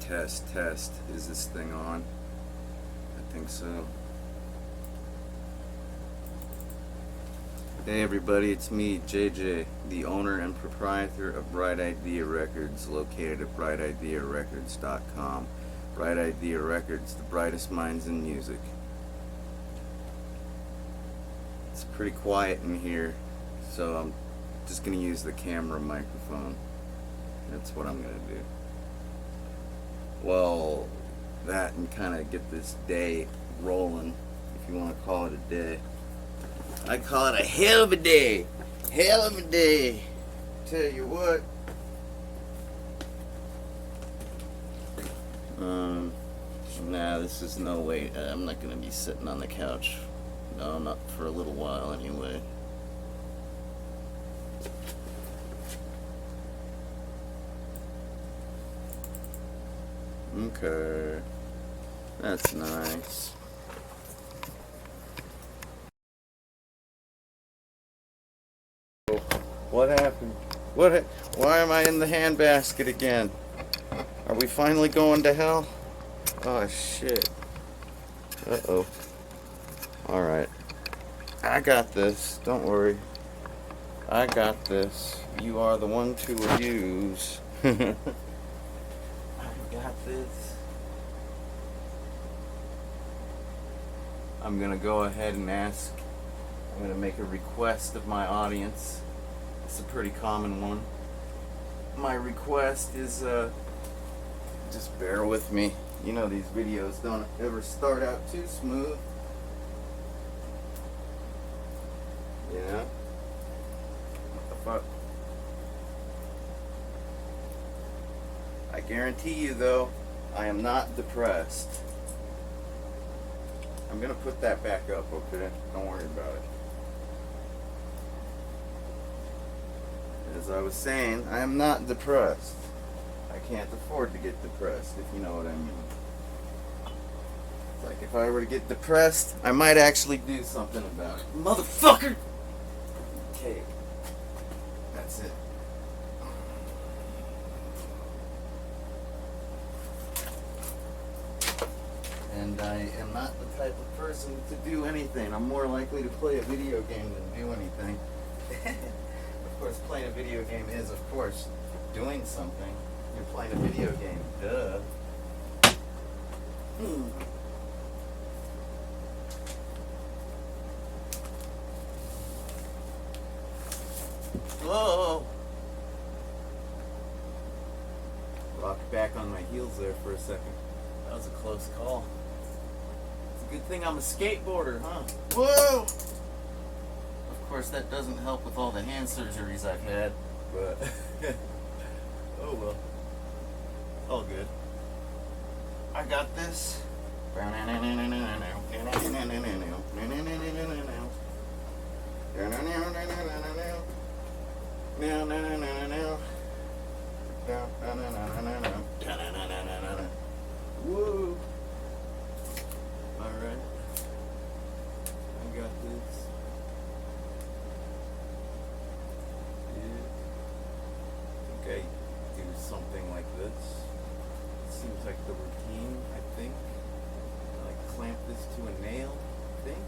Test, test. Is this thing on? I think so. Hey everybody, it's me, JJ, the owner and proprietor of Bright Idea Records, located at brightidearecords.com. Bright Idea Records, the brightest minds in music. It's pretty quiet in here, so I'm just going to use the camera microphone. That's what I'm going to do. Well, that and kind of get this day rolling, if you want to call it a day. I call it a hell of a day. Hell of a day. Tell you what. Nah, this is no way. I'm not going to be sitting on the couch. No, not for a little while anyway. Okay. That's nice. What happened? Why am I in the handbasket again? Are we finally going to hell? Oh shit. Uh-oh. Alright. I got this. Don't worry. I got this. You are the one to abuse. I got this. I'm gonna go ahead and ask. I'm gonna make a request of my audience. It's a pretty common one. My request is just bear with me. You know these videos don't ever start out too smooth. You know? What the fuck? I guarantee you though, I am not depressed. I'm gonna put that back up, okay? Don't worry about it. As I was saying, I am not depressed. I can't afford to get depressed, if you know what I mean. It's like if I were to get depressed, I might actually do something about it. Motherfucker! Okay. That's it. And I am not the type of person to do anything. I'm more likely to play a video game than do anything. Of course, playing a video game is, of course, doing something. You're playing a video game. Duh. Whoa! Rocked back on my heels there for a second. That was a close call. It's a good thing I'm a skateboarder, huh? Whoa! Of course, that doesn't help with all the hand surgeries I've had, but oh well. All good. I got this. Woo! Alright. I got this. Okay, do something like this. It seems like the routine, I think. Like clamp this to a nail, I think.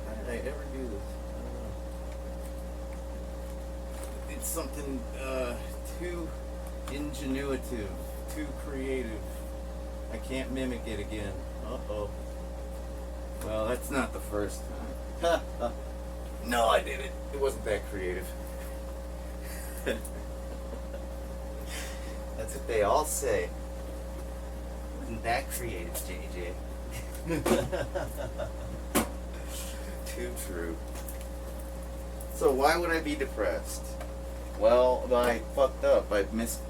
How did I ever do this? I don't know. It's something too ingenuitive, too creative. I can't mimic it again. Uh-oh. Well, that's not the first time. No, I did it. It wasn't that creative. That's what they all say. Wasn't that creative, JJ? Too true. So why would I be depressed? Well, I fucked up. I missed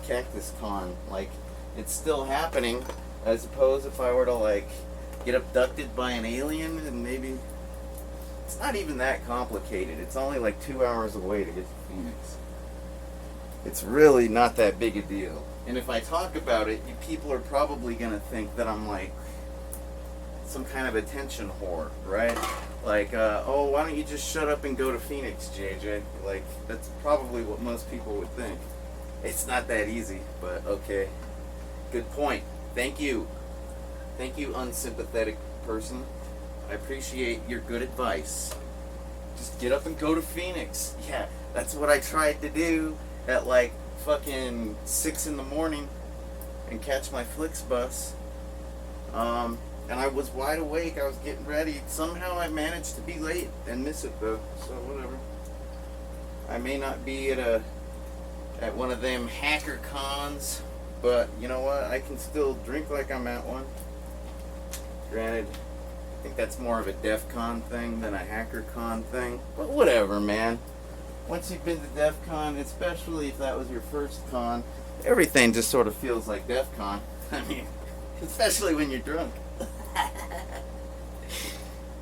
Cactus Con. Like, it's still happening. I suppose if I were to, like, get abducted by an alien and maybe... It's not even that complicated. It's only like 2 hours away to get to Phoenix. It's really not that big a deal. And if I talk about it, people are probably going to think that I'm like some kind of attention whore, right? Like, oh, why don't you just shut up and go to Phoenix, JJ? Like, that's probably what most people would think. It's not that easy, but okay. Good point. Thank you. Thank you, unsympathetic person. I appreciate your good advice. Just get up and go to Phoenix. Yeah, that's what I tried to do at like fucking 6 in the morning and catch my Flixbus. And I was wide awake. I was getting ready. Somehow I managed to be late and miss it though. So whatever. I may not be at one of them hacker cons, but you know what? I can still drink like I'm at one. Granted, I think that's more of a DEF CON thing than a hacker con thing. But whatever, man. Once you've been to DEF CON, especially if that was your first con, everything just sort of feels like DEF CON. I mean, especially when you're drunk.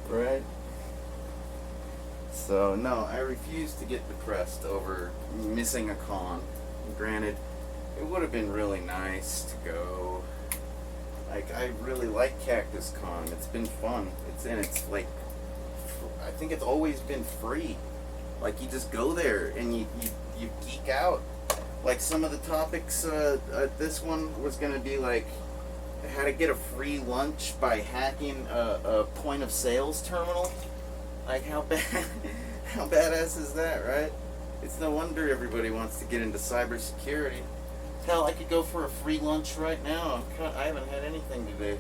Right? So, no, I refuse to get depressed over missing a con. Granted, it would have been really nice to go. Like, I really like Cactus Con. It's been fun. It's like, I think it's always been free. Like, you just go there and you geek out. Like, some of the topics, this one was going to be like, how to get a free lunch by hacking a point of sales terminal. Like, how badass is that, right? It's no wonder everybody wants to get into cybersecurity. Hell, I could go for a free lunch right now. I haven't had anything today.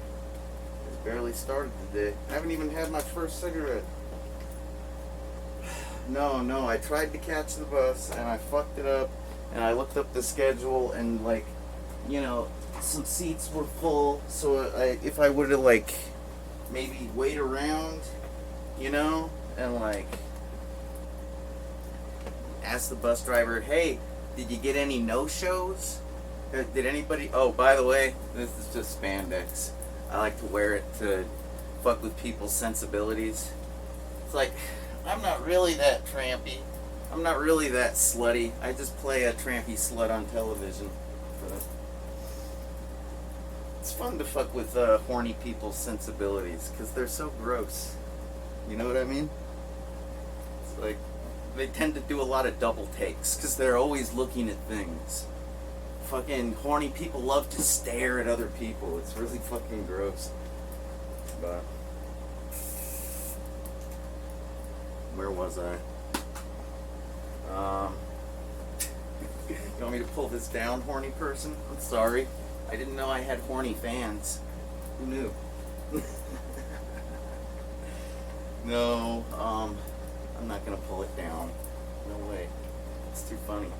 It's barely started today. I haven't even had my first cigarette. No, I tried to catch the bus and I fucked it up, and I looked up the schedule and, like, you know, some seats were full, so if I would have, like, maybe wait around, you know, and, like, ask the bus driver, hey, did you get any no-shows? Did anybody... Oh, by the way, this is just spandex. I like to wear it to fuck with people's sensibilities. It's like, I'm not really that trampy. I'm not really that slutty. I just play a trampy slut on television. It's fun to fuck with horny people's sensibilities, because they're so gross. You know what I mean? It's like, they tend to do a lot of double takes, because they're always looking at things. Fucking horny people love to stare at other people. It's really fucking gross. But where was I? You want me to pull this down, horny person? I'm sorry. I didn't know I had horny fans. Who knew? No, I'm not gonna pull it down. No way. It's too funny.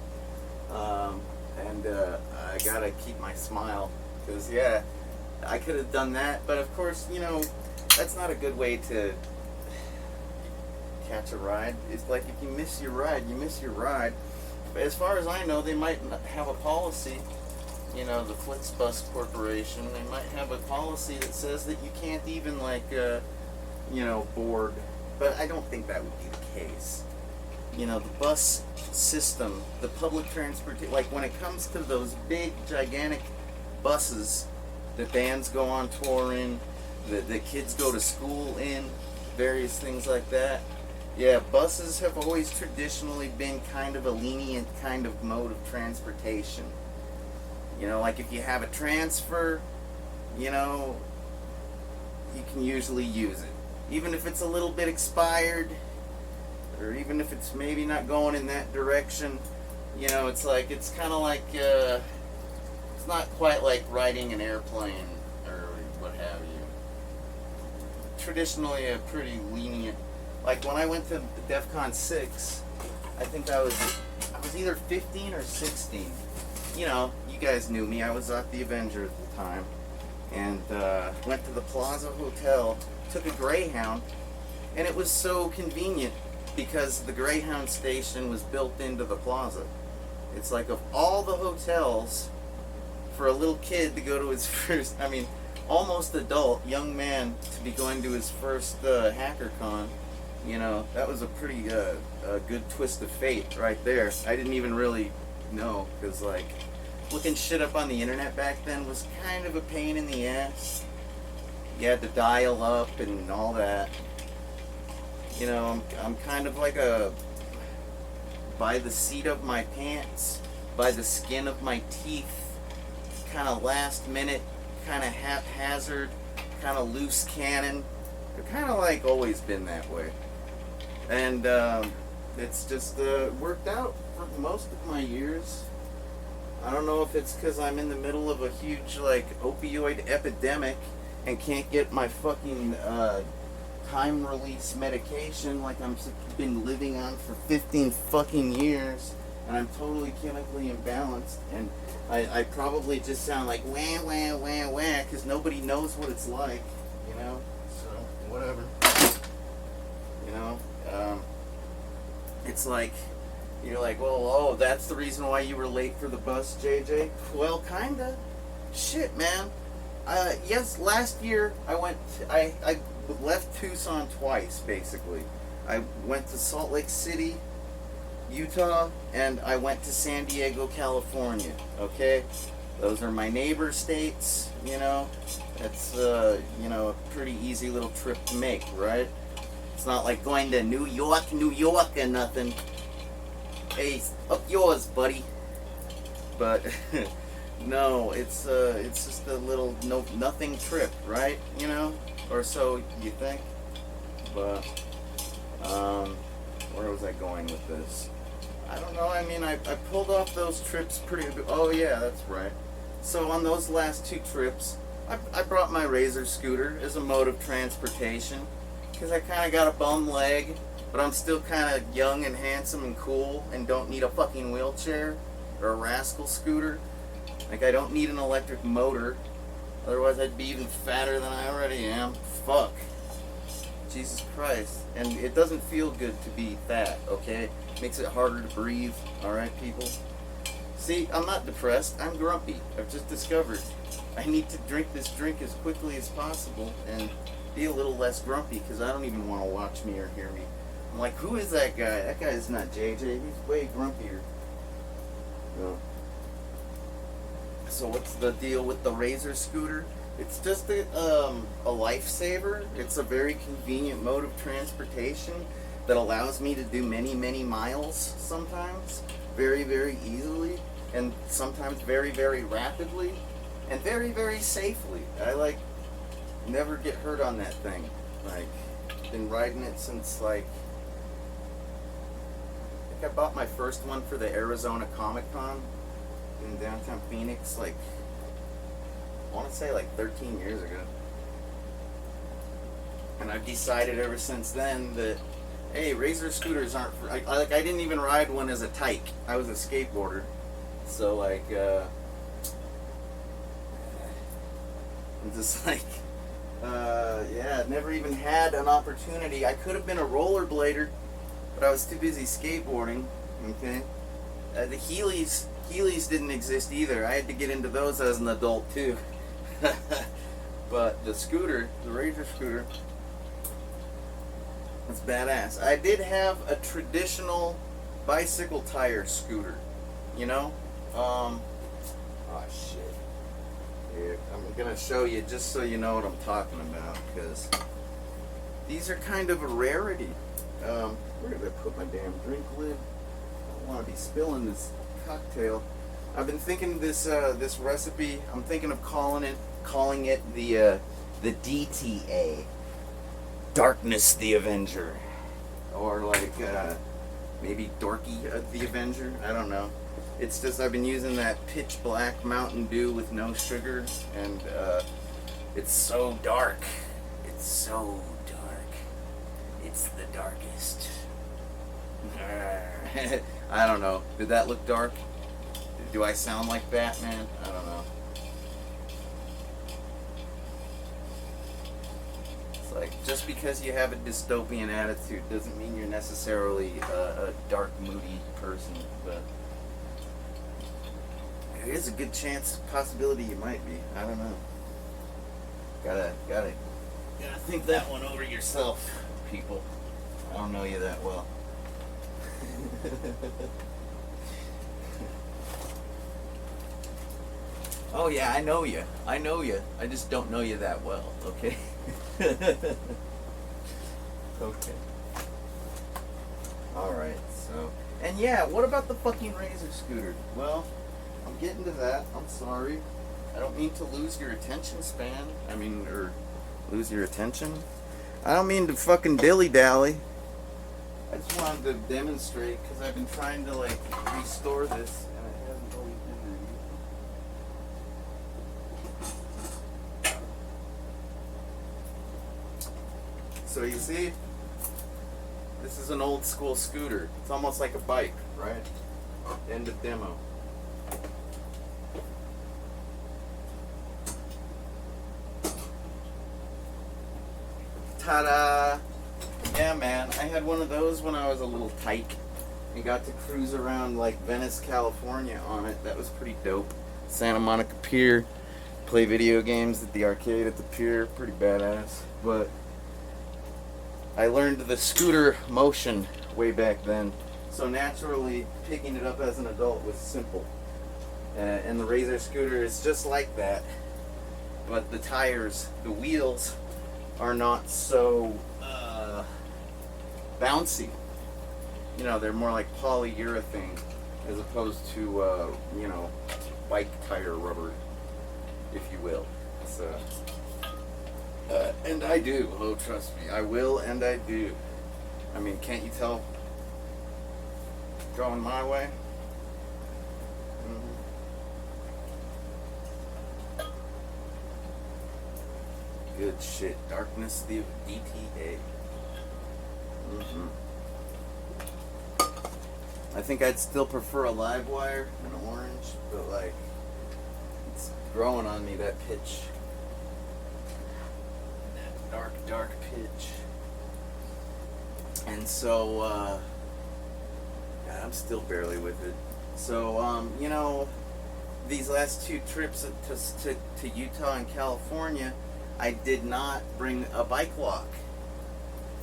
I gotta keep my smile, because yeah, I could have done that, but of course, you know, that's not a good way to catch a ride. It's like, if you miss your ride, you miss your ride. But as far as I know, they might have a policy, you know, the Flixbus Corporation, they might have a policy that says that you can't even, like, you know, board. But I don't think that would be the case. You know, the bus system, the public transport, like when it comes to those big, gigantic buses that bands go on tour in, the kids go to school in, various things like that. Yeah, buses have always traditionally been kind of a lenient kind of mode of transportation. You know, like if you have a transfer, you know, you can usually use it. Even if it's a little bit expired, or even if it's maybe not going in that direction, you know, it's like, it's kind of like, it's not quite like riding an airplane or what have you. Traditionally a pretty lenient, like when I went to DEF CON 6, I think I was either 15 or 16. You know, you guys knew me, I was at the Avenger at the time, and went to the Plaza Hotel, took a Greyhound, and it was so convenient, because the Greyhound station was built into the plaza. It's like, of all the hotels for a little kid to go to his first, I mean, almost adult, young man to be going to his first HackerCon, you know, that was a pretty a good twist of fate right there. I didn't even really know, because, like, looking shit up on the internet back then was kind of a pain in the ass. You had to dial up and all that. You know, I'm kind of like a, by the seat of my pants, by the skin of my teeth kind of last minute, kind of haphazard, kind of loose cannon. They're kind of like always been that way. And it's just worked out for most of my years. I don't know if it's because I'm in the middle of a huge like opioid epidemic and can't get my fucking time release medication like I've been living on for 15 fucking years, and I'm totally chemically imbalanced, and I probably just sound like wah wah wah wah because nobody knows what it's like, you know. So whatever, you know. It's like you're like, well, oh, that's the reason why you were late for the bus, JJ. Well, kinda. Shit, man. Yes, last year I left Tucson twice, basically. I went to Salt Lake City, Utah, and I went to San Diego, California. Okay? Those are my neighbor states, you know. It's, you know, a pretty easy little trip to make, right? It's not like going to New York, or nothing. Hey, up yours, buddy. But no, it's just a little nothing trip, right? You know, or so you think. But where was I going with this? I don't know. I mean, I pulled off those trips pretty. Oh yeah, that's right. So on those last 2 trips, I brought my Razor scooter as a mode of transportation because I kind of got a bum leg. But I'm still kind of young and handsome and cool and don't need a fucking wheelchair or a rascal scooter. Like, I don't need an electric motor. Otherwise, I'd be even fatter than I already am. Fuck. Jesus Christ. And it doesn't feel good to be fat, okay? Makes it harder to breathe. Alright, people? See, I'm not depressed. I'm grumpy. I've just discovered I need to drink this drink as quickly as possible and be a little less grumpy because I don't even want to watch me or hear me. I'm like, who is that guy? That guy is not JJ. He's way grumpier. No. So what's the deal with the Razor scooter? It's just a lifesaver. It's a very convenient mode of transportation that allows me to do many, many miles sometimes, very, very easily, and sometimes very, very rapidly, and very, very safely. I like never get hurt on that thing. Like, been riding it since like. I bought my first one for the Arizona Comic Con in downtown Phoenix, like, I want to say like 13 years ago. And I've decided ever since then that, hey, Razor scooters aren't for, I didn't even ride one as a tyke. I was a skateboarder. So, like, I'm just like, yeah, never even had an opportunity. I could have been a rollerblader, but I was too busy skateboarding, okay? The Heelys didn't exist either. I had to get into those as an adult, too. But the scooter, the Razor scooter, it's badass. I did have a traditional bicycle tire scooter, you know? Oh, shit. Here, I'm going to show you just so you know what I'm talking about, because these are kind of a rarity. Where did I put my damn drink lid? I don't want to be spilling this cocktail. I've been thinking this recipe. I'm thinking of calling it the DTA, Darkness the Avenger, or like maybe Dorky the Avenger. I don't know. It's just I've been using that pitch black Mountain Dew with no sugar, and it's so dark. It's so dark. It's the darkest. I don't know. Did that look dark? Do I sound like Batman? I don't know. It's like, just because you have a dystopian attitude doesn't mean you're necessarily a dark, moody person, but there is a good chance, possibility you might be. I don't know. Gotta think that one over yourself, people. I don't know you that well. Oh yeah, I know you. I know you. I just don't know you that well, okay? Okay. Alright, so. And yeah, what about the fucking Razor scooter? Well, I'm getting to that. I'm sorry. I don't mean to lose your attention span. Or lose your attention. I don't mean to fucking dilly-dally. I just wanted to demonstrate because I've been trying to like restore this and it hasn't always been there. So you see, this is an old school scooter. It's almost like a bike, right? End of demo. Ta-da! Yeah, man, I had one of those when I was a little tyke and got to cruise around like Venice, California on it. That was pretty dope. Santa Monica Pier, play video games at the arcade at the pier, pretty badass. But I learned the scooter motion way back then, so naturally picking it up as an adult was simple. And the Razor scooter is just like that, but the tires, the wheels, are not so bouncy. You know, they're more like polyurethane as opposed to bike tire rubber, if you will. So, and I do. Oh, trust me, I will, and I do. I mean, can't you tell? Going my way. Good shit. Darkness, the DTA. I think I'd still prefer a live wire than orange, but like, it's growing on me, that pitch. That dark pitch. And so, God, I'm still barely with it. So, these last two trips to Utah and California, I did not bring a bike lock.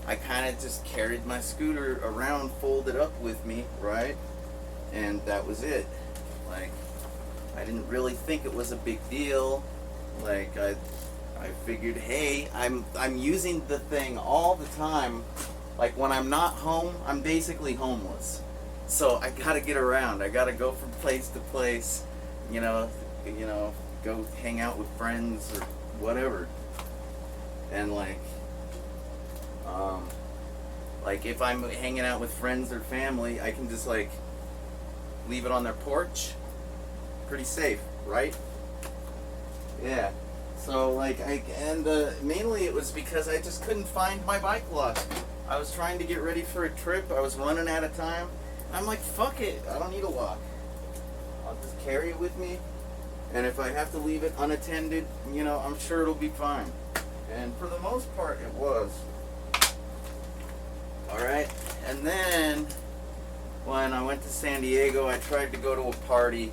I kind of just carried my scooter around, folded up with me, right? And that was it. Like, I didn't really think it was a big deal. Like, I figured, hey, I'm using the thing all the time. Like, when I'm not home, I'm basically homeless. So I gotta get around. I gotta go from place to place. Go hang out with friends or whatever. And like if I'm hanging out with friends or family, I can just like leave it on their porch. Pretty safe, right? Yeah. So mainly it was because I just couldn't find my bike lock. I was trying to get ready for a trip. I was running out of time. I'm like, fuck it. I don't need a lock. I'll just carry it with me. And if I have to leave it unattended, I'm sure it'll be fine. And for the most part, it was. Alright, and then when I went to San Diego, I tried to go to a party,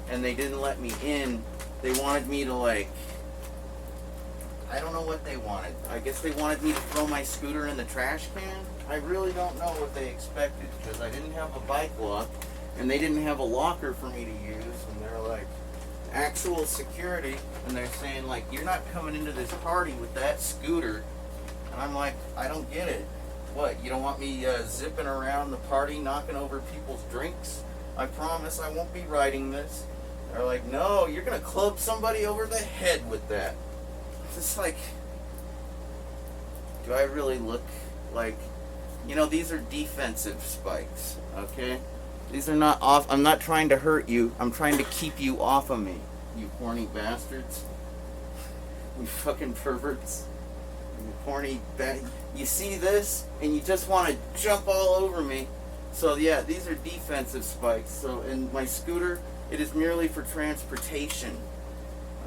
and they didn't let me in. They wanted me to I don't know what they wanted. I guess they wanted me to throw my scooter in the trash can. I really don't know what they expected, because I didn't have a bike lock, and they didn't have a locker for me to use, and they're like, actual security, and they're saying like, you're not coming into this party with that scooter. And I'm like, I don't get it. What, you don't want me zipping around the party knocking over people's drinks? I promise I won't be riding this. They're like, no, you're gonna club somebody over the head with that. It's like, do I really look like, these are defensive spikes, okay? These are not off. I'm not trying to hurt you. I'm trying to keep you off of me, you horny bastards. You fucking perverts. You horny You see this, and you just want to jump all over me. So yeah, these are defensive spikes. So in my scooter, it is merely for transportation.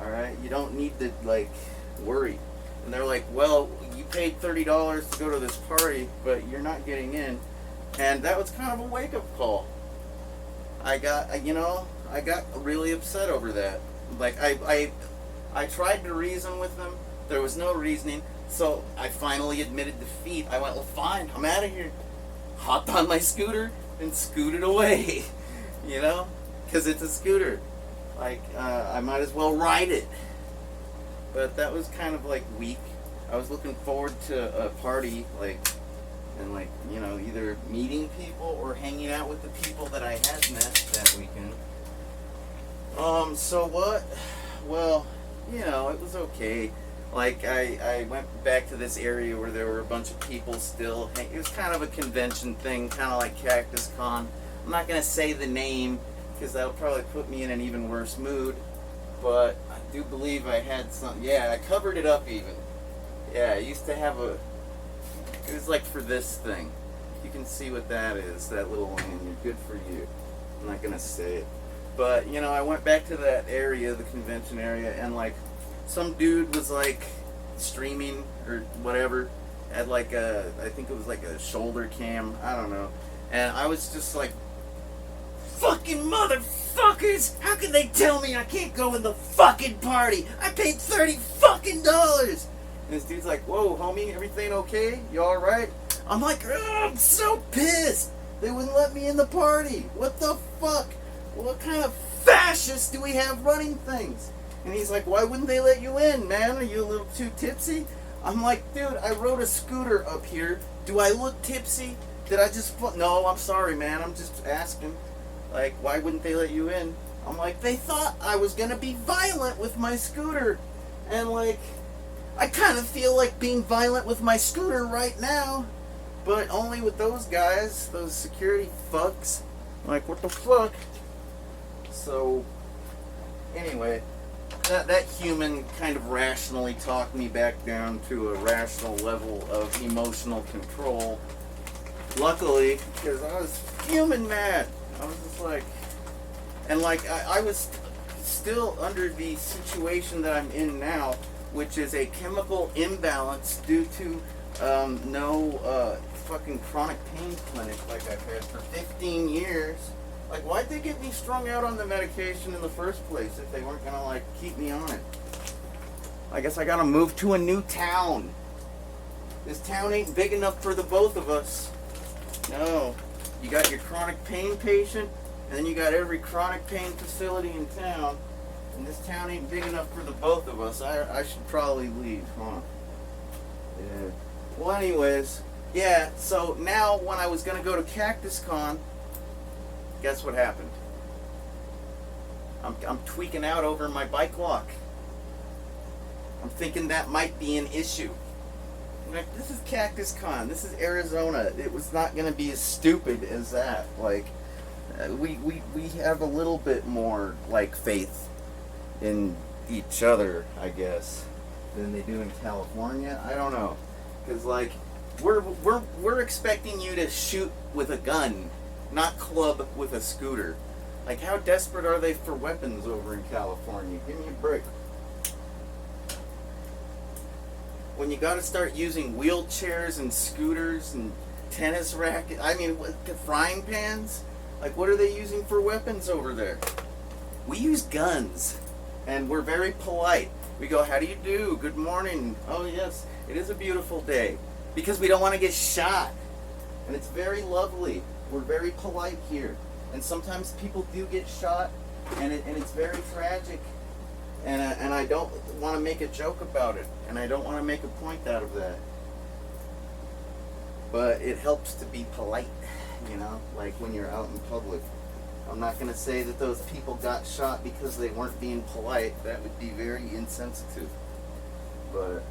Alright? You don't need to, worry. And they're like, well, you paid $30 to go to this party, but you're not getting in. And that was kind of a wake-up call. I got really upset over that. I tried to reason with them. There was no reasoning. So I finally admitted defeat. I went, well, fine, I'm out of here. Hopped on my scooter and scooted away. Because it's a scooter. I might as well ride it. But that was kind of weak. I was looking forward to a party, and either meeting people or hanging out with the people that I had met that weekend. So what? well, it was okay. Like, I went back to this area where there were a bunch of people still. It was kind of a convention thing, kind of like Cactus Con. I'm not going to say the name, because that'll probably put me in an even worse mood. But I do believe I had some. Yeah, I covered it up even. Yeah, I used to have a. It was like for this thing. You can see what that is, that little lanyard. Good for you. I'm not going to say it. But, I went back to that area, the convention area, and like some dude was like streaming or whatever, had like I think it was like a shoulder cam, I don't know. And I was just like, fucking motherfuckers! How can they tell me I can't go in the fucking party? I paid $30 fucking dollars! And this dude's like, whoa, homie, everything okay? You alright? I'm like, oh, I'm so pissed! They wouldn't let me in the party! What the fuck? What kind of fascists do we have running things? And he's like, why wouldn't they let you in, man? Are you a little too tipsy? I'm like, dude, I rode a scooter up here. Do I look tipsy? Did I just... No, I'm sorry, man. I'm just asking. Like, why wouldn't they let you in? I'm like, they thought I was going to be violent with my scooter. And, like, I kind of feel like being violent with my scooter right now. But only with those guys, those security fucks. Like, what the fuck? So, anyway, that human kind of rationally talked me back down to a rational level of emotional control. Luckily, because I was fuming mad. I was just like, and like, I was still under the situation that I'm in now, which is a chemical imbalance due to no fucking chronic pain clinic like I've had for 15 years. Like, why'd they get me strung out on the medication in the first place if they weren't gonna, like, keep me on it? I guess I gotta move to a new town. This town ain't big enough for the both of us. No. You got your chronic pain patient, and then you got every chronic pain facility in town, and this town ain't big enough for the both of us. I should probably leave, huh? Yeah. Well, anyways, yeah, so now when I was gonna go to Cactus Con, guess what happened? I'm tweaking out over my bike lock. I'm thinking that might be an issue. Like, this is Cactus Con. This is Arizona. It was not going to be as stupid as that. Like, we have a little bit more, like, faith in each other, I guess, than they do in California. I don't know. Because, like, we're expecting you to shoot with a gun, not club with a scooter. Like, how desperate are they for weapons over in California? Give me a break. When you gotta start using wheelchairs and scooters and tennis rackets, frying pans? Like, what are they using for weapons over there? We use guns, and we're very polite. We go, how do you do? Good morning. Oh, yes, it is a beautiful day. Because we don't want to get shot. And it's very lovely. We're very polite here. And sometimes people do get shot, and it's very tragic. And I don't want to make a joke about it. And I don't want to make a point out of that. But it helps to be polite, like when you're out in public. I'm not going to say that those people got shot because they weren't being polite. That would be very insensitive. But,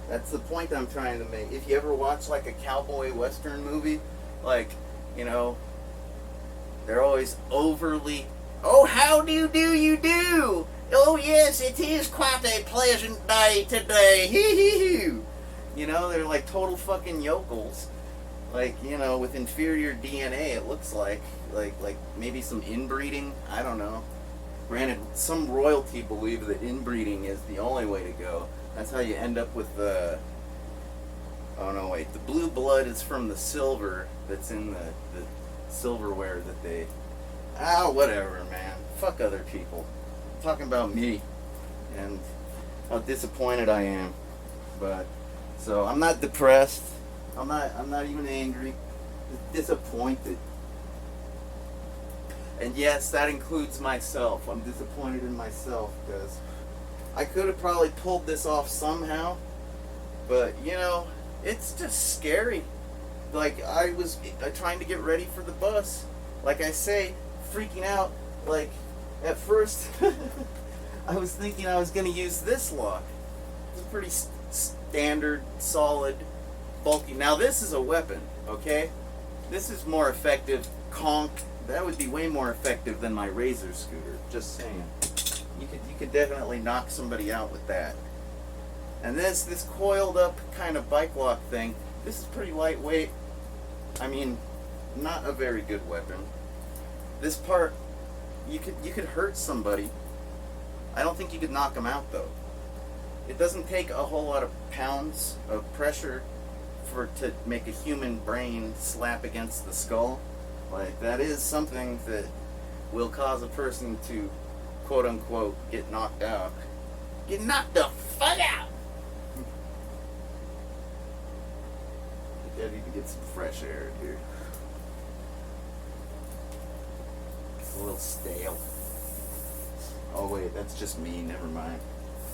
that's the point I'm trying to make. If you ever watch like a cowboy western movie, like, they're always overly, oh, how do you do? Oh, yes, it is quite a pleasant day today. Hee-hee-hoo. They're like total fucking yokels. Like, with inferior DNA, it looks like maybe some inbreeding. I don't know. Granted, some royalty believe that inbreeding is the only way to go. That's how you end up with the... Oh, no, wait. The blue blood is from the silver that's in the silverware that they... whatever, man. Fuck other people. I'm talking about me and how disappointed I am. But, so, I'm not depressed. I'm not even angry. Just disappointed. And yes, that includes myself. I'm disappointed in myself because I could have probably pulled this off somehow. But, it's just scary. Like, I was trying to get ready for the bus. Like I say, freaking out. Like, at first, I was thinking I was going to use this lock. It's a pretty standard, solid, bulky. Now this is a weapon, okay? This is more effective. Conk. That would be way more effective than my razor scooter. Just saying. You could definitely knock somebody out with that. And this coiled up kind of bike lock thing. This is pretty lightweight. I mean, not a very good weapon. This part, you could hurt somebody. I don't think you could knock them out though. It doesn't take a whole lot of pounds of pressure to make a human brain slap against the skull. Like, that is something that will cause a person to, quote unquote, get knocked out. Get knocked the fuck out! I need to get some fresh air in here. It's a little stale. Oh wait, that's just me, never mind.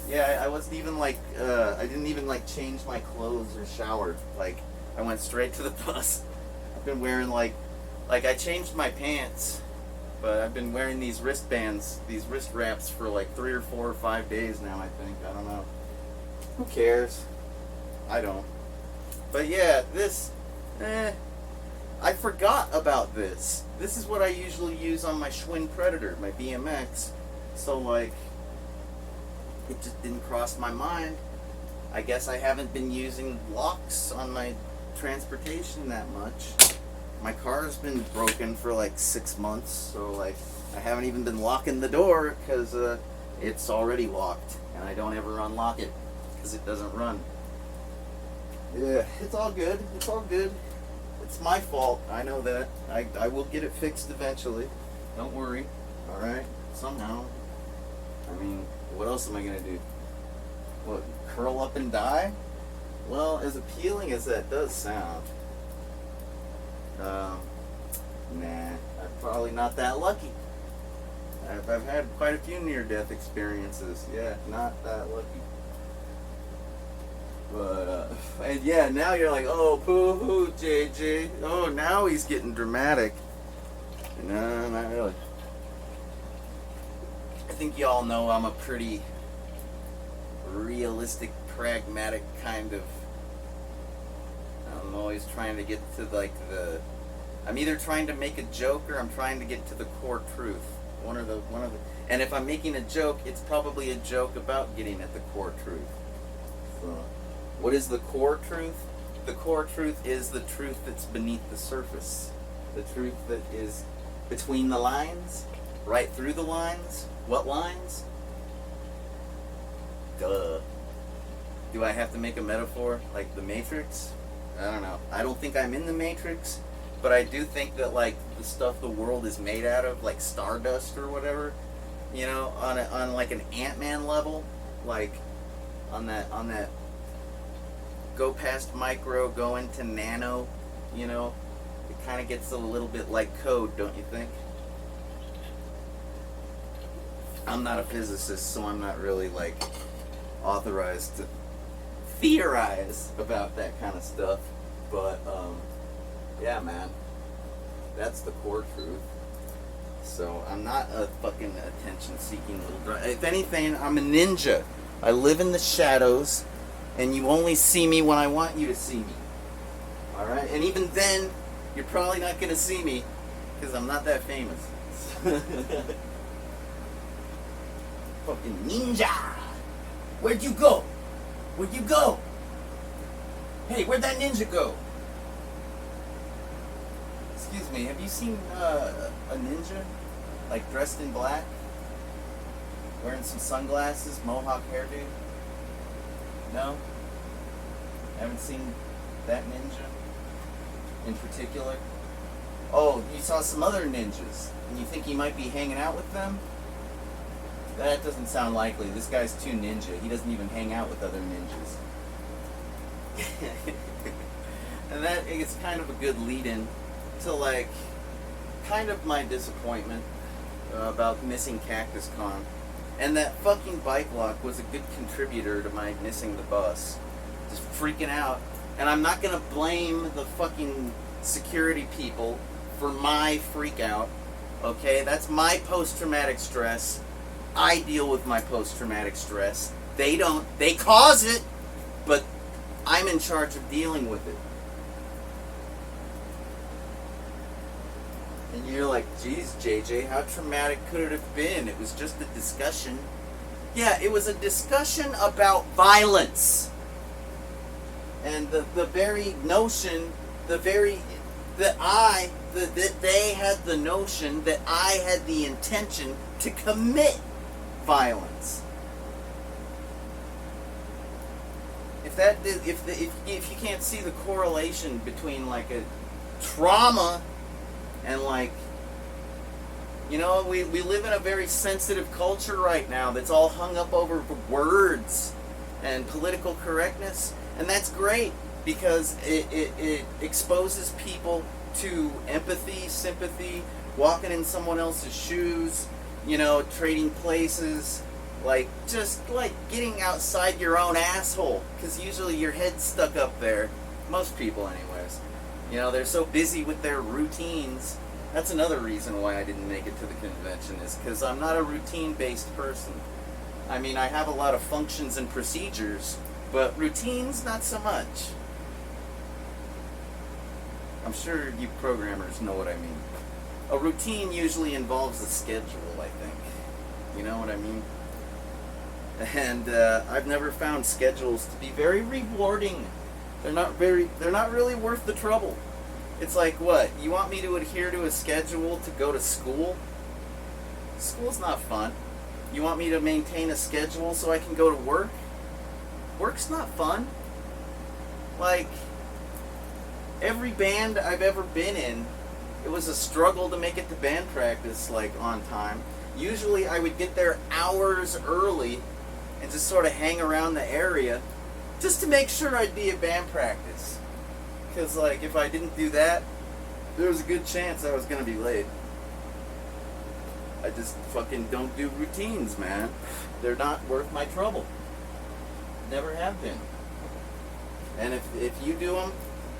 Yeah, I wasn't even like, I didn't even like change my clothes or shower. Like, I went straight to the bus. I've been wearing like I changed my pants, but I've been wearing these wristbands, these wrist wraps for like 3 or 4 or 5 days now, I think. I don't know. Who cares? I don't. But yeah, this, I forgot about this. This is what I usually use on my Schwinn Predator, my BMX. So like, it just didn't cross my mind. I guess I haven't been using locks on my transportation that much. My car's been broken for like 6 months, so like, I haven't even been locking the door because it's already locked, and I don't ever unlock it because it doesn't run. Yeah, it's all good. It's all good. It's my fault. I know that. I will get it fixed eventually. Don't worry. Alright? Somehow. I mean, what else am I going to do? What, curl up and die? Well, as appealing as that does sound, nah, I'm probably not that lucky. I've had quite a few near-death experiences. Yeah, not that lucky. But, and yeah, now you're like, oh, poo-hoo, JJ. Oh, now he's getting dramatic. No, not really. I think y'all know I'm a pretty realistic, pragmatic kind of, I'm always trying to get to like I'm either trying to make a joke or I'm trying to get to the core truth. One of the, and if I'm making a joke, it's probably a joke about getting at the core truth. So, what is the core truth? The core truth is the truth that's beneath the surface. The truth that is between the lines, right through the lines. What lines? Duh. Do I have to make a metaphor like the Matrix? I don't know. I don't think I'm in the Matrix, but I do think that like the stuff the world is made out of, like stardust or whatever, you know, on like an Ant-Man level, like on that go past micro, go into nano, you know, it kind of gets a little bit like code, don't you think? I'm not a physicist, so I'm not really like authorized to theorize about that kind of stuff, but yeah, man, that's the core truth. So I'm not a fucking attention-seeking little dry. If anything, I'm a ninja. I live in the shadows, and you only see me when I want you to see me. All right, and even then, you're probably not gonna see me because I'm not that famous. Fucking ninja! Where'd you go? Where'd you go? Hey, where'd that ninja go? Excuse me, have you seen a ninja? Like dressed in black? Wearing some sunglasses, mohawk hairdo? No? Haven't seen that ninja in particular? Oh, you saw some other ninjas, and you think he might be hanging out with them? That doesn't sound likely. This guy's too ninja. He doesn't even hang out with other ninjas. And that is kind of a good lead-in to, like, kind of my disappointment about missing Cactus Con. And that fucking bike lock was a good contributor to my missing the bus. Just freaking out. And I'm not gonna blame the fucking security people for my freak out. Okay, that's my post-traumatic stress. I deal with my post-traumatic stress. They don't. They cause it, but I'm in charge of dealing with it. And you're like, geez, JJ, how traumatic could it have been? It was just a discussion. Yeah, it was a discussion about violence. And the very notion, that they had the notion that I had the intention to commit violence. If you can't see the correlation between like a trauma and like, you know, we live in a very sensitive culture right now that's all hung up over words and political correctness, and that's great because it exposes people to empathy, sympathy, walking in someone else's shoes, you know, trading places, like just like getting outside your own asshole, because usually your head's stuck up there, most people anyways. You know, they're so busy with their routines. That's another reason why I didn't make it to the convention, is because I'm not a routine-based person. I mean, I have a lot of functions and procedures, but routines, not so much. I'm sure you programmers know what I mean. A routine usually involves a schedule, I think. You know what I mean? And I've never found schedules to be very rewarding. They're not really worth the trouble. It's like, what? You want me to adhere to a schedule to go to school? School's not fun. You want me to maintain a schedule so I can go to work? Work's not fun. Like, every band I've ever been in, it was a struggle to make it to band practice, like, on time. Usually I would get there hours early and just sort of hang around the area just to make sure I'd be at band practice. Because, like, if I didn't do that, there was a good chance I was going to be late. I just fucking don't do routines, man. They're not worth my trouble. Never have been. And if you do them,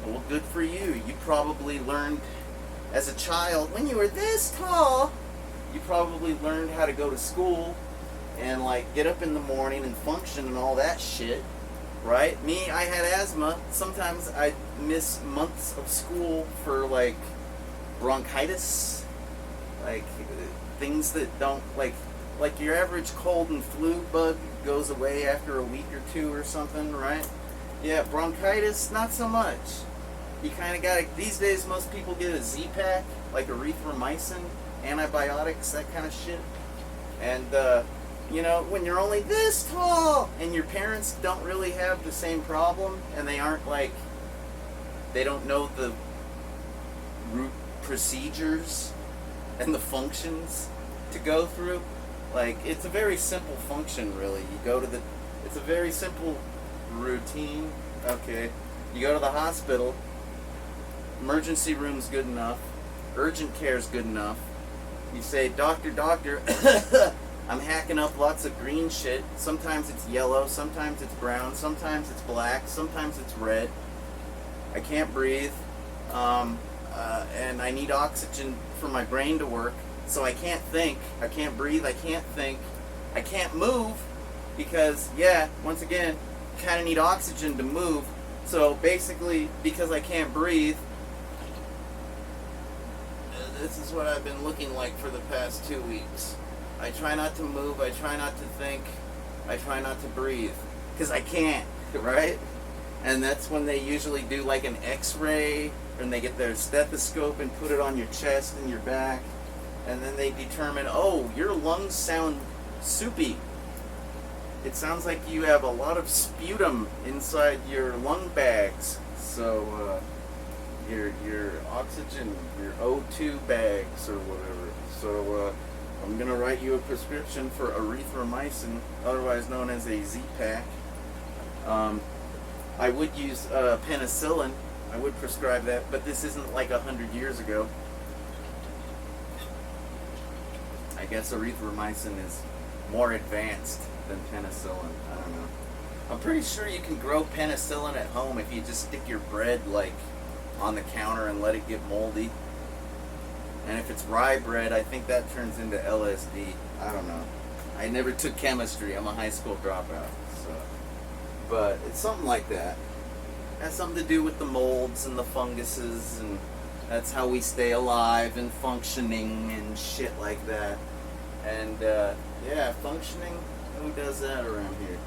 well, good for you. You probably learned as a child, when you were this tall, you probably learned how to go to school and, like, get up in the morning and function and all that shit. Right? Me, I had asthma. Sometimes I'd miss months of school for, like, bronchitis. Like, things that don't, like your average cold and flu bug goes away after a week or two or something, right? Yeah, bronchitis, not so much. You kind of got to, these days most people get a Z-Pack, like erythromycin, antibiotics, that kind of shit. And, you know, when you're only this tall and your parents don't really have the same problem and they aren't like, they don't know the root procedures and the functions to go through, like, it's a very simple function, really. You go to the, it's a very simple routine. Okay, you go to the hospital, emergency room's good enough, urgent care's good enough. You say, doctor, I'm hacking up lots of green shit. Sometimes it's yellow, sometimes it's brown, sometimes it's black, sometimes it's red. I can't breathe, and I need oxygen for my brain to work, so I can't think, I can't breathe, I can't think, I can't move, because, yeah, once again, kind of need oxygen to move. So basically, because I can't breathe, this is what I've been looking like for the past 2 weeks. I try not to move, I try not to think, I try not to breathe, because I can't, right? And that's when they usually do like an x-ray, and they get their stethoscope and put it on your chest and your back, and then they determine, oh, your lungs sound soupy. It sounds like you have a lot of sputum inside your lung bags, so your oxygen, your O2 bags or whatever. So I'm going to write you a prescription for erythromycin, otherwise known as a Z-Pack. I would use penicillin. I would prescribe that, but this isn't like 100 years ago. I guess erythromycin is more advanced than penicillin. I don't know. I'm pretty sure you can grow penicillin at home if you just stick your bread like on the counter and let it get moldy. And if it's rye bread, I think that turns into LSD. I don't know. I never took chemistry. I'm a high school dropout. So, but it's something like that. It has something to do with the molds and the funguses, and that's how we stay alive and functioning and shit like that. And yeah, functioning. Who does that around here?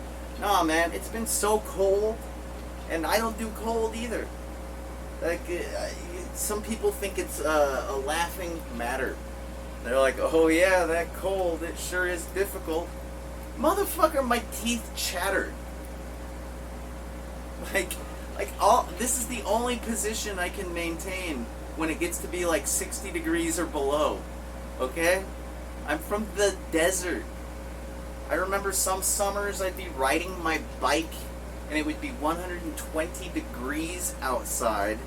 Nah, man, it's been so cold, and I don't do cold either. Like, some people think it's a laughing matter. They're like, oh yeah, that cold, it sure is difficult. Motherfucker, my teeth chattered. Like this is the only position I can maintain when it gets to be like 60 degrees or below. Okay? I'm from the desert. I remember some summers I'd be riding my bike and it would be 120 degrees outside.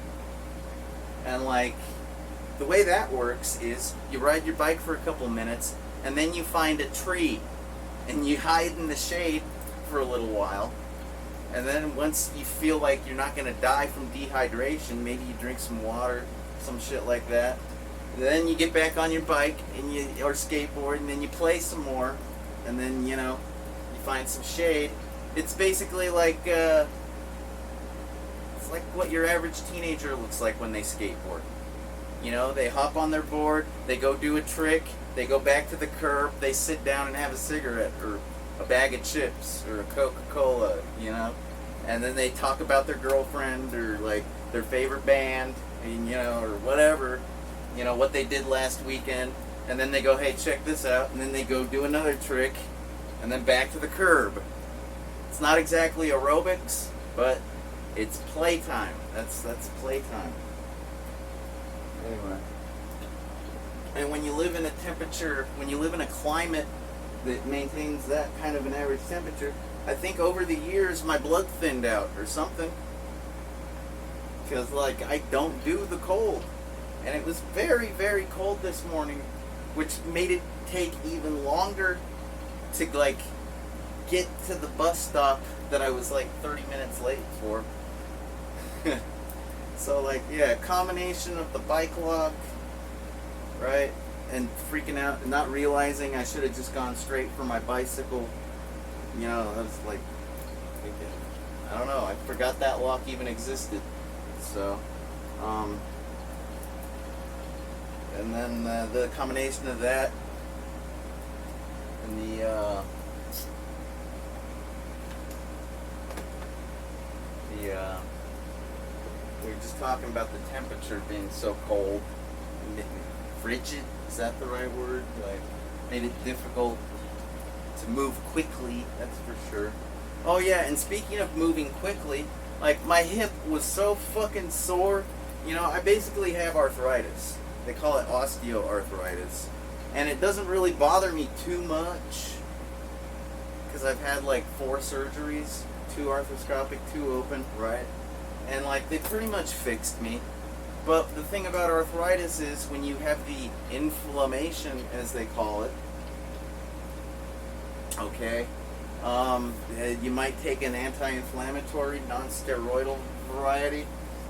And like, the way that works is you ride your bike for a couple minutes and then you find a tree and you hide in the shade for a little while. And then once you feel like you're not going to die from dehydration, maybe you drink some water, some shit like that. Then you get back on your bike and or skateboard, and then you play some more, and then, you know, you find some shade. It's basically like it's like what your average teenager looks like when they skateboard. You know, they hop on their board, they go do a trick, they go back to the curb, they sit down and have a cigarette or a bag of chips or a Coca-Cola, you know, and then they talk about their girlfriend or like their favorite band, and, you know, or whatever, you know, what they did last weekend, and then they go, hey, check this out, and then they go do another trick, and then back to the curb. It's not exactly aerobics, but it's playtime. That's playtime. Anyway. And when you live in a temperature, when you live in a climate that maintains that kind of an average temperature, I think over the years my blood thinned out or something. Because, like, I don't do the cold. And it was very, very cold this morning, which made it take even longer to, like, get to the bus stop that I was, like, 30 minutes late for. So, like, yeah, a combination of the bike lock, right, and freaking out and not realizing I should have just gone straight for my bicycle. You know, I was like, I don't know, I forgot that lock even existed. So, and then the combination of that and the we were just talking about the temperature being so cold, frigid, is that the right word? Like, made it difficult to move quickly, that's for sure. Oh yeah, and speaking of moving quickly, like, my hip was so fucking sore. You know, I basically have arthritis. They call it osteoarthritis. And it doesn't really bother me too much, because I've had like 4 surgeries, 2 arthroscopic, 2 open, right? And like, they pretty much fixed me. But the thing about arthritis is when you have the inflammation, as they call it, okay, you might take an anti-inflammatory, non-steroidal variety,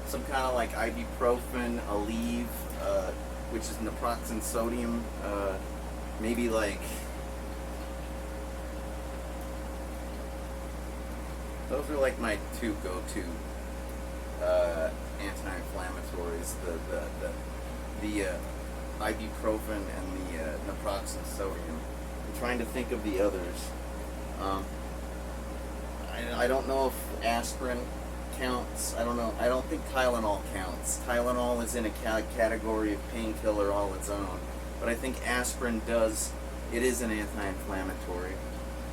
some kind of like ibuprofen, Aleve, which is naproxen sodium, maybe like, those are like my 2 go-to anti-inflammatories, the ibuprofen and the naproxen sodium. I'm trying to think of the others. I don't know if aspirin counts. I don't know. I don't think Tylenol counts. Tylenol is in a category of painkiller all its own. But I think aspirin does. It is an anti-inflammatory.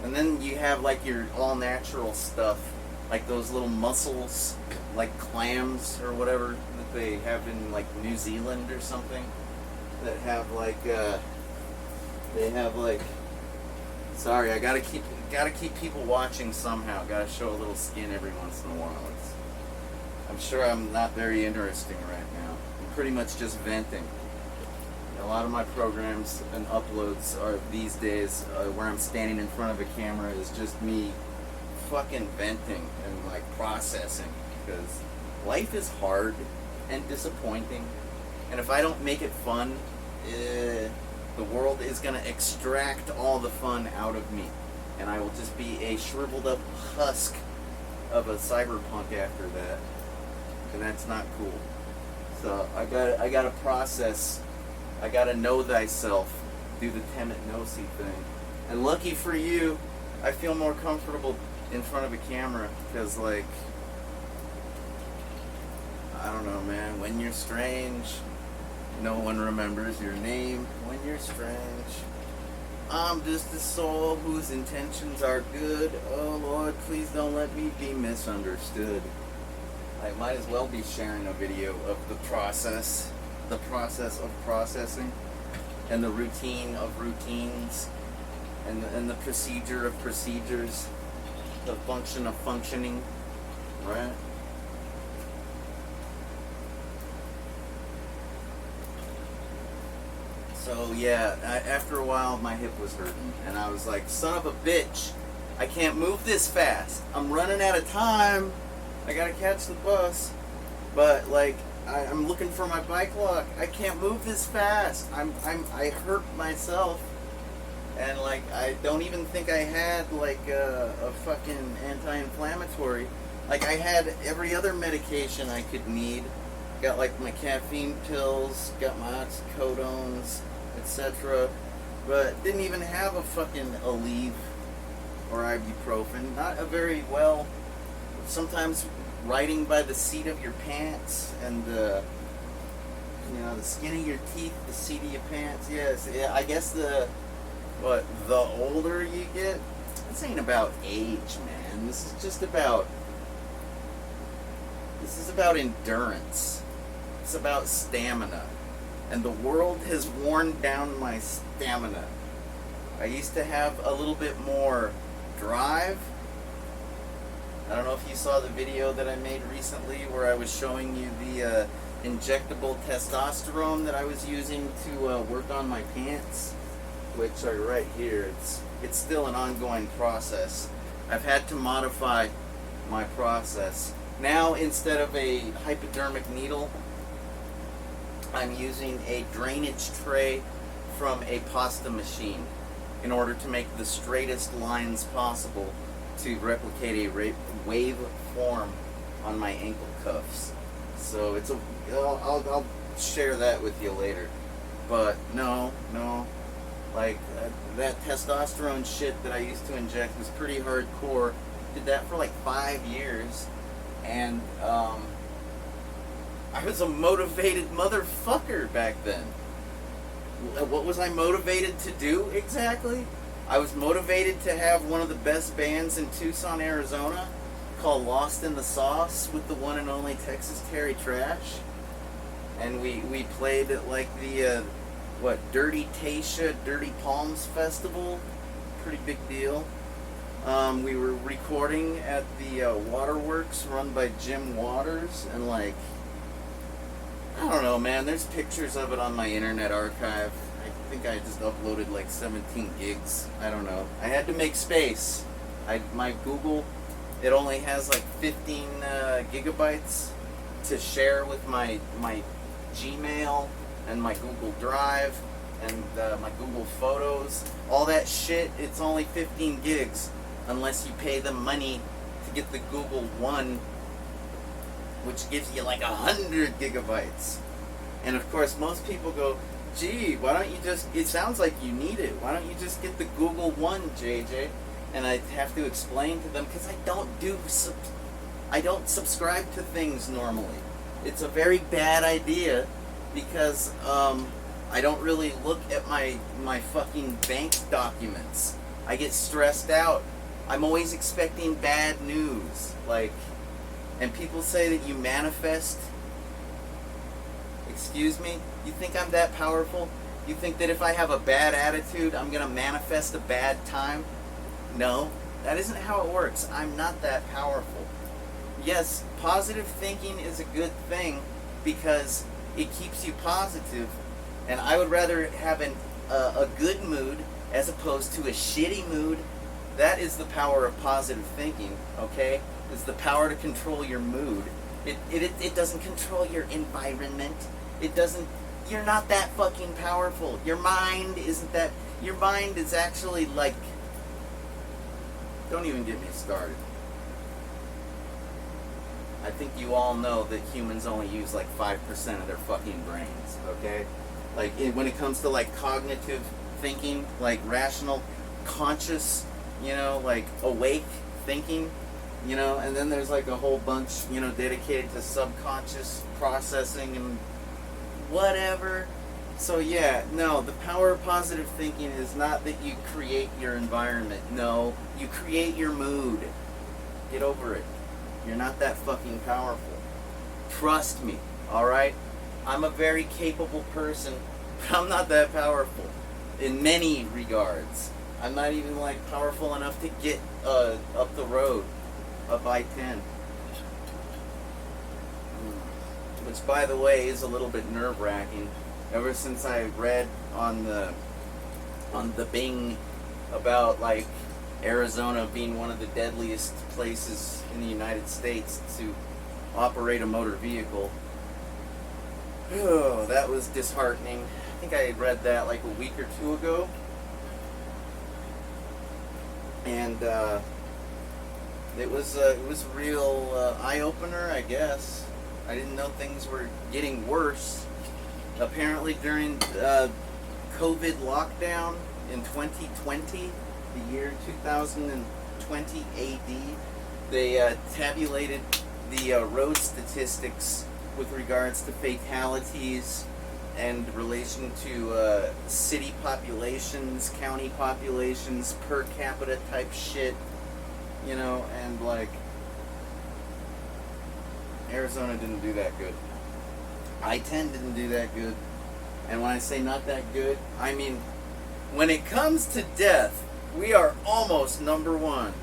And then you have like your all-natural stuff, like those little mussels, like clams or whatever that they have in like New Zealand or something, that have like they have like, sorry, I gotta keep people watching somehow. Gotta show a little skin every once in a while. I'm sure I'm not very interesting right now. I'm pretty much just venting. A lot of my programs and uploads are these days where I'm standing in front of a camera is just me fucking venting and like processing, because life is hard and disappointing, and if I don't make it fun, the world is going to extract all the fun out of me. And I will just be a shriveled up husk of a cyberpunk after that. And that's not cool. So I gotta process. I gotta know thyself. Do the temet gnosi thing. And lucky for you, I feel more comfortable in front of a camera because, like, I don't know, man. When you're strange, no one remembers your name. When you're strange, I'm just a soul whose intentions are good. Oh Lord, please don't let me be misunderstood. I might as well be sharing a video of the process of processing, and the routine of routines, and the procedure of procedures, the function of functioning, right? So yeah, after a while my hip was hurting, and I was like, son of a bitch, I can't move this fast. I'm running out of time. I gotta catch the bus. But like, I'm looking for my bike lock. I can't move this fast. I hurt myself. And like, I don't even think I had like a fucking anti-inflammatory. Like, I had every other medication I could need. Got like my caffeine pills, got my oxycodones, etc. But didn't even have a fucking Aleve or ibuprofen. Not a very well. Sometimes riding by the seat of your pants and the skin of your teeth, the seat of your pants. Yes, yeah, I guess the older you get, this ain't about age, man. This is about endurance. It's about stamina. And the world has worn down my stamina. I used to have a little bit more drive. I don't know if you saw the video that I made recently where I was showing you the injectable testosterone that I was using to work on my pants, which are right here. It's still an ongoing process. I've had to modify my process. Now, instead of a hypodermic needle, I'm using a drainage tray from a pasta machine in order to make the straightest lines possible to replicate a wave form on my ankle cuffs. So I'll share that with you later. But no, like that testosterone shit that I used to inject was pretty hardcore. Did that for like 5 years, and I was a motivated motherfucker back then. What was I motivated to do exactly? I was motivated to have one of the best bands in Tucson, Arizona, called Lost in the Sauce, with the one and only Texas Terry Trash. And we played at like the Dirty Tatia, Dirty Palms Festival. Pretty big deal. We were recording at the Waterworks run by Jim Waters, and like, I don't know, man, there's pictures of it on my internet archive. I think I just uploaded like 17 gigs. I don't know. I had to make space. My Google, it only has like 15 gigabytes to share with my Gmail and my Google Drive and my Google Photos. All that shit, it's only 15 gigs unless you pay them money to get the Google One, which gives you like 100 gigabytes. And of course, most people go, gee, why don't you just, it sounds like you need it. Why don't you just get the Google One, JJ? And I have to explain to them, because I don't subscribe to things normally. It's a very bad idea, because I don't really look at my fucking bank documents. I get stressed out. I'm always expecting bad news. Like, and people say that you manifest. Excuse me? You think I'm that powerful? You think that if I have a bad attitude, I'm going to manifest a bad time? No, that isn't how it works. I'm not that powerful. Yes, positive thinking is a good thing because it keeps you positive, and I would rather have a good mood as opposed to a shitty mood. That is the power of positive thinking, okay? It's the power to control your mood. It doesn't control your environment. It doesn't you're not that fucking powerful. Your mind isn't that. Your mind is actually like. Don't even get me started. I think you all know that humans only use like 5% of their fucking brains, okay? Like when it comes to like cognitive thinking, like rational, conscious, you know, like awake thinking, you know, and then there's like a whole bunch, you know, dedicated to subconscious processing and whatever. So yeah, no, the power of positive thinking is not that you create your environment. No, you create your mood. Get over it. You're not that fucking powerful. Trust me, alright? I'm a very capable person, but I'm not that powerful. In many regards. I'm not even like powerful enough to get up the road, up I-10. Which, by the way, is a little bit nerve-wracking. Ever since I read on the Bing about like Arizona being one of the deadliest places in the United States to operate a motor vehicle. Oh, that was disheartening. I think I read that like a week or two ago. And it was a real eye-opener, I guess. I didn't know things were getting worse. Apparently during COVID lockdown in 2020, the year 2020 AD, they tabulated the road statistics with regards to fatalities and relation to city populations, county populations, per capita type shit, you know, and like Arizona didn't do that good. I-10 didn't do that good. And when I say not that good, I mean when it comes to death, we are almost number one.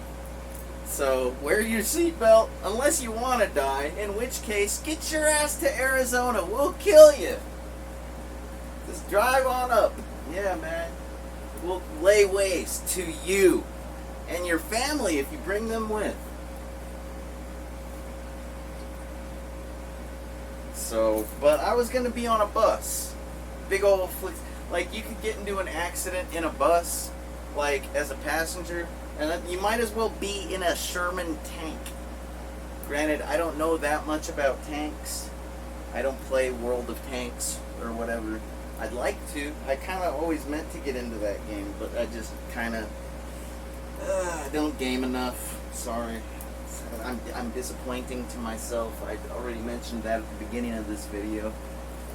So wear your seatbelt unless you want to die, in which case get your ass to Arizona. We'll kill you. Just drive on up. Yeah, man. We'll lay waste to you and your family if you bring them with. So, but I was going to be on a bus. Big old like you could get into an accident in a bus, like as a passenger, and you might as well be in a Sherman tank. Granted, I don't know that much about tanks. I don't play World of Tanks or whatever. I'd like to. I kind of always meant to get into that game, but I just kind of don't game enough. Sorry. I'm disappointing to myself. I already mentioned that at the beginning of this video.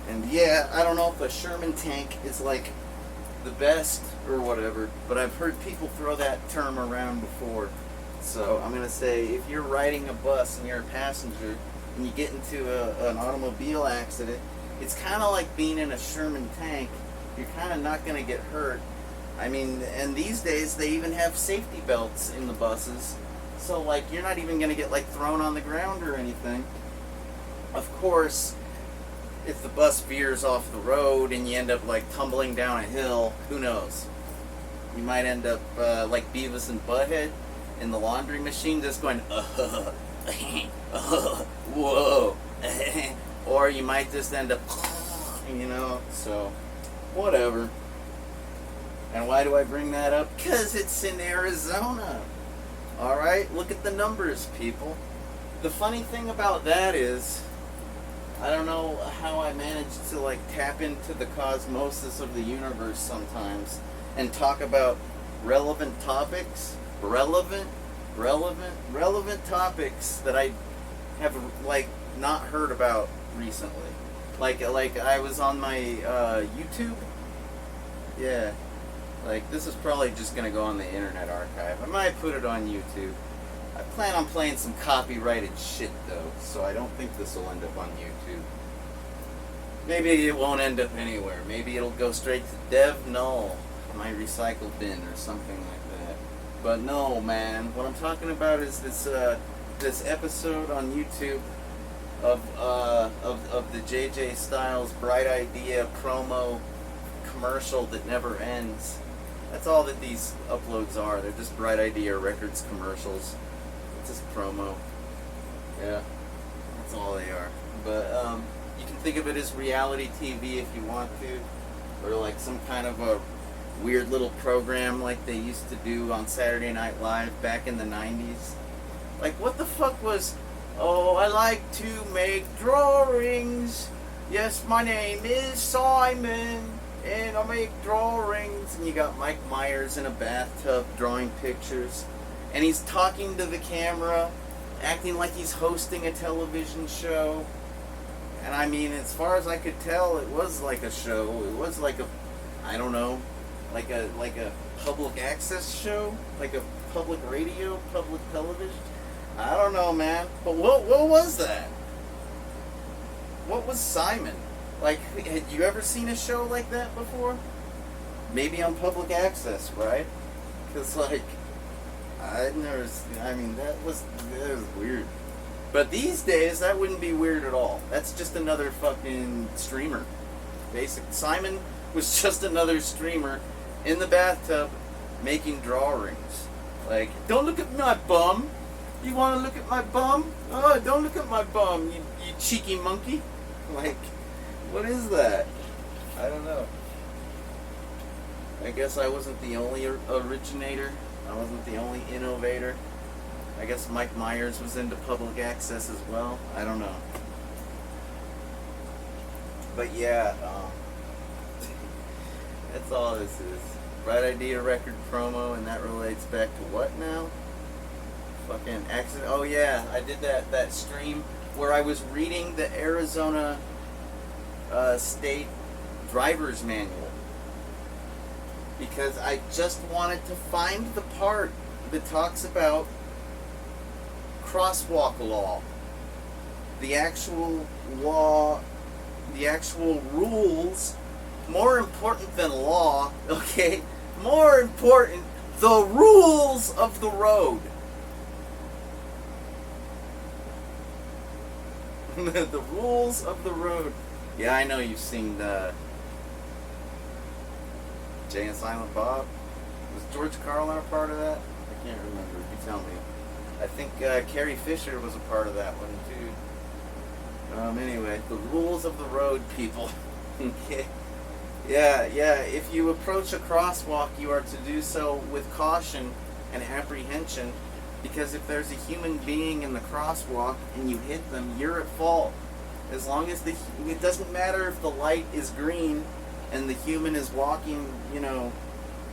And yeah, I don't know if a Sherman tank is like the best or whatever, but I've heard people throw that term around before. So I'm going to say, if you're riding a bus and you're a passenger and you get into an automobile accident, it's kind of like being in a Sherman tank. You're kind of not going to get hurt. I mean, and these days they even have safety belts in the buses. So like you're not even going to get like thrown on the ground or anything. Of course, if the bus veers off the road and you end up like tumbling down a hill, who knows? You might end up like Beavis and Butthead in the laundry machine, just going, whoa, or you might just end up, you know. So, whatever. And why do I bring that up? Because it's in Arizona. All right, look at the numbers, people. The funny thing about that is, I don't know how I managed to like tap into the cosmosis of the universe sometimes and talk about relevant topics, relevant topics that I have like not heard about recently. Like I was on my YouTube. Yeah. Like this is probably just gonna go on the Internet Archive. I might put it on YouTube. I plan on playing some copyrighted shit though, so I don't think this will end up on YouTube. Maybe it won't end up anywhere. Maybe it'll go straight to Dev Null, my recycle bin or something like that. But no, man. What I'm talking about is this this episode on YouTube of the JJ Styles Bright Idea promo commercial that never ends. That's all that these uploads are. They're just Bright Idea Records commercials. It's just promo. Yeah, that's all they are. But You can think of it as reality TV if you want to, or like some kind of a weird little program like they used to do on Saturday Night Live back in the 90s. Like, what the fuck was, oh, I like to make drawings. Yes, my name is Simon, and I make drawings. And you got Mike Myers in a bathtub drawing pictures, and he's talking to the camera, acting like he's hosting a television show. And I mean, as far as I could tell, it was like a show. It was like a, I don't know, like a public access show, like a public radio, public television. I don't know, man. But what was that? What was Simon? Like, had you ever seen a show like that before? Maybe on public access, right? Because, like, I'd never seen, I mean, that was weird. But these days, that wouldn't be weird at all. That's just another fucking streamer. Simon was just another streamer in the bathtub making drawings. Like, don't look at my bum. You want to look at my bum? Oh, don't look at my bum, you cheeky monkey. Like, what is that? I don't know. I guess I wasn't the only originator. I wasn't the only innovator. I guess Mike Myers was into public access as well. I don't know. But yeah, that's all this is. Right Idea record promo, and that relates back to what now? Fucking accident. Oh yeah, I did that stream where I was reading the Arizona State driver's manual because I just wanted to find the part that talks about crosswalk law, the actual law, the actual rules. More important than law, okay? More important, the rules of the road. The rules of the road. Yeah, I know you've seen Jay and Silent Bob. Was George Carlin a part of that? I can't remember. You tell me. I think Carrie Fisher was a part of that one too. Anyway, the rules of the road, people. Okay. Yeah. If you approach a crosswalk, you are to do so with caution and apprehension, because if there's a human being in the crosswalk and you hit them, you're at fault. As long as it doesn't matter if the light is green and the human is walking,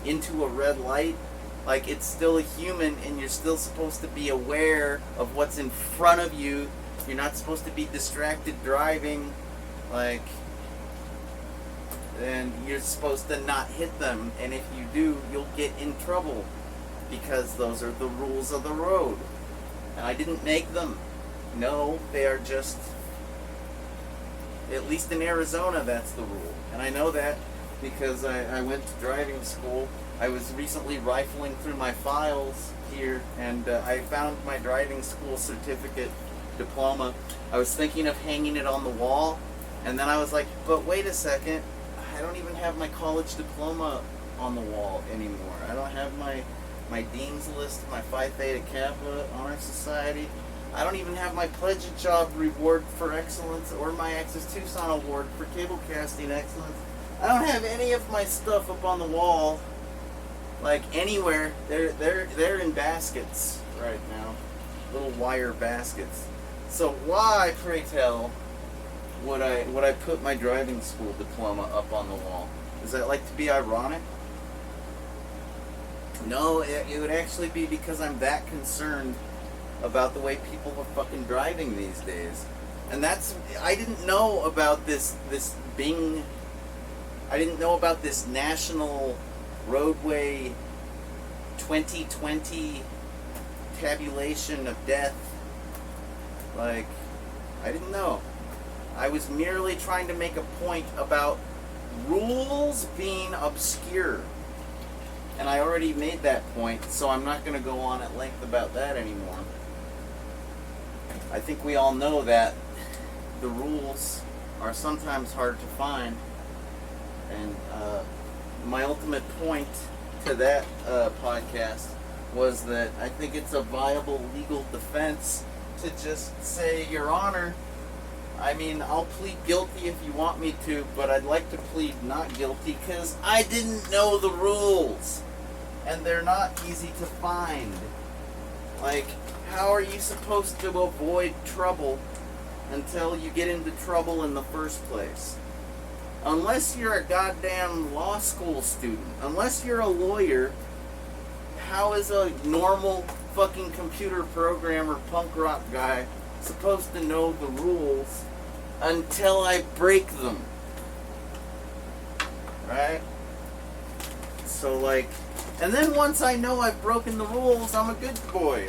into a red light. Like, it's still a human, and you're still supposed to be aware of what's in front of you. You're not supposed to be distracted driving, like, and you're supposed to not hit them. And if you do, you'll get in trouble, because those are the rules of the road. And I didn't make them. No, they are just, at least in Arizona, that's the rule. And I know that because I went to driving school. I was recently rifling through my files here, and I found my driving school certificate diploma. I was thinking of hanging it on the wall, and then I was like, but wait a second, I don't even have my college diploma on the wall anymore. I don't have my Dean's List, my Phi Theta Kappa Honor Society. I don't even have my Pledge a Job Reward for Excellence or my Access Tucson Award for Cablecasting Excellence. I don't have any of my stuff up on the wall. Like, anywhere. They're in baskets right now, little wire baskets. So why, pray tell, would I put my driving school diploma up on the wall? Is that like to be ironic? No, it would actually be because I'm that concerned about the way people are fucking driving these days. And I didn't know about this Bing. I didn't know about this National Roadway 2020 tabulation of death. Like, I didn't know. I was merely trying to make a point about rules being obscure. And I already made that point, so I'm not going to go on at length about that anymore. I think we all know that the rules are sometimes hard to find. And my ultimate point to that podcast was that I think it's a viable legal defense to just say, Your Honor, I mean, I'll plead guilty if you want me to, but I'd like to plead not guilty because I didn't know the rules. And they're not easy to find. Like, how are you supposed to avoid trouble until you get into trouble in the first place? Unless you're a goddamn law school student, unless you're a lawyer, how is a normal fucking computer programmer punk rock guy supposed to know the rules until I break them? Right? So like, and then once I know I've broken the rules, I'm a good boy.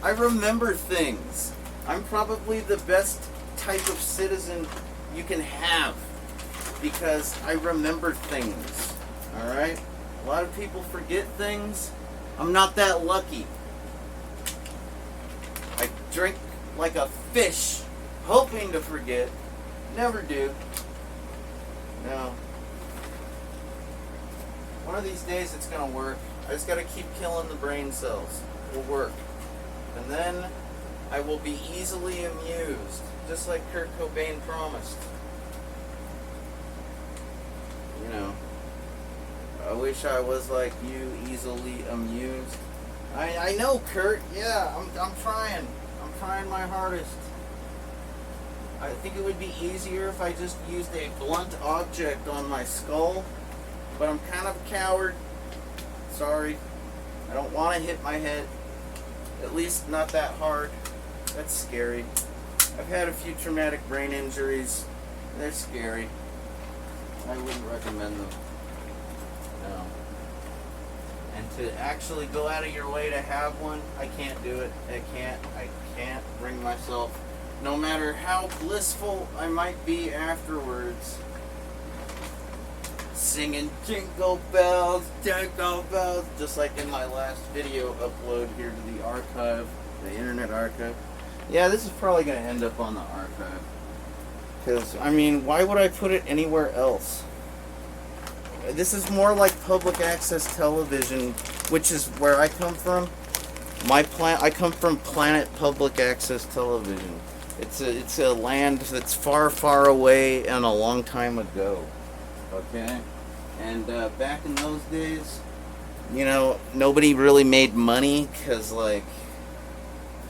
I remember things. I'm probably the best type of citizen you can have because I remember things. Alright? A lot of people forget things. I'm not that lucky. I drink like a fish, hoping to forget. Never do. No. One of these days it's gonna work. I just gotta keep killing the brain cells. It'll work. And then I will be easily amused, just like Kurt Cobain promised. You know, I wish I was like you, easily amused. I know, Kurt. Yeah, I'm trying. I'm trying my hardest. I think it would be easier if I just used a blunt object on my skull, but I'm kind of a coward. Sorry. I don't want to hit my head. At least not that hard. That's scary. I've had a few traumatic brain injuries. They're scary. I wouldn't recommend them. No. And to actually go out of your way to have one, I can't do it. I can't bring myself. No matter how blissful I might be afterwards, singing jingle bells, just like in my last video upload here to the archive, the internet archive. Yeah, this is probably going to end up on the archive. Because, I mean, why would I put it anywhere else? This is more like public access television, which is where I come from. I come from Planet Public Access Television. It's a land that's far, far away and a long time ago. Okay? And back in those days, you know, nobody really made money because, like,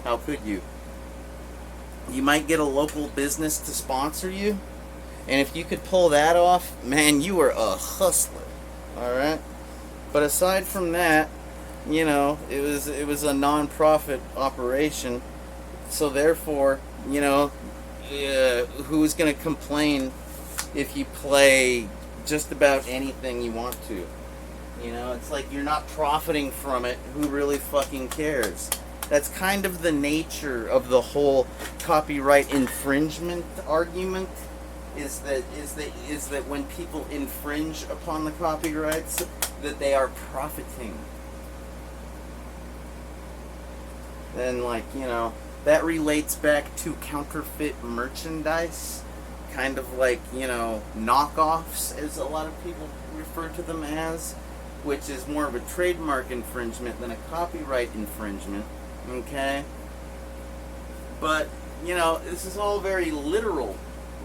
how could you? You might get a local business to sponsor you, and if you could pull that off, man, you were a hustler. Alright? But aside from that, you know, it was a non-profit operation, so therefore, you know, who's going to complain if you play just about anything you want to? You know, it's like you're not profiting from it. Who really fucking cares? That's kind of the nature of the whole copyright infringement argument. Is that when people infringe upon the copyrights, that they are profiting. Then, like, you know, that relates back to counterfeit merchandise, kind of like, you know, knockoffs, as a lot of people refer to them as, which is more of a trademark infringement than a copyright infringement. Okay? But, you know, this is all very literal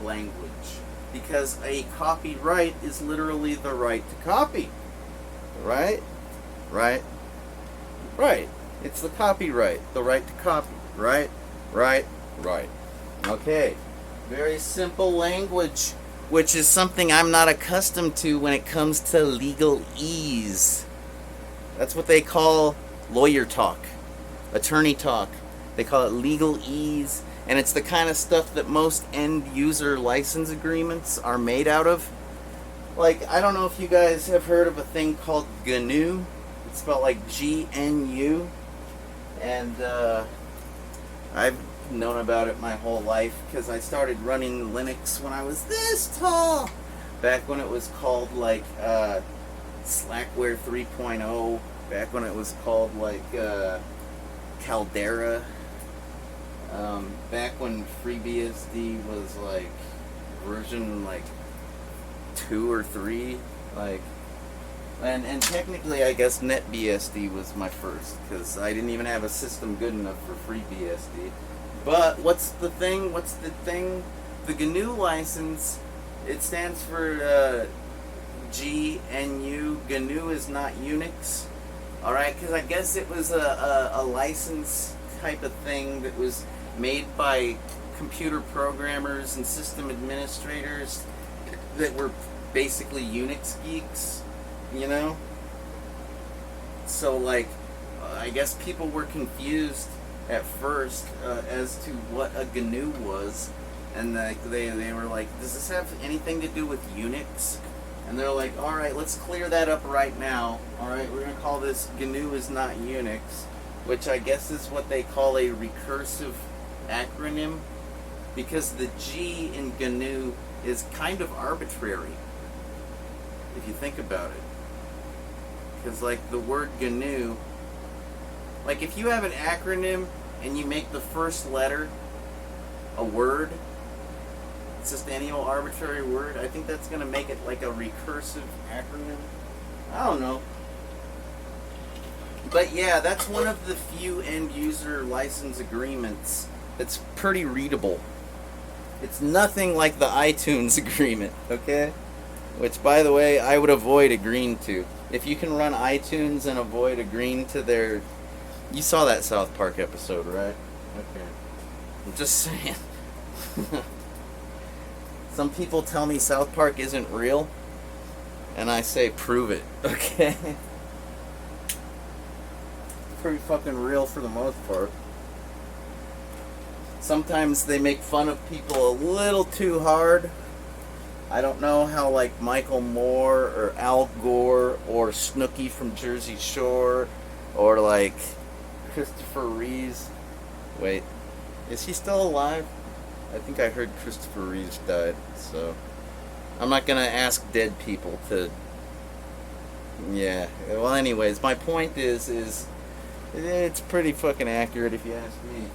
language, because a copyright is literally the right to copy. Right? Right? Right. It's the copyright, the right to copy. Right? Right? Right. Okay. Very simple language, which is something I'm not accustomed to when it comes to legalese. That's what they call lawyer talk. Attorney talk. They call it legalese, and it's the kind of stuff that most end user license agreements are made out of. Like, I don't know if you guys have heard of a thing called GNU. It's spelled like GNU, and I've known about it my whole life because I started running Linux when I was this tall, back when it was called like Slackware 3.0, back when it was called like Caldera, back when FreeBSD was like version like 2 or 3, like, and technically I guess NetBSD was my first, because I didn't even have a system good enough for FreeBSD. But what's the thing? The GNU license, it stands for GNU. GNU is not Unix. Alright, because I guess it was a license type of thing that was made by computer programmers and system administrators that were basically Unix geeks, you know? So, like, I guess people were confused at first as to what a GNU was, and they were like, does this have anything to do with Unix? And they're like, alright, let's clear that up right now. Alright, we're going to call this GNU is not Unix, which I guess is what they call a recursive acronym, because the G in GNU is kind of arbitrary, if you think about it. Because, like, the word GNU, like, if you have an acronym and you make the first letter a word, it's just any old arbitrary word, I think that's going to make it like a recursive acronym. I don't know. But yeah, that's one of the few end user license agreements that's pretty readable. It's nothing like the iTunes agreement, okay? Which, by the way, I would avoid agreeing to. If you can run iTunes and avoid agreeing to their... You saw that South Park episode, right? Okay. I'm just saying. Some people tell me South Park isn't real, and I say, prove it, okay? Pretty fucking real for the most part. Sometimes they make fun of people a little too hard. I don't know how, like, Michael Moore or Al Gore or Snooki from Jersey Shore or, like, Christopher Reeves. Wait, is he still alive? I think I heard Christopher Reeves died, so I'm not gonna ask dead people to... Yeah, well, anyways, my point is it's pretty fucking accurate if you ask me.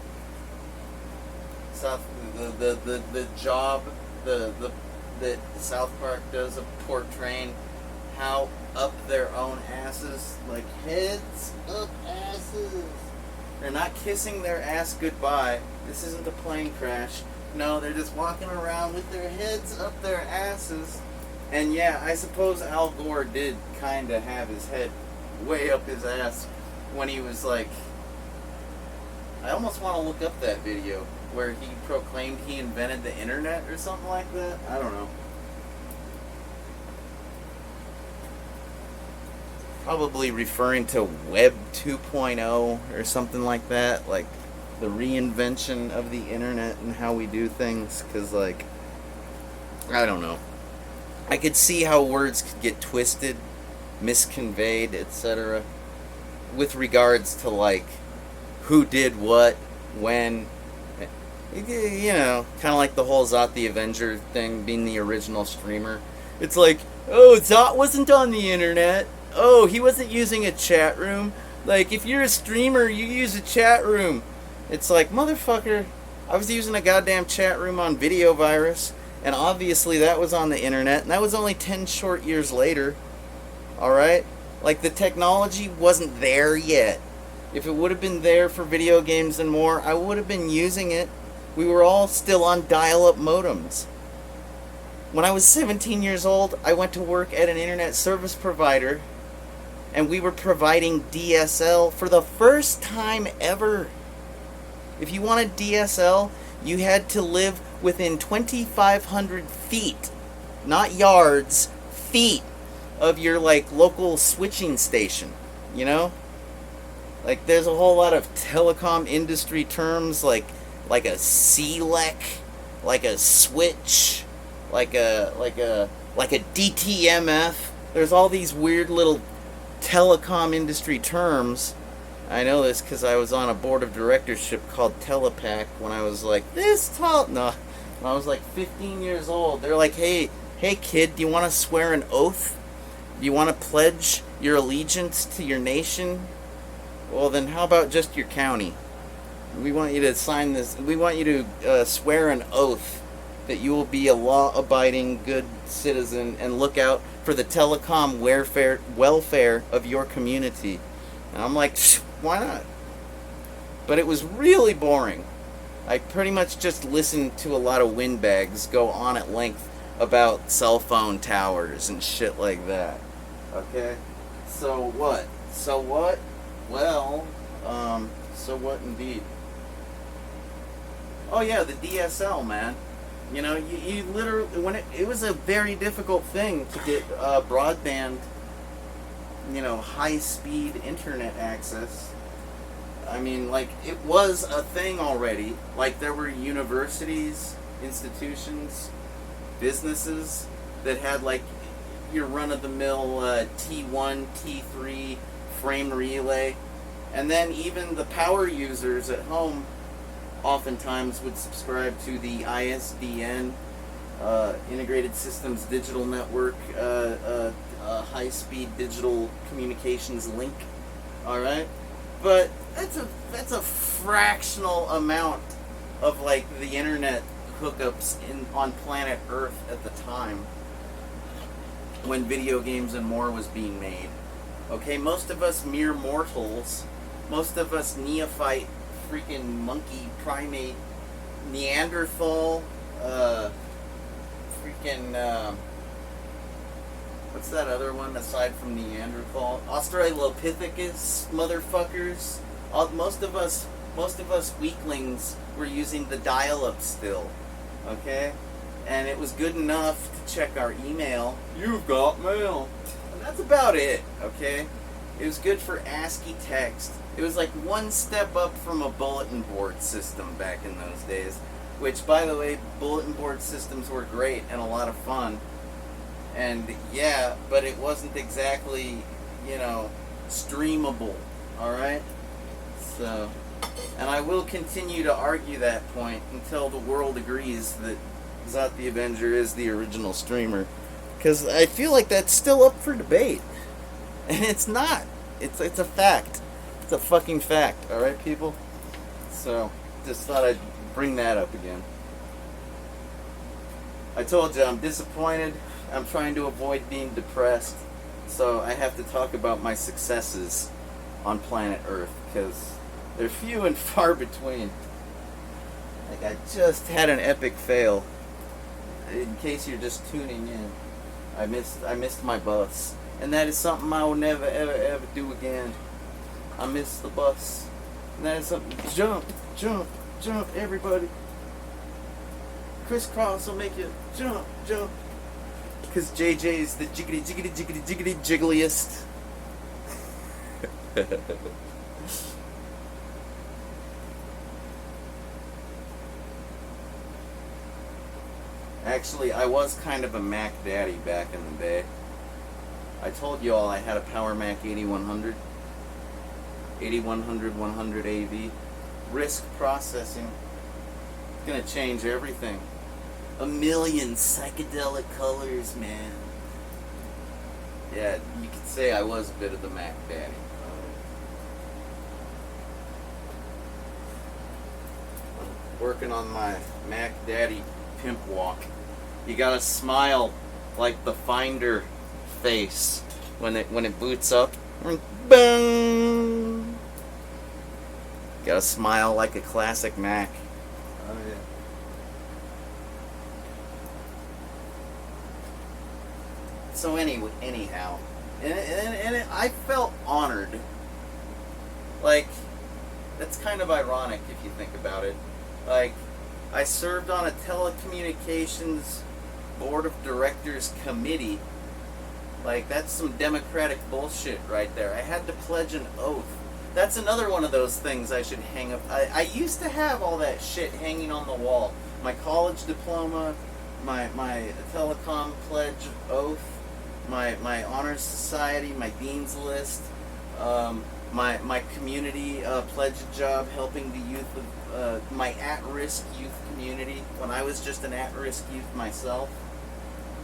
The job that South Park does of portraying how up their own asses, like heads up asses. They're not kissing their ass goodbye. This isn't a plane crash. No, they're just walking around with their heads up their asses. And yeah, I suppose Al Gore did kind of have his head way up his ass when he was like... I almost want to look up that video where he proclaimed he invented the internet or something like that. I don't know. Probably referring to Web 2.0 or something like that, like the reinvention of the internet and how we do things, because, like, I don't know. I could see how words could get twisted, misconveyed, etc. with regards to, like, who did what, when, you know, kind of like the whole Zot the Avenger thing, being the original streamer. It's like, oh, Zot wasn't on the internet. Oh, he wasn't using a chat room. Like, if you're a streamer, you use a chat room. It's like, motherfucker, I was using a goddamn chat room on Video Virus, and obviously that was on the internet, and that was only 10 short years later. Alright? Like, the technology wasn't there yet. If it would have been there for video games and more, I would have been using it. We were all still on dial-up modems. When I was 17 years old, I went to work at an internet service provider, and we were providing DSL for the first time ever. If you wanted DSL, you had to live within 2,500 feet, not yards, feet of your, like, local switching station, you know? Like, there's a whole lot of telecom industry terms, like a CLEC, like a switch, like a DTMF. There's all these weird little telecom industry terms. I know this because I was on a board of directorship called Telepac when I was like this tall. No, when I was like 15 years old. They're like, hey kid, do you want to swear an oath? Do you want to pledge your allegiance to your nation? Well, then how about just your county? We want you to sign this. We want you to swear an oath that you will be a law-abiding, good citizen and look out for the telecom welfare of your community. And I'm like, why not? But it was really boring. I pretty much just listened to a lot of windbags go on at length about cell phone towers and shit like that. Okay? So what? So what? Well, so what indeed? Oh yeah, the DSL, man. You know, you literally, when it was a very difficult thing to get broadband, you know, high-speed internet access. I mean, like, it was a thing already. Like, there were universities, institutions, businesses that had, like, your run-of-the-mill T1, T3 frame relay. And then even the power users at home oftentimes would subscribe to the ISDN, Integrated Systems Digital Network, high-speed digital communications link. All right? But that's a fractional amount of like the internet hookups on planet Earth at the time when video games and more was being made. Okay, most of us mere mortals, most of us neophyte, freaking monkey, primate, Neanderthal, what's that other one aside from Neanderthal? Australopithecus, motherfuckers. Most of us weaklings were using the dial-up still, okay? And it was good enough to check our email. You've got mail. And that's about it, okay? It was good for ASCII text. It was like one step up from a bulletin board system back in those days. Which, by the way, bulletin board systems were great and a lot of fun. And yeah, but it wasn't exactly, you know, streamable, alright? So, and I will continue to argue that point until the world agrees that Zot the Avenger is the original streamer. Because I feel like that's still up for debate. And it's not. It's a fact. It's a fucking fact, alright, people? So, just thought I'd bring that up again. I told you, I'm disappointed. I'm trying to avoid being depressed. So I have to talk about my successes on planet Earth, because they're few and far between. Like, I just had an epic fail. In case you're just tuning in, I missed my bus. And that is something I will never, ever, ever do again. I missed the bus. And that is something. Jump, jump, jump, everybody. Crisscross will make you jump, jump. Because JJ's the jiggity, jiggity, jiggity, jiggity, jiggliest. Actually, I was kind of a Mac daddy back in the day. I told you all I had a Power Mac 8100. 8100 100 AV. RISC processing. It's gonna change everything. A million psychedelic colors, man. Yeah, you could say I was a bit of the Mac daddy. I'm working on my Mac daddy pimp walk. You gotta smile like the Finder face when it boots up. Boom! Gotta smile like a classic Mac. Oh yeah. So anyhow, and I felt honored. Like, that's kind of ironic if you think about it. Like, I served on a telecommunications board of directors committee. Like, that's some democratic bullshit right there. I had to pledge an oath. That's another one of those things I should hang up. I used to have all that shit hanging on the wall. My college diploma, my telecom pledge oath, my honors society, my dean's list, my community pledge job helping the youth of my at-risk youth community when I was just an at-risk youth myself.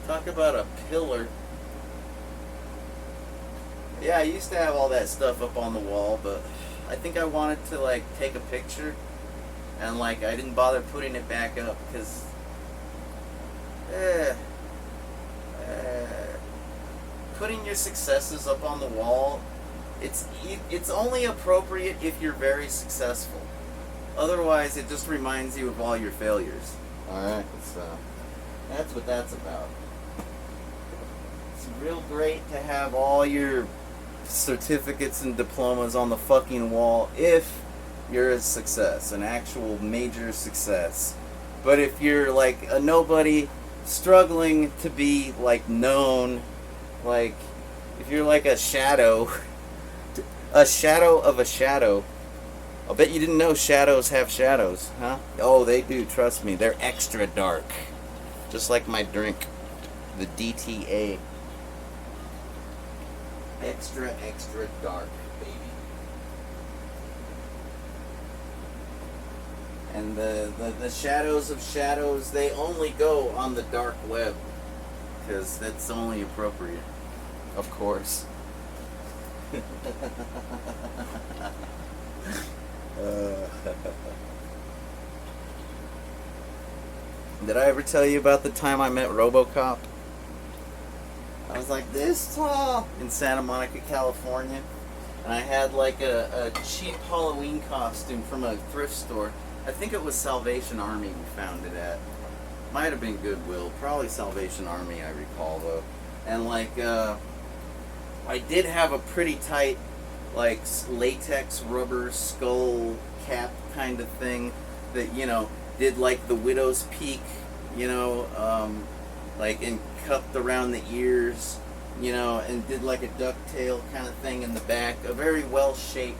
Talk about a pillar. Yeah, I used to have all that stuff up on the wall, but I think I wanted to like take a picture, and like I didn't bother putting it back up because putting your successes up on the wall, it's only appropriate if you're very successful. Otherwise, it just reminds you of all your failures. Alright, so that's what that's about. It's real great to have all your certificates and diplomas on the fucking wall if you're a success, an actual major success. But if you're like a nobody struggling to be like known, like if you're like a shadow of a shadow, I'll bet you didn't know shadows have shadows, huh? Oh, they do, trust me. They're extra dark. Just like my drink, the DTA. Extra, extra dark, baby. And the shadows of shadows, they only go on the dark web. Because that's only appropriate. Of course. Did I ever tell you about the time I met RoboCop? I was like this tall in Santa Monica, California, and I had like a cheap Halloween costume from a thrift store. I think it was Salvation Army we found it at. Might have been Goodwill, probably Salvation Army, I recall though. And like I did have a pretty tight like latex rubber skull cap kind of thing that, you know, did like the widow's peak, you know, like and cupped around the ears, you know, and did like a ducktail kind of thing in the back. A very well shaped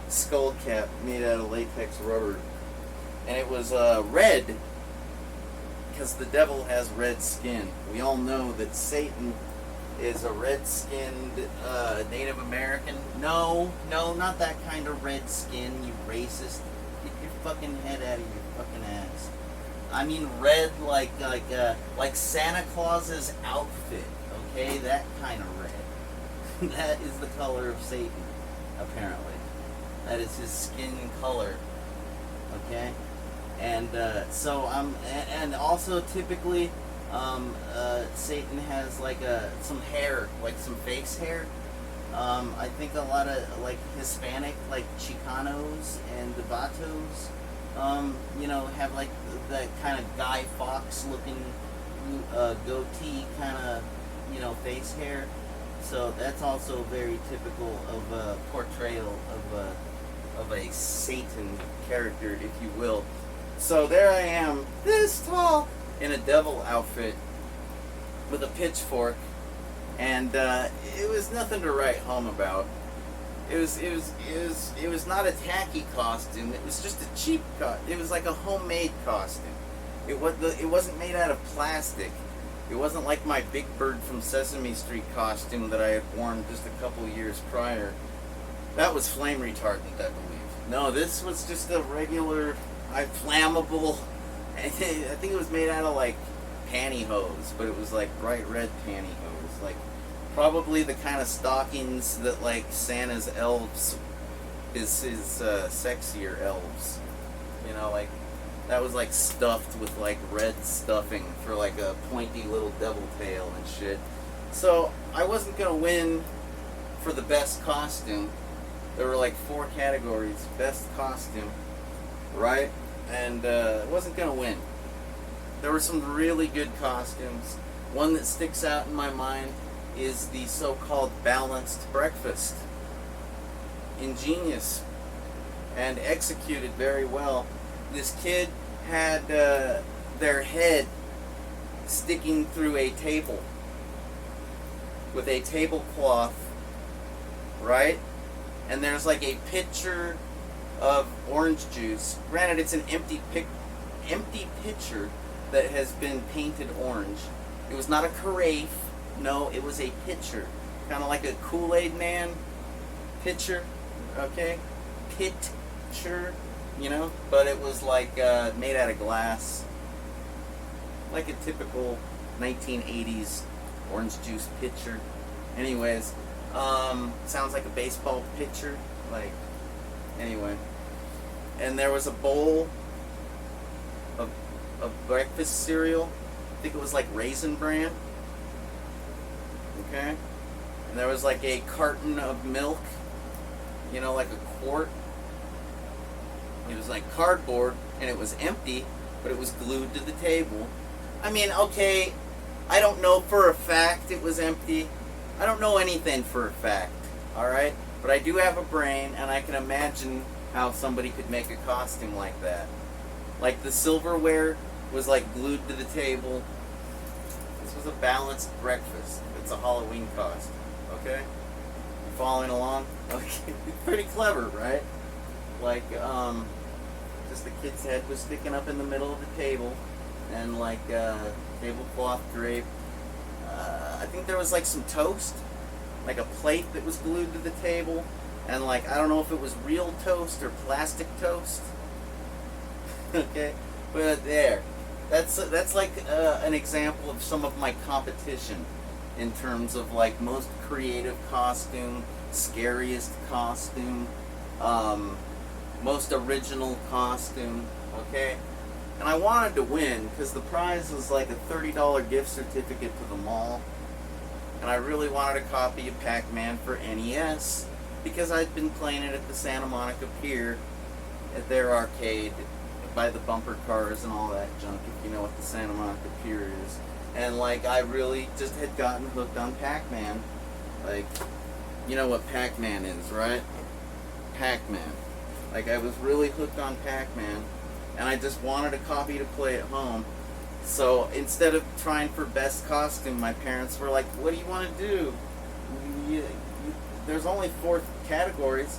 skull cap made out of latex rubber. And it was red because the devil has red skin. We all know that Satan is a red-skinned Native American. No, not that kind of red skin, you racist. Get your fucking head out of your fucking ass. I mean red like Santa Claus's outfit, okay? That kind of red. That is the color of Satan, apparently. That is his skin color, okay? And so and also typically Satan has like some hair, like some face hair. I think a lot of like Hispanic, like Chicanos and Devatos, you know, have like that kind of Guy Fawkes looking goatee kind of, you know, face hair. So that's also very typical of a portrayal of a Satan character, if you will. So there I am, this tall, in a devil outfit with a pitchfork, and it was nothing to write home about. It was not a tacky costume. It was just a cheap costume. It was like a homemade costume. It wasn't made out of plastic. It wasn't like my Big Bird from Sesame Street costume that I had worn just a couple years prior. That was flame retardant, I believe. No, this was just a regular, flammable. I think it was made out of like pantyhose, but it was like bright red pantyhose, like probably the kind of stockings that like Santa's elves, his sexier elves, you know, like that was like stuffed with like red stuffing for like a pointy little devil tail and shit. So I wasn't gonna win for the best costume. There were like 4 categories: best costume, right? And wasn't gonna win. There were some really good costumes. One that sticks out in my mind is the so-called balanced breakfast. Ingenious and executed very well. This kid had their head sticking through a table with a tablecloth, right? And there's like a pitcher of orange juice. Granted, it's an empty pitcher that has been painted orange. It was not a carafe. No, it was a pitcher, kind of like a Kool-Aid Man pitcher. Okay, pitcher, you know. But it was like made out of glass, like a typical 1980s orange juice pitcher. Anyways, sounds like a baseball pitcher, like. Anyway, and there was a bowl of breakfast cereal. I think it was like Raisin Bran. Okay, and there was like a carton of milk, you know, like a quart. It was like cardboard, and it was empty, but it was glued to the table. I mean, okay, I don't know for a fact it was empty. I don't know anything for a fact, alright? But I do have a brain, and I can imagine how somebody could make a costume like that. Like, the silverware was, like, glued to the table. This was a balanced breakfast. It's a Halloween costume, okay? You following along? Okay, pretty clever, right? Like, just the kid's head was sticking up in the middle of the table, and, like, tablecloth drape. I think there was, like, some toast, like a plate that was glued to the table, and, like, I don't know if it was real toast or plastic toast. Okay, but there. That's like an example of some of my competition in terms of, like, most creative costume, scariest costume, most original costume, okay? And I wanted to win because the prize was like a $30 gift certificate to the mall. And I really wanted a copy of Pac-Man for NES because I'd been playing it at the Santa Monica Pier at their arcade by the bumper cars and all that junk, if you know what the Santa Monica Pier is. And, like, I really just had gotten hooked on Pac-Man. Like, you know what Pac-Man is, right? Pac-Man. Like, I was really hooked on Pac-Man, and I just wanted a copy to play at home. So instead of trying for best costume, my parents were like, what do you want to do? There's only 4 categories.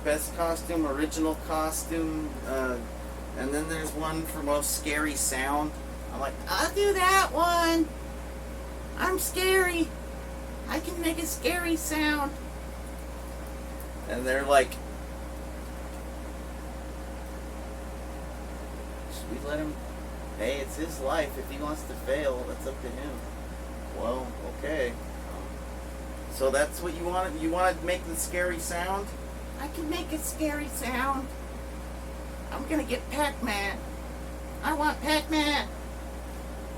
Best costume, original costume, and then there's one for most scary sound. I'm like, I'll do that one. I'm scary. I can make a scary sound. And they're like, should we let him? Hey, it's his life. If he wants to fail, that's up to him. Well, okay. So that's what you want? You want to make the scary sound? I can make a scary sound. I'm gonna get Pac-Man. I want Pac-Man.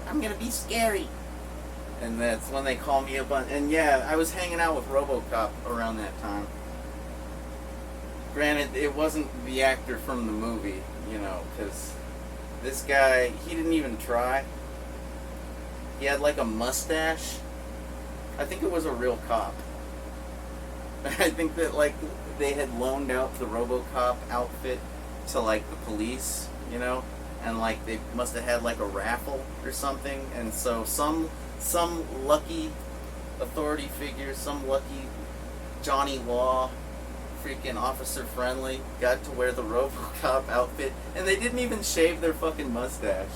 I'm gonna be scary. And that's when they call me up on. And yeah, I was hanging out with RoboCop around that time. Granted, it wasn't the actor from the movie, you know, because this guy, he didn't even try. He had like a mustache. I think it was a real cop. I think that, like, they had loaned out the RoboCop outfit to, like, the police, you know, and, like, they must have had, like, a raffle or something, and so some lucky authority figure, some lucky Johnny Law, freaking Officer Friendly, got to wear the RoboCop outfit, and they didn't even shave their fucking mustache.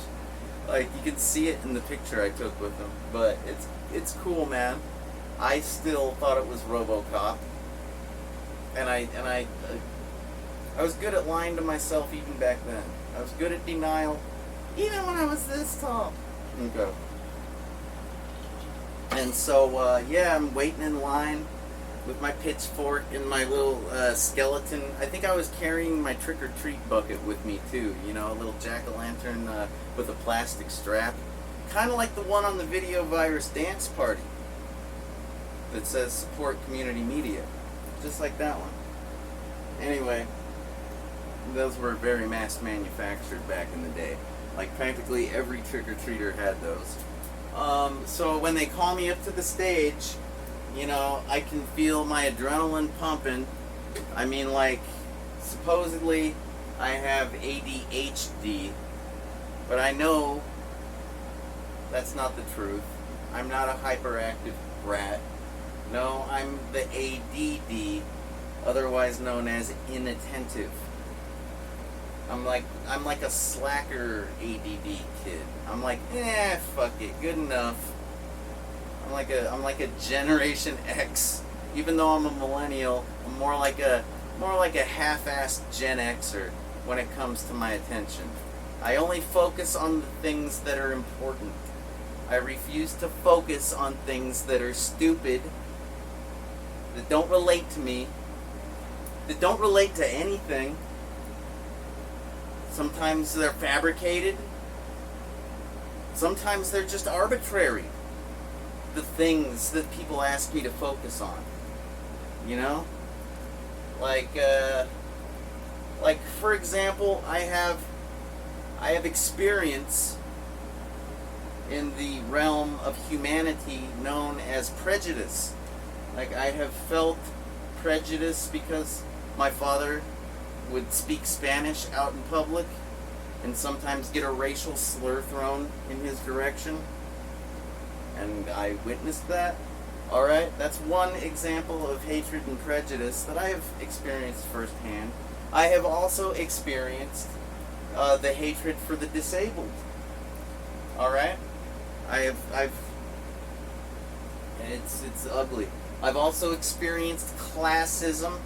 Like, you can see it in the picture I took with them, but it's cool, man. I still thought it was RoboCop. And I was good at lying to myself even back then. I was good at denial, even when I was this tall. Okay. And so, yeah, I'm waiting in line with my pitchfork and my little skeleton. I think I was carrying my trick-or-treat bucket with me, too. You know, a little jack-o'-lantern with a plastic strap. Kind of like the one on the Video Virus Dance Party that says support community media. Just like that one. Anyway, those were very mass manufactured back in the day. Like, practically every trick-or-treater had those. So when they call me up to the stage, you know, I can feel my adrenaline pumping. I mean, like, supposedly I have ADHD, but I know that's not the truth. I'm not a hyperactive brat. No, I'm the ADD, otherwise known as inattentive. I'm like a slacker ADD kid. I'm like, fuck it, good enough. I'm like a Generation X. Even though I'm a millennial, I'm more like a half-assed Gen Xer when it comes to my attention. I only focus on the things that are important. I refuse to focus on things that are stupid, that don't relate to me, that don't relate to anything. Sometimes they're fabricated. Sometimes they're just arbitrary. The things that people ask me to focus on. You know? Like for example, I have experience in the realm of humanity known as prejudice. Like, I have felt prejudice because my father would speak Spanish out in public and sometimes get a racial slur thrown in his direction. And I witnessed that. Alright, that's one example of hatred and prejudice that I have experienced firsthand. I have also experienced the hatred for the disabled. Alright? It's ugly. I've also experienced classism.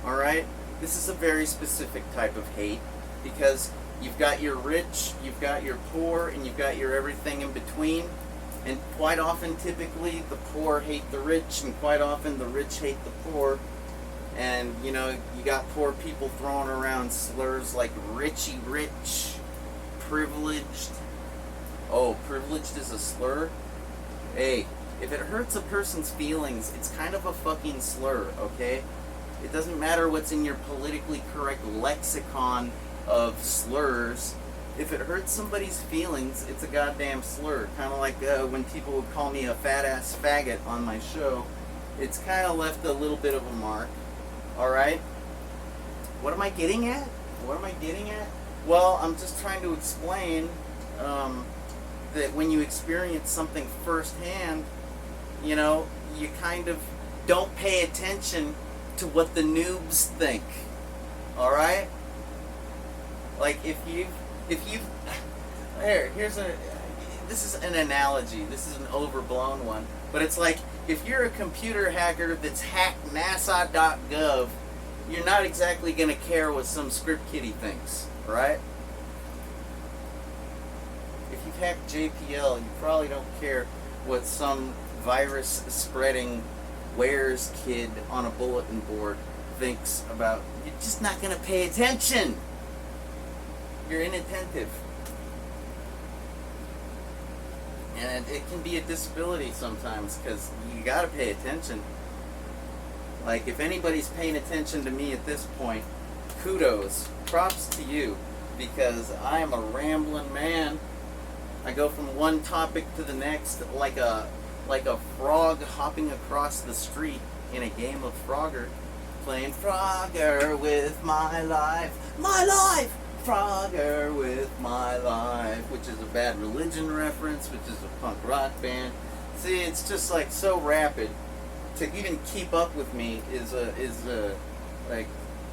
Alright? This is a very specific type of hate because you've got your rich, you've got your poor, and you've got your everything in between. And quite often, typically, the poor hate the rich, and quite often the rich hate the poor. And, you know, you got poor people throwing around slurs like Richie Rich, privileged. Oh, privileged is a slur? Hey, if it hurts a person's feelings, it's kind of a fucking slur, okay? It doesn't matter what's in your politically correct lexicon of slurs. If it hurts somebody's feelings, it's a goddamn slur. Kind of like when people would call me a fat-ass faggot on my show. It's kind of left a little bit of a mark. Alright? What am I getting at? Well, I'm just trying to explain that when you experience something firsthand, you know, you kind of don't pay attention to what the noobs think. Alright? Like, if you've this is an analogy, this is an overblown one, but it's like, if you're a computer hacker that's hacked NASA.gov, you're not exactly going to care what some script kiddie thinks, right? If you've hacked JPL, you probably don't care what some virus spreading wares kid on a bulletin board thinks about. You're just not going to pay attention. You're inattentive. And it can be a disability sometimes because you gotta pay attention. Like, if anybody's paying attention to me at this point, kudos, props to you, because I am a rambling man. I go from one topic to the next like a frog hopping across the street in a game of Frogger, playing Frogger with my life, Frogger with my life, which is a Bad Religion reference, which is a punk rock band. See, it's just like so rapid. To even keep up with me is like,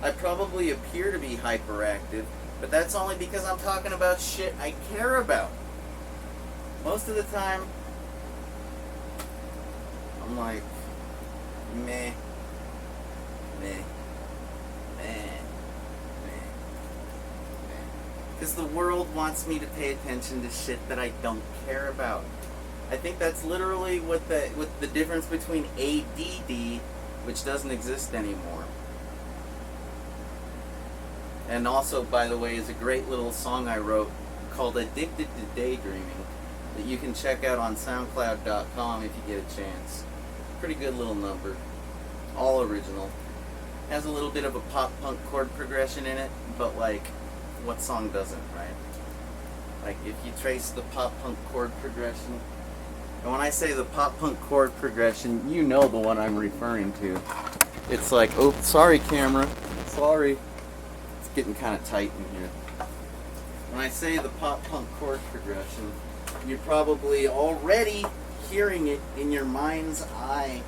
I probably appear to be hyperactive, but that's only because I'm talking about shit I care about. Most of the time, I'm like, meh. Because the world wants me to pay attention to shit that I don't care about. I think that's literally what the difference between ADD, which doesn't exist anymore. And also, by the way, is a great little song I wrote called Addicted to Daydreaming that you can check out on SoundCloud.com if you get a chance. Pretty good little number. All original. Has a little bit of a pop-punk chord progression in it, but like, what song doesn't, right? Like, if you trace the pop-punk chord progression, and when I say the pop-punk chord progression, you know the one I'm referring to. It's like, oh, sorry camera, sorry. It's getting kind of tight in here. When I say the pop-punk chord progression, you're probably already hearing it in your mind's eye,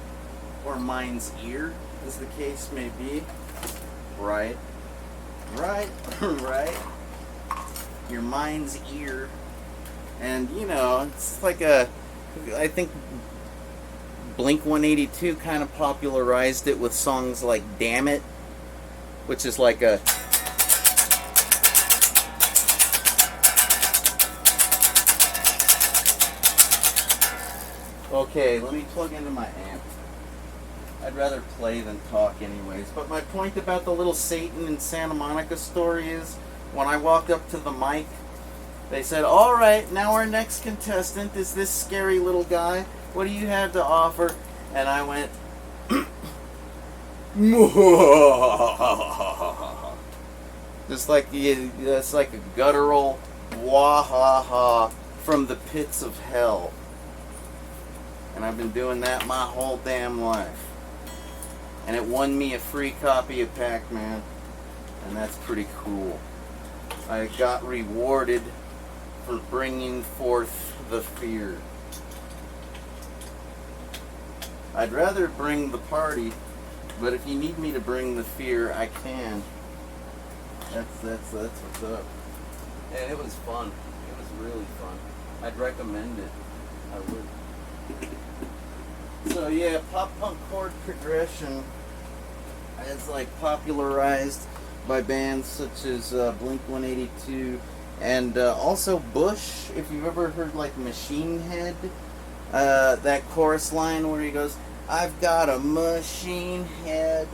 or mind's ear, as the case may be. Right? Your mind's ear. And, you know, it's like I think Blink 182 kind of popularized it with songs like Damn It, which is like a... Okay, let me plug into my amp. I'd rather play than talk anyways. But my point about the little Satan in Santa Monica story is, when I walked up to the mic, they said, alright, now our next contestant is this scary little guy. What do you have to offer? And I went, Just like it's like a guttural wah ha ha from the pits of hell. And I've been doing that my whole damn life. And it won me a free copy of Pac-Man, and that's pretty cool. I got rewarded for bringing forth the fear. I'd rather bring the party, but if you need me to bring the fear, I can. That's what's up. And it was fun. It was really fun. I'd recommend it. I would. So yeah, pop punk chord progression is like popularized by bands such as Blink-182 and also Bush. If you've ever heard like Machine Head, that chorus line where he goes, "I've got a machine head,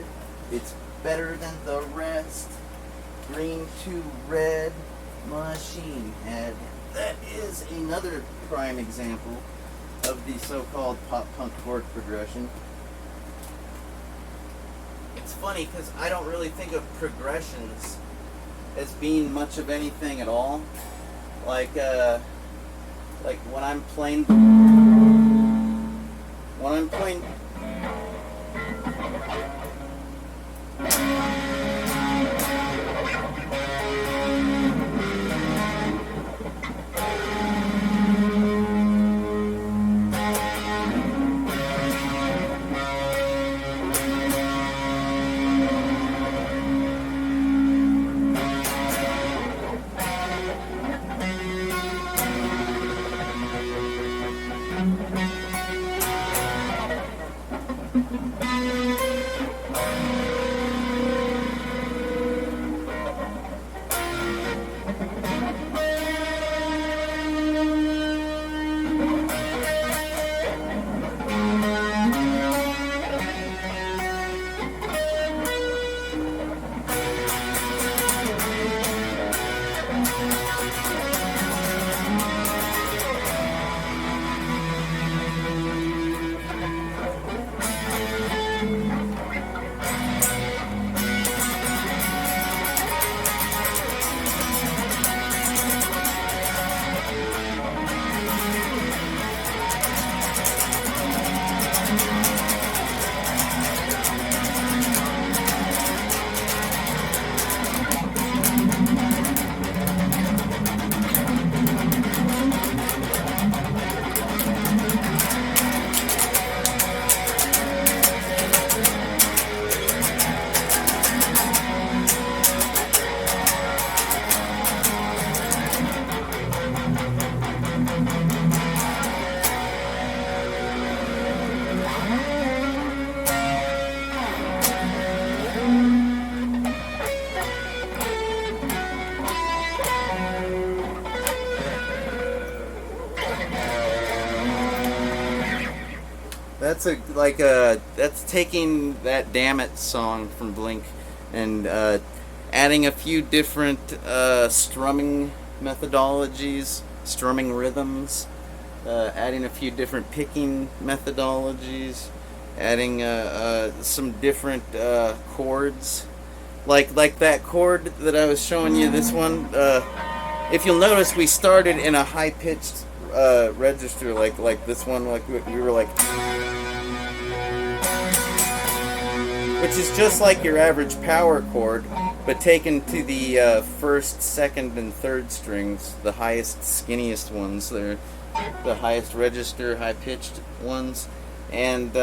it's better than the rest, green to red, machine head." That is another prime example of the so-called pop-punk chord progression. It's funny because I don't really think of progressions as being much of anything at all. Like when I'm playing. That's taking that "Damn It" song from Blink and adding a few different strumming methodologies, strumming rhythms, adding a few different picking methodologies, adding some different chords, like that chord that I was showing you. This one, if you'll notice, we started in a high-pitched register, like this one, like we were like. Which is just like your average power chord, but taken to the first, second, and third strings, the highest, skinniest ones. They're the highest register, high-pitched ones. And,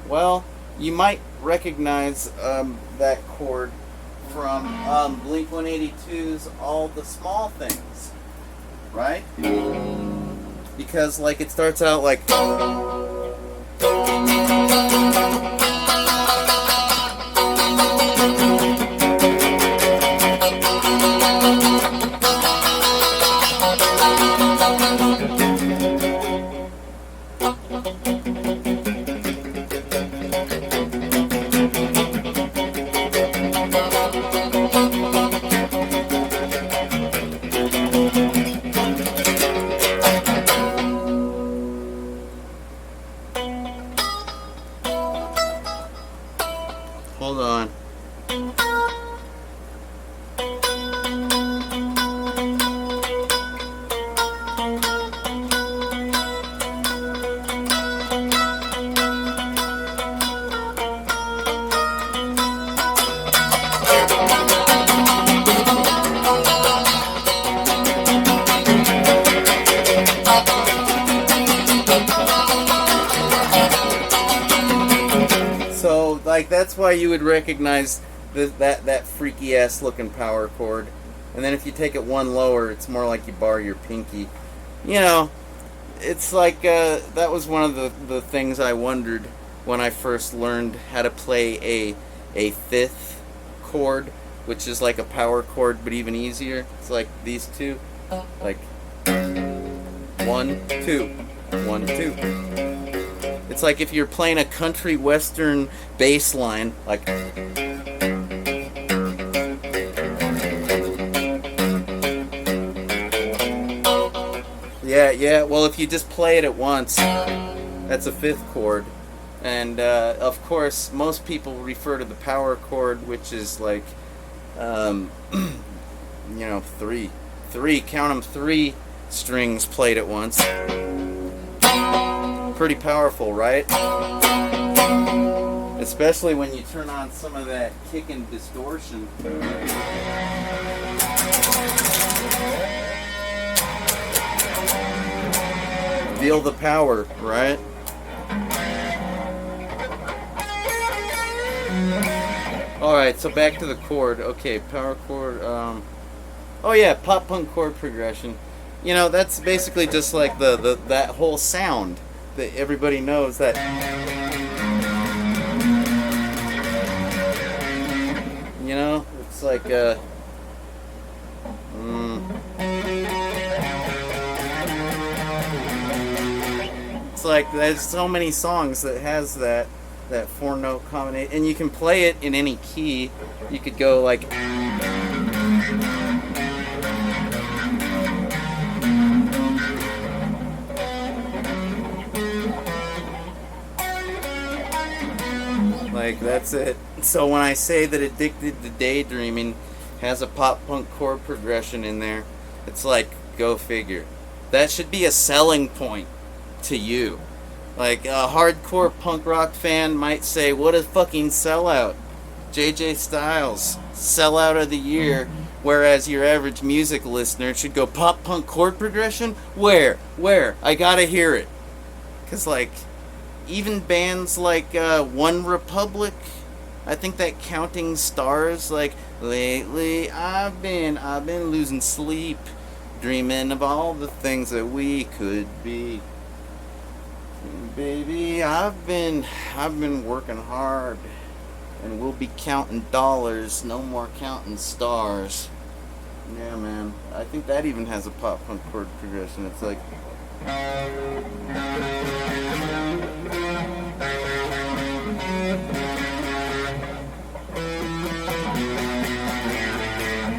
well, you might recognize that chord from Blink-182's All the Small Things, right? Because, like, it starts out like... like that's why you would recognize that freaky ass looking power chord. And then if you take it one lower, it's more like you bar your pinky. You know, it's like that was one of the things I wondered when I first learned how to play a fifth chord, which is like a power chord but even easier. It's like these two, like 1 2 1 2. It's like if you're playing a country western bass line, like yeah. Well, if you just play it at once, that's a fifth chord. And of course, most people refer to the power chord, which is like, three. Count them, 3 strings played at once. Pretty powerful, right? Especially when you turn on some of that kick and distortion. Feel the power, right? Alright, so back to the chord. Okay, power chord. Oh yeah, pop punk chord progression. You know, that's basically just like that whole sound that everybody knows that. You know, it's like it's like there's so many songs that has that 4-note combination, and you can play it in any key. You could go like that's it. So when I say that Addicted to Daydreaming has a pop punk chord progression in there, it's like, go figure. That should be a selling point to you. Like a hardcore punk rock fan might say, what a fucking sellout. JJ Styles, sellout of the year. Whereas your average music listener should go, pop punk chord progression? Where? I gotta hear it. Cause like, even bands like One Republic, I think that Counting Stars, like, lately I've been losing sleep, dreaming of all the things that we could be. Baby, I've been working hard, and we'll be counting dollars, no more counting stars. Yeah, man. I think that even has a pop punk chord progression. It's like,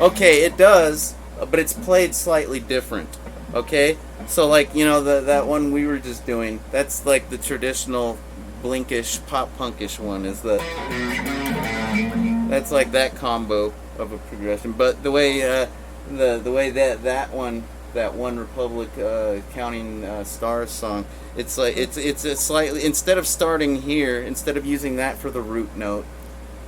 okay, it does, but it's played slightly different. Okay? So like, you know, that one we were just doing, that's like the traditional blinkish, pop punkish one, is that's like that combo of a progression. But the way that One Republic Counting Stars song, it's like it's a slightly, instead of starting here, instead of using that for the root note,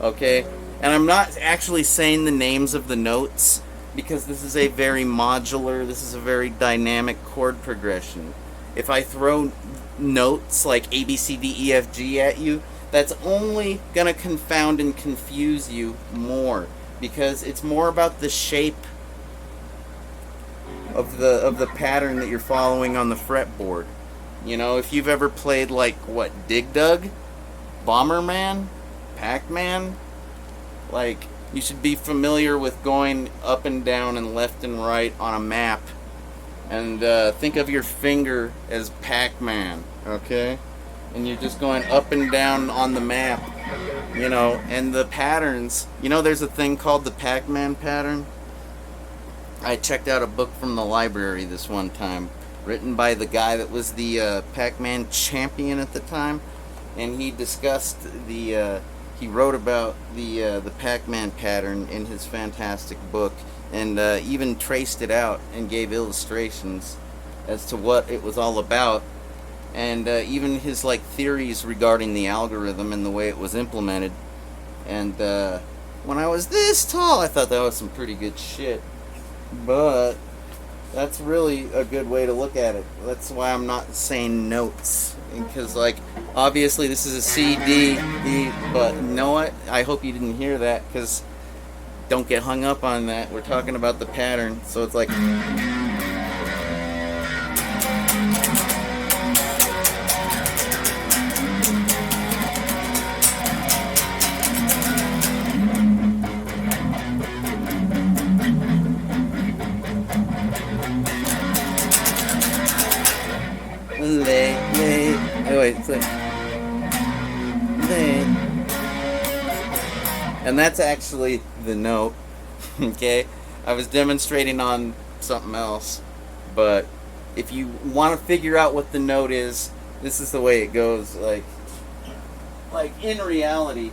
okay? And I'm not actually saying the names of the notes, because this is a very modular, this is a very dynamic chord progression. If I throw notes like A, B, C, D, E, F, G at you, that's only going to confound and confuse you more, because it's more about the shape of the pattern that you're following on the fretboard. You know, if you've ever played like, what, Dig Dug? Bomberman? Pac-Man? Like, you should be familiar with going up and down and left and right on a map. And think of your finger as Pac-Man, okay? And you're just going up and down on the map, you know, and the patterns. You know, there's a thing called the Pac-Man pattern. I checked out a book from the library this one time, written by the guy that was the Pac-Man champion at the time. And he discussed he wrote about the Pac-Man pattern in his fantastic book, and even traced it out and gave illustrations as to what it was all about, and even his like theories regarding the algorithm and the way it was implemented. And when I was this tall, I thought that was some pretty good shit. But that's really a good way to look at it. That's why I'm not saying notes. because like obviously this is a C, D, E, but you know what? I hope you didn't hear that, because don't get hung up on that. We're talking about the pattern, so it's like. Oh wait, it's like lay. And that's actually the note. Okay, I was demonstrating on something else, but if you want to figure out what the note is, this is the way it goes. Like in reality,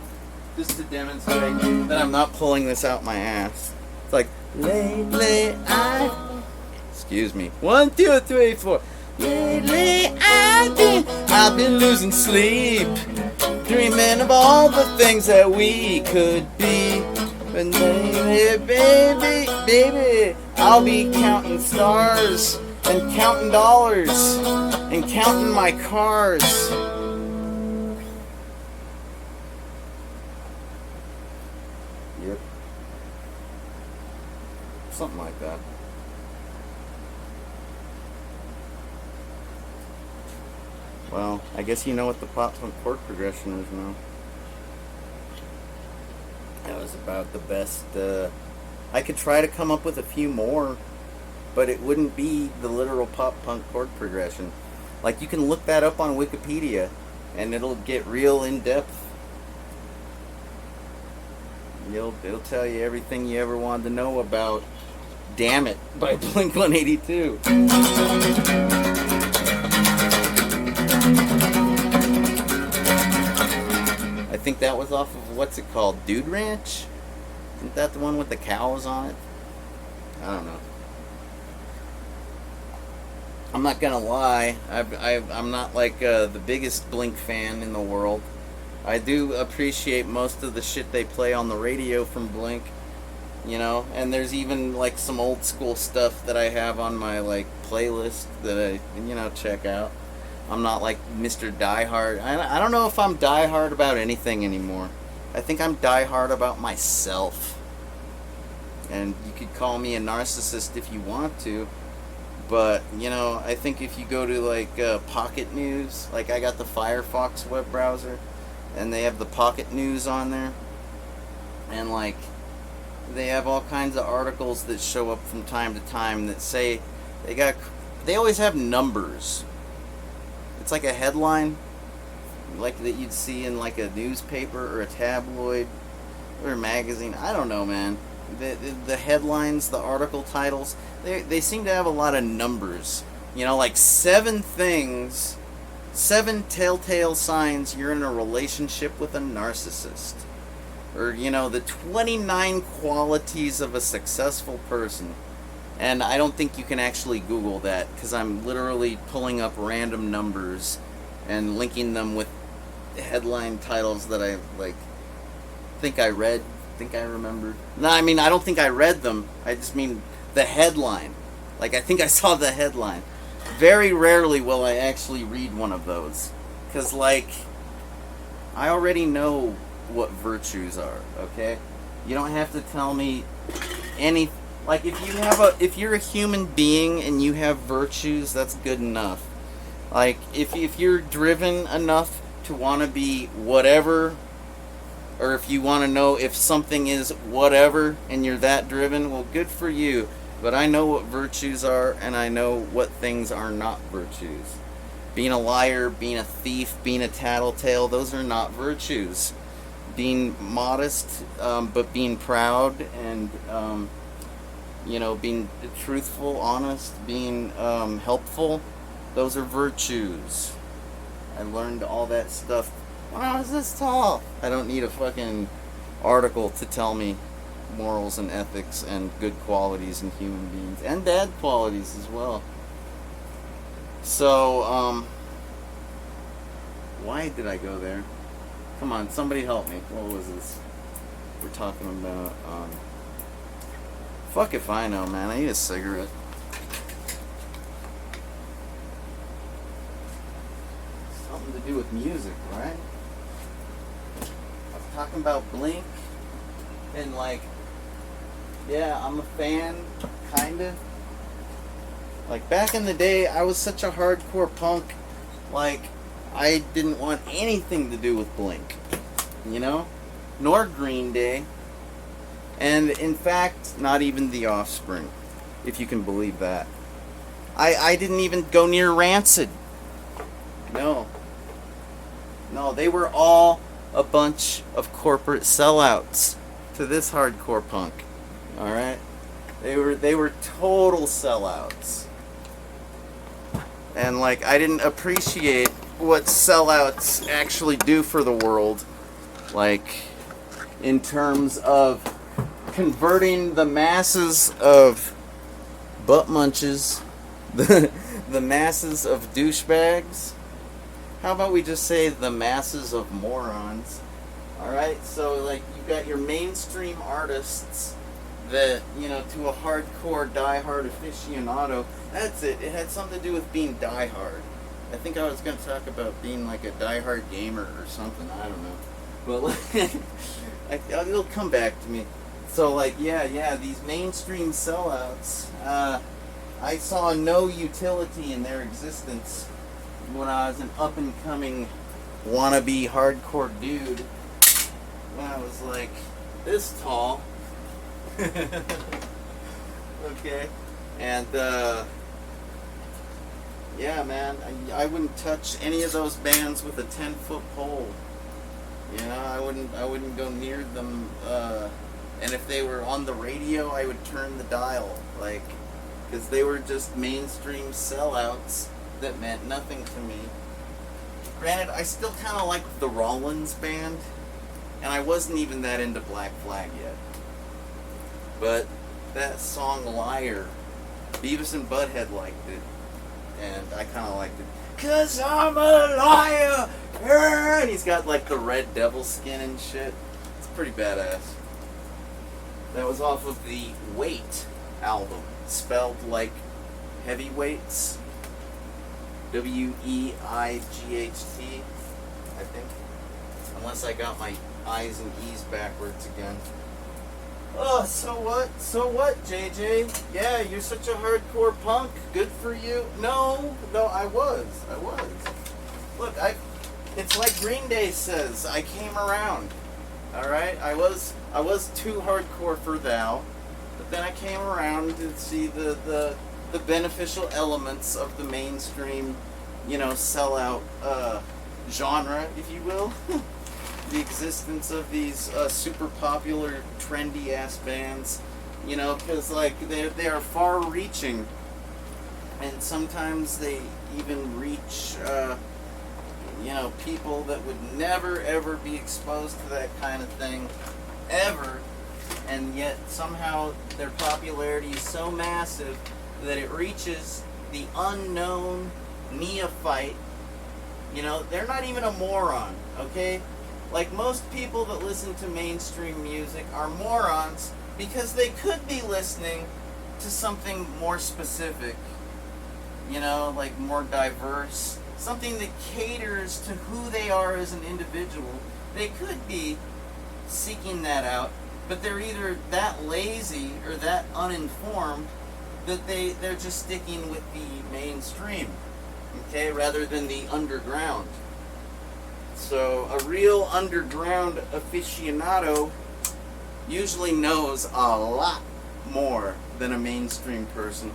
just to demonstrate that I'm not pulling this out my ass. It's like lay, I. Excuse me. 1, 2, 3, 4. Lately I've been losing sleep, dreaming of all the things that we could be. But lately, baby, I'll be counting stars and counting dollars and counting my cars. Yep. Something like that. Well, I guess you know what the pop-punk chord progression is now. That was about the best. I could try to come up with a few more, but it wouldn't be the literal pop-punk chord progression. Like, you can look that up on Wikipedia, and it'll get real in-depth. It'll tell you everything you ever wanted to know about Damn It by Blink-182. I think that was off of, what's it called, Dude Ranch? Isn't that the one with the cows on it? I don't know. I'm not gonna lie, I'm not like the biggest Blink fan in the world. I do appreciate most of the shit they play on the radio from Blink, you know, and there's even like some old school stuff that I have on my like playlist that I, you know, check out. I'm not like Mr. Diehard. I don't know if I'm diehard about anything anymore. I think I'm diehard about myself. And you could call me a narcissist if you want to. But, you know, I think if you go to like Pocket News, like I got the Firefox web browser, and they have the Pocket News on there. And like, they have all kinds of articles that show up from time to time that say, they always have numbers. It's like a headline, like that you'd see in like a newspaper or a tabloid or a magazine. I don't know, man. The headlines, the article titles, they seem to have a lot of numbers. You know, like 7 things, 7 telltale signs you're in a relationship with a narcissist. Or, you know, the 29 qualities of a successful person. And I don't think you can actually Google that, because I'm literally pulling up random numbers and linking them with headline titles that I like think I read, think I remembered. No, I mean, I don't think I read them. I just mean the headline. Like, I think I saw the headline. Very rarely will I actually read one of those, because like, I already know what virtues are. Okay, you don't have to tell me anything. Like, if you're a human being and you have virtues, that's good enough. Like, if you're driven enough to want to be whatever, or if you want to know if something is whatever and you're that driven, well, good for you. But I know what virtues are, and I know what things are not virtues. Being a liar, being a thief, being a tattletale, those are not virtues. Being modest, but being proud, and you know, being truthful, honest, being helpful, those are virtues. I learned all that stuff when I was this tall. I don't need a fucking article to tell me morals and ethics and good qualities in human beings, and bad qualities as well. So, why did I go there? Come on, somebody help me. What was this? We're talking about, fuck if I know, man. I need a cigarette. do with music, right? I was talking about Blink, and like, yeah, I'm a fan, kinda. Like, back in the day, I was such a hardcore punk, like, I didn't want anything to do with Blink, you know? Nor Green Day. And, in fact, not even The Offspring, if you can believe that. I didn't even go near Rancid. No. No, they were all a bunch of corporate sellouts to this hardcore punk. Alright? They were total sellouts. And like, I didn't appreciate what sellouts actually do for the world. Like, in terms of converting the masses of butt munches, the masses of douchebags. How about we just say the masses of morons? Alright, so like, you've got your mainstream artists that, you know, to a hardcore, diehard aficionado, that's it. It had something to do with being diehard. I think I was going to talk about being like a diehard gamer or something. I don't know. But like, it'll come back to me. So like, yeah, these mainstream sellouts, I saw no utility in their existence when I was an up-and-coming wannabe hardcore dude. When I was like this tall. Okay. And, yeah, man, I wouldn't touch any of those bands with a 10-foot pole. You know, I wouldn't go near them, and if they were on the radio, I would turn the dial, like, because they were just mainstream sellouts that meant nothing to me. Granted, I still kind of like the Rollins band, and I wasn't even that into Black Flag yet. But that song Liar, Beavis and Butthead liked it, and I kind of liked it. 'Cause I'm a liar! And he's got like the red devil skin and shit. It's pretty badass. That was off of the Weight album, spelled like heavyweights. W-E-I-G-H-T, I think. Unless I got my I's and E's backwards again. Oh, so what, JJ? Yeah, you're such a hardcore punk. Good for you. No, I was. Look, it's like Green Day says, I came around. Alright? I was too hardcore for thou, but then I came around to see the beneficial elements of the mainstream, you know, sellout genre, if you will. The existence of these super popular, trendy ass bands, you know, because like they are far-reaching, and sometimes they even reach, you know, people that would never ever be exposed to that kind of thing, ever, and yet somehow their popularity is so massive that it reaches the unknown neophyte. You know, they're not even a moron, okay? Like, most people that listen to mainstream music are morons because they could be listening to something more specific, you know, like more diverse, something that caters to who they are as an individual. They could be seeking that out, but they're either that lazy or that uninformed that they're just sticking with the mainstream, okay, rather than the underground. So a real underground aficionado usually knows a lot more than a mainstream person.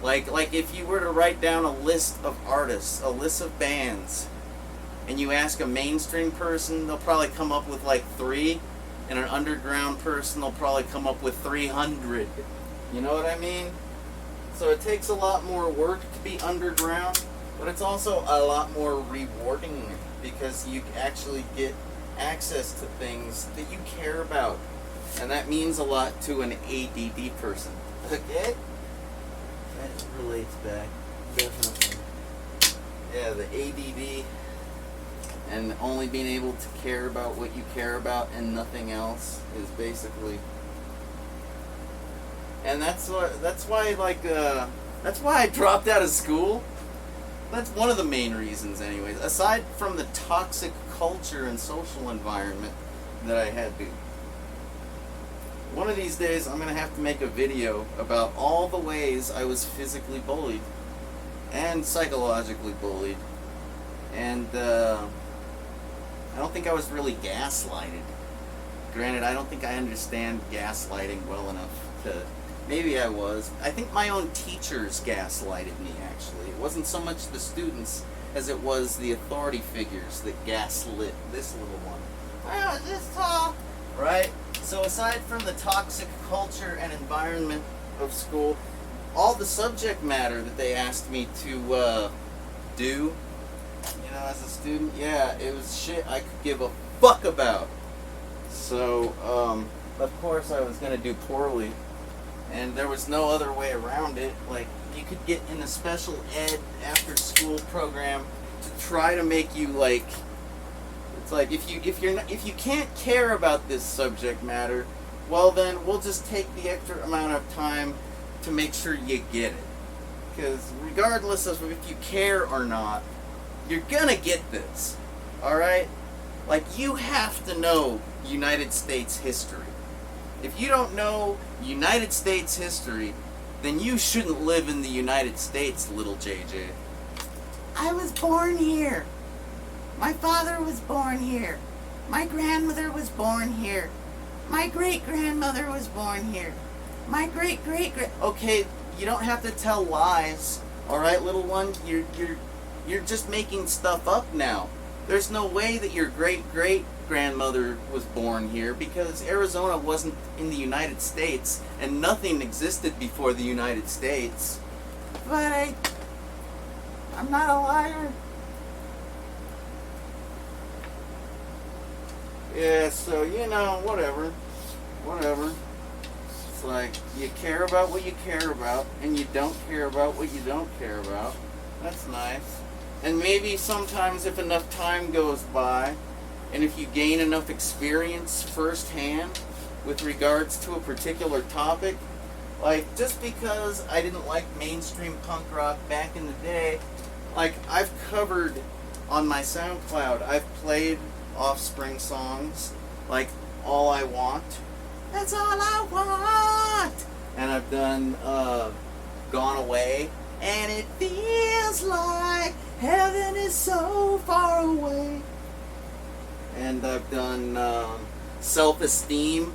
Like if you were to write down a list of artists, a list of bands, and you ask a mainstream person, they'll probably come up with like 3, and an underground person, they'll probably come up with 300. You know what I mean? So it takes a lot more work to be underground, but it's also a lot more rewarding because you actually get access to things that you care about. And that means a lot to an ADD person. Okay? That relates back, definitely. Yeah, the ADD and only being able to care about what you care about and nothing else is basically... And that's why I dropped out of school. That's one of the main reasons, anyways. Aside from the toxic culture and social environment that I had to. One of these days, I'm going to have to make a video about all the ways I was physically bullied and psychologically bullied. And I don't think I was really gaslighted. Granted, I don't think I understand gaslighting well enough to... Maybe I was. I think my own teachers gaslighted me, actually. It wasn't so much the students as it was the authority figures that gaslit this little one. I was this tall. Right? So aside from the toxic culture and environment of school, all the subject matter that they asked me to do, as a student, yeah, it was shit I could give a fuck about. So, of course I was going to do poorly, and there was no other way around it. Like, you could get in a special ed after school program to try to make you, like, it's like, if you can't care about this subject matter, well then, we'll just take the extra amount of time to make sure you get it. Because regardless of if you care or not, you're gonna get this, alright? Like, you have to know United States history. If you don't know United States history, then you shouldn't live in the United States, little JJ. I was born here. My father was born here. My grandmother was born here. My great-grandmother was born here. My great-great-grand... Okay, you don't have to tell lies, alright, little one? You're just making stuff up now. There's no way that your great-great-grandmother was born here, because Arizona wasn't in the United States, and nothing existed before the United States. But I'm not a liar. Yeah, so, whatever. It's like, you care about what you care about, and you don't care about what you don't care about. That's nice. And maybe sometimes if enough time goes by, and if you gain enough experience firsthand with regards to a particular topic, like, just because I didn't like mainstream punk rock back in the day, like, I've covered on my SoundCloud, I've played Offspring songs, like All I Want. That's all I want! And I've done Gone Away. And it feels like heaven is so far away. And I've done Self-Esteem.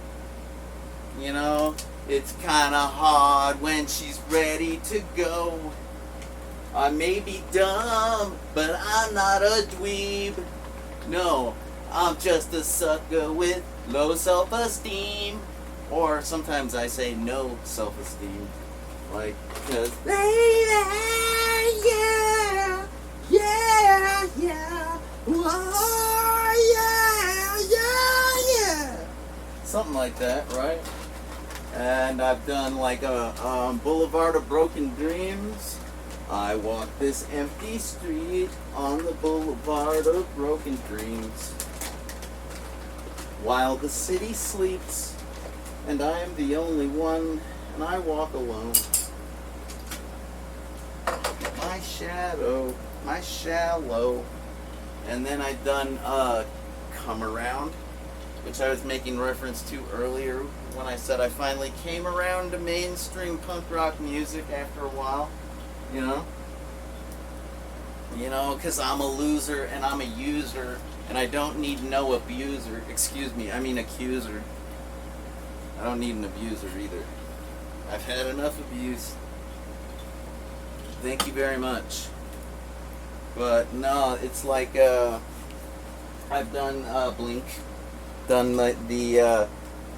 It's kinda hard when she's ready to go. I may be dumb, but I'm not a dweeb. No, I'm just a sucker with low self-esteem. Or sometimes I say no self-esteem. Like, cause lady, yeah, oh, yeah. Something like that, right? And I've done like a Boulevard of Broken Dreams. I walk this empty street on the Boulevard of Broken Dreams, while the city sleeps, and I am the only one, and I walk alone. My shallow. And then I've done Come Around, which I was making reference to earlier when I said I finally came around to mainstream punk rock music after a while. Because I'm a loser and I'm a user, and I don't need no abuser. Excuse me, I mean accuser. I don't need an abuser either. I've had enough abuse. Thank you very much. But no, it's like I've done Blink, done the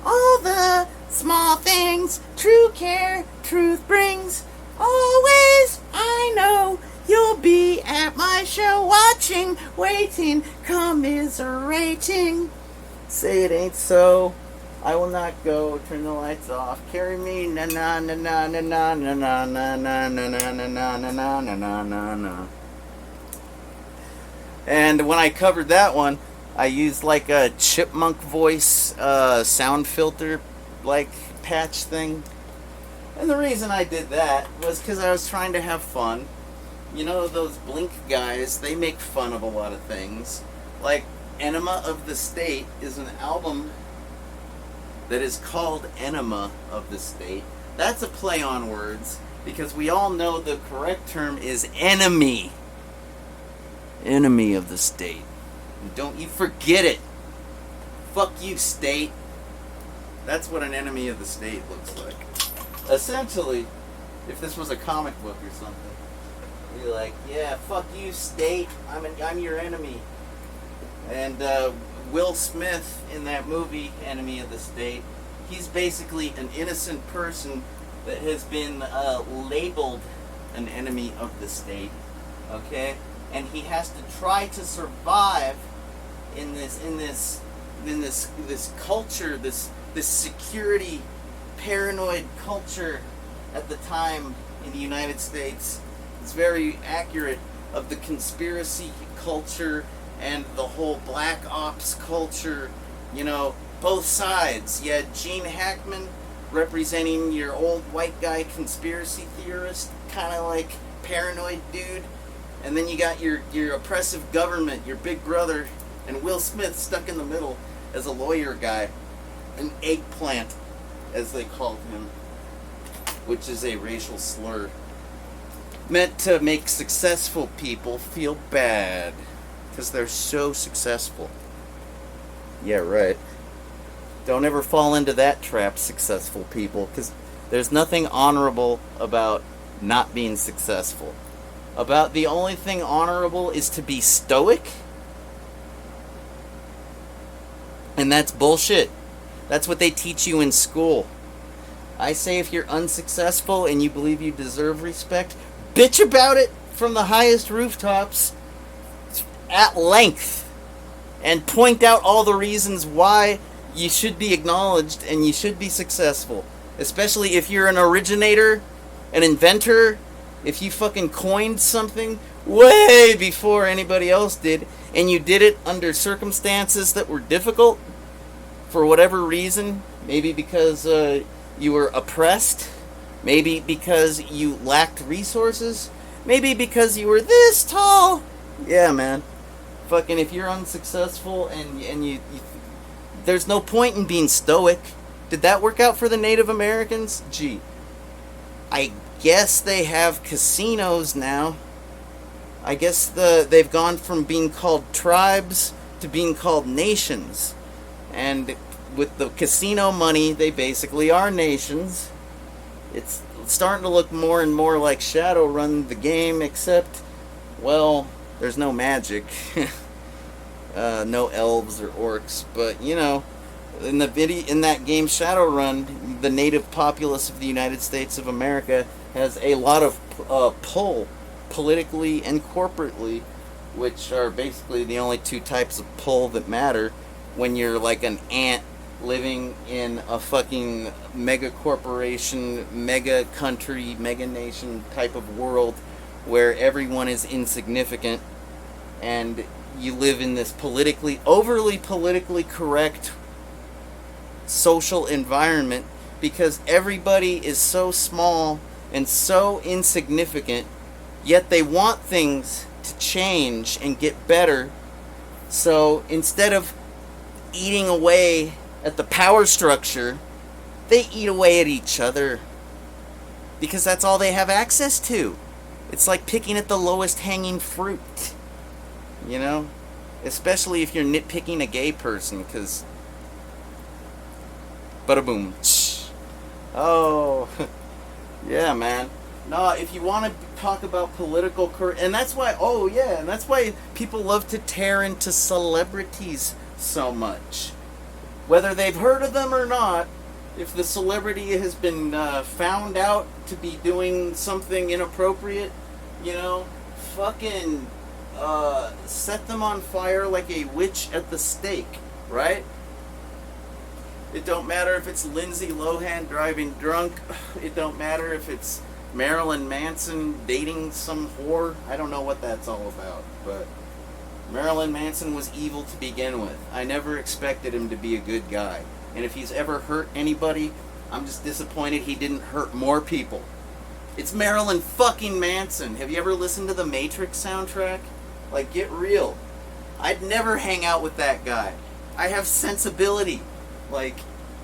all the small things, true care, truth brings. Always, I know you'll be at my show, watching, waiting, commiserating. Say it ain't so. I will not go. Turn the lights off. Carry me. Na na na na na na na na na na na na na na na na na na. And when I covered that one, I used like a chipmunk voice sound filter like patch thing. And the reason I did that was because I was trying to have fun. You know, those Blink guys, they make fun of a lot of things. Like, Enema of the State is an album that is called Enema of the State. That's a play on words, because we all know the correct term is enemy. Enemy of the state. And don't you forget it. Fuck you, state. That's what an enemy of the state looks like. Essentially, if this was a comic book or something, you'd be like, yeah, fuck you, state. I'm your enemy. And Will Smith in that movie, Enemy of the State, he's basically an innocent person that has been labeled an enemy of the state. Okay? And he has to try to survive in this culture, this security paranoid culture at the time in the United States. It's very accurate of the conspiracy culture and the whole black ops culture. You know, both sides. You had Gene Hackman representing your old white guy conspiracy theorist, kind of like paranoid dude. And then you got your oppressive government, your big brother, and Will Smith stuck in the middle as a lawyer guy. An eggplant, as they called him, which is a racial slur meant to make successful people feel bad because they're so successful. Yeah, right. Don't ever fall into that trap, successful people, because there's nothing honorable about not being successful. About the only thing honorable is to be stoic. And that's bullshit. That's what they teach you in school. I say if you're unsuccessful and you believe you deserve respect, bitch about it from the highest rooftops at length. And point out all the reasons why you should be acknowledged and you should be successful. Especially if you're an originator, an inventor, if you fucking coined something way before anybody else did, and you did it under circumstances that were difficult for whatever reason, maybe because you were oppressed, maybe because you lacked resources, maybe because you were this tall. Yeah, man. Fucking if you're unsuccessful and you there's no point in being stoic. Did that work out for the Native Americans? Gee. I guess they have casinos now. I guess they've gone from being called tribes to being called nations. And with the casino money, they basically are nations. It's starting to look more and more like Shadowrun the game, except, well, there's no magic. No elves or orcs, but you know, in that game Shadowrun, the native populace of the United States of America has a lot of pull, politically and corporately, which are basically the only two types of pull that matter when you're like an ant living in a fucking mega corporation, mega country, mega nation type of world where everyone is insignificant, and you live in this overly politically correct social environment because everybody is so small and so insignificant, yet they want things to change and get better. So instead of eating away at the power structure, they eat away at each other because that's all they have access to. It's like picking at the lowest hanging fruit. You know? Especially if you're nitpicking a gay person, because... Bada boom. Oh. Yeah, man. No, if you want to talk about political... And that's why... Oh, yeah. And that's why people love to tear into celebrities so much. Whether they've heard of them or not, if the celebrity has been found out to be doing something inappropriate, you know, fucking... set them on fire like a witch at the stake, right? It don't matter if it's Lindsay Lohan driving drunk. It don't matter if it's Marilyn Manson dating some whore. I don't know what that's all about, but Marilyn Manson was evil to begin with. I never expected him to be a good guy. And if he's ever hurt anybody, I'm just disappointed he didn't hurt more people. It's Marilyn fucking Manson. Have you ever listened to the Matrix soundtrack? Like, get real. I'd never hang out with that guy. I have sensibility. Like,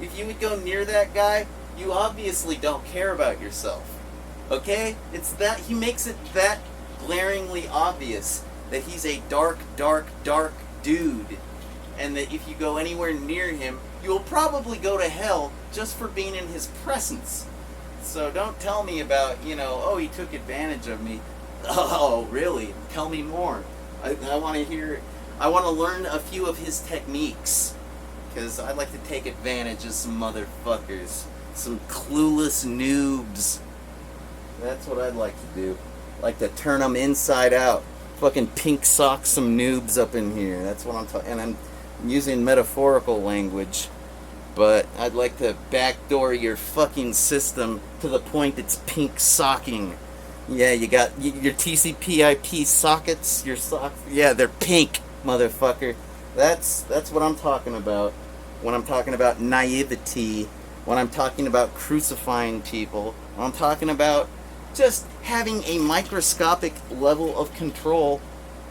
if you would go near that guy, you obviously don't care about yourself. Okay? It's that, he makes it that glaringly obvious that he's a dark, dark, dark dude. And that if you go anywhere near him, you will probably go to hell just for being in his presence. So don't tell me about, oh, he took advantage of me. Oh, really? Tell me more. I want to hear, I want to learn a few of his techniques. Because I'd like to take advantage of some motherfuckers. Some clueless noobs. That's what I'd like to do. Like to turn them inside out. Fucking pink sock some noobs up in here. That's what I'm talking. And I'm using metaphorical language. But I'd like to backdoor your fucking system to the point it's pink socking. Yeah, you got your TCP/IP sockets, your socks. Yeah, they're pink, motherfucker. That's what I'm talking about when I'm talking about naivety, when I'm talking about crucifying people, when I'm talking about just having a microscopic level of control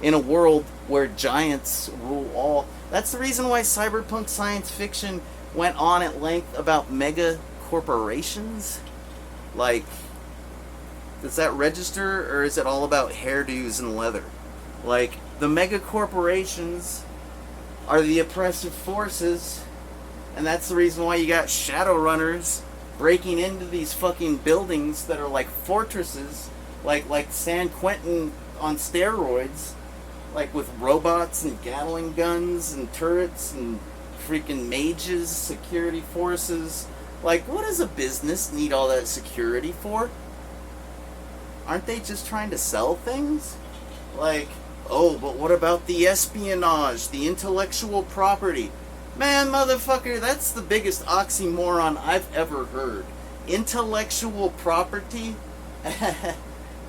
in a world where giants rule all. That's the reason why cyberpunk science fiction went on at length about mega corporations. Like, does that register, or is it all about hairdos and leather? Like, the mega corporations are the oppressive forces, and that's the reason why you got Shadowrunners breaking into these fucking buildings that are like fortresses, like San Quentin on steroids, like with robots and Gatling guns and turrets and freaking mages, security forces. Like, what does a business need all that security for? Aren't they just trying to sell things? Like, oh, but what about the espionage, the intellectual property? Man, motherfucker, that's the biggest oxymoron I've ever heard. Intellectual property?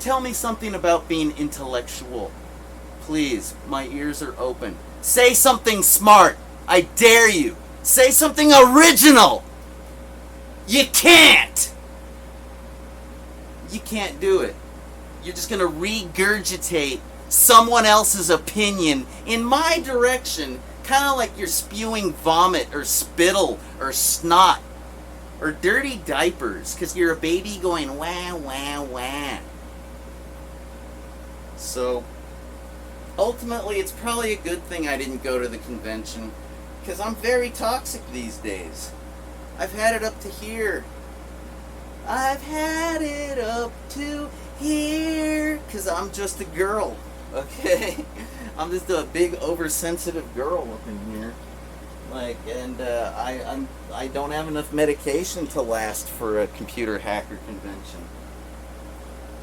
Tell me something about being intellectual. Please, my ears are open. Say something smart. I dare you. Say something original. You can't. You can't do it. You're just going to regurgitate someone else's opinion in my direction, kind of like you're spewing vomit or spittle or snot or dirty diapers because you're a baby going wah, wah, wah. So, ultimately, it's probably a good thing I didn't go to the convention, because I'm very toxic these days. I've had it up to here. I've had it up to here, because I'm just a girl, okay? I'm just a big oversensitive girl up in here. Like, and I don't have enough medication to last for a computer hacker convention.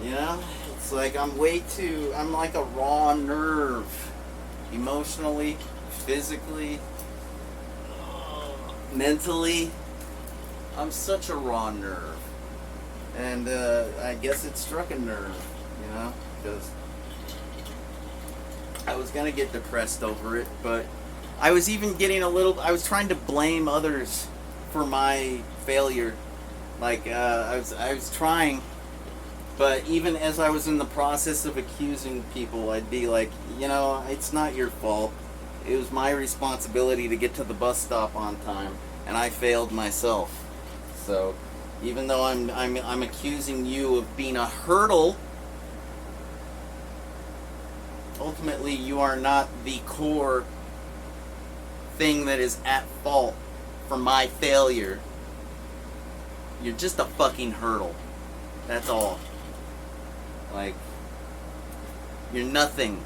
You know? It's like I'm like a raw nerve. Emotionally, physically, mentally. I'm such a raw nerve. And I guess it struck a nerve, you know? Because I was going to get depressed over it, but I was even getting I was trying to blame others for my failure. Like, I was trying, but even as I was in the process of accusing people, I'd be like, you know, it's not your fault. It was my responsibility to get to the bus stop on time, and I failed myself. So, even though I'm accusing you of being a hurdle, ultimately you are not the core thing that is at fault for my failure. You're just a fucking hurdle. That's all. Like, you're nothing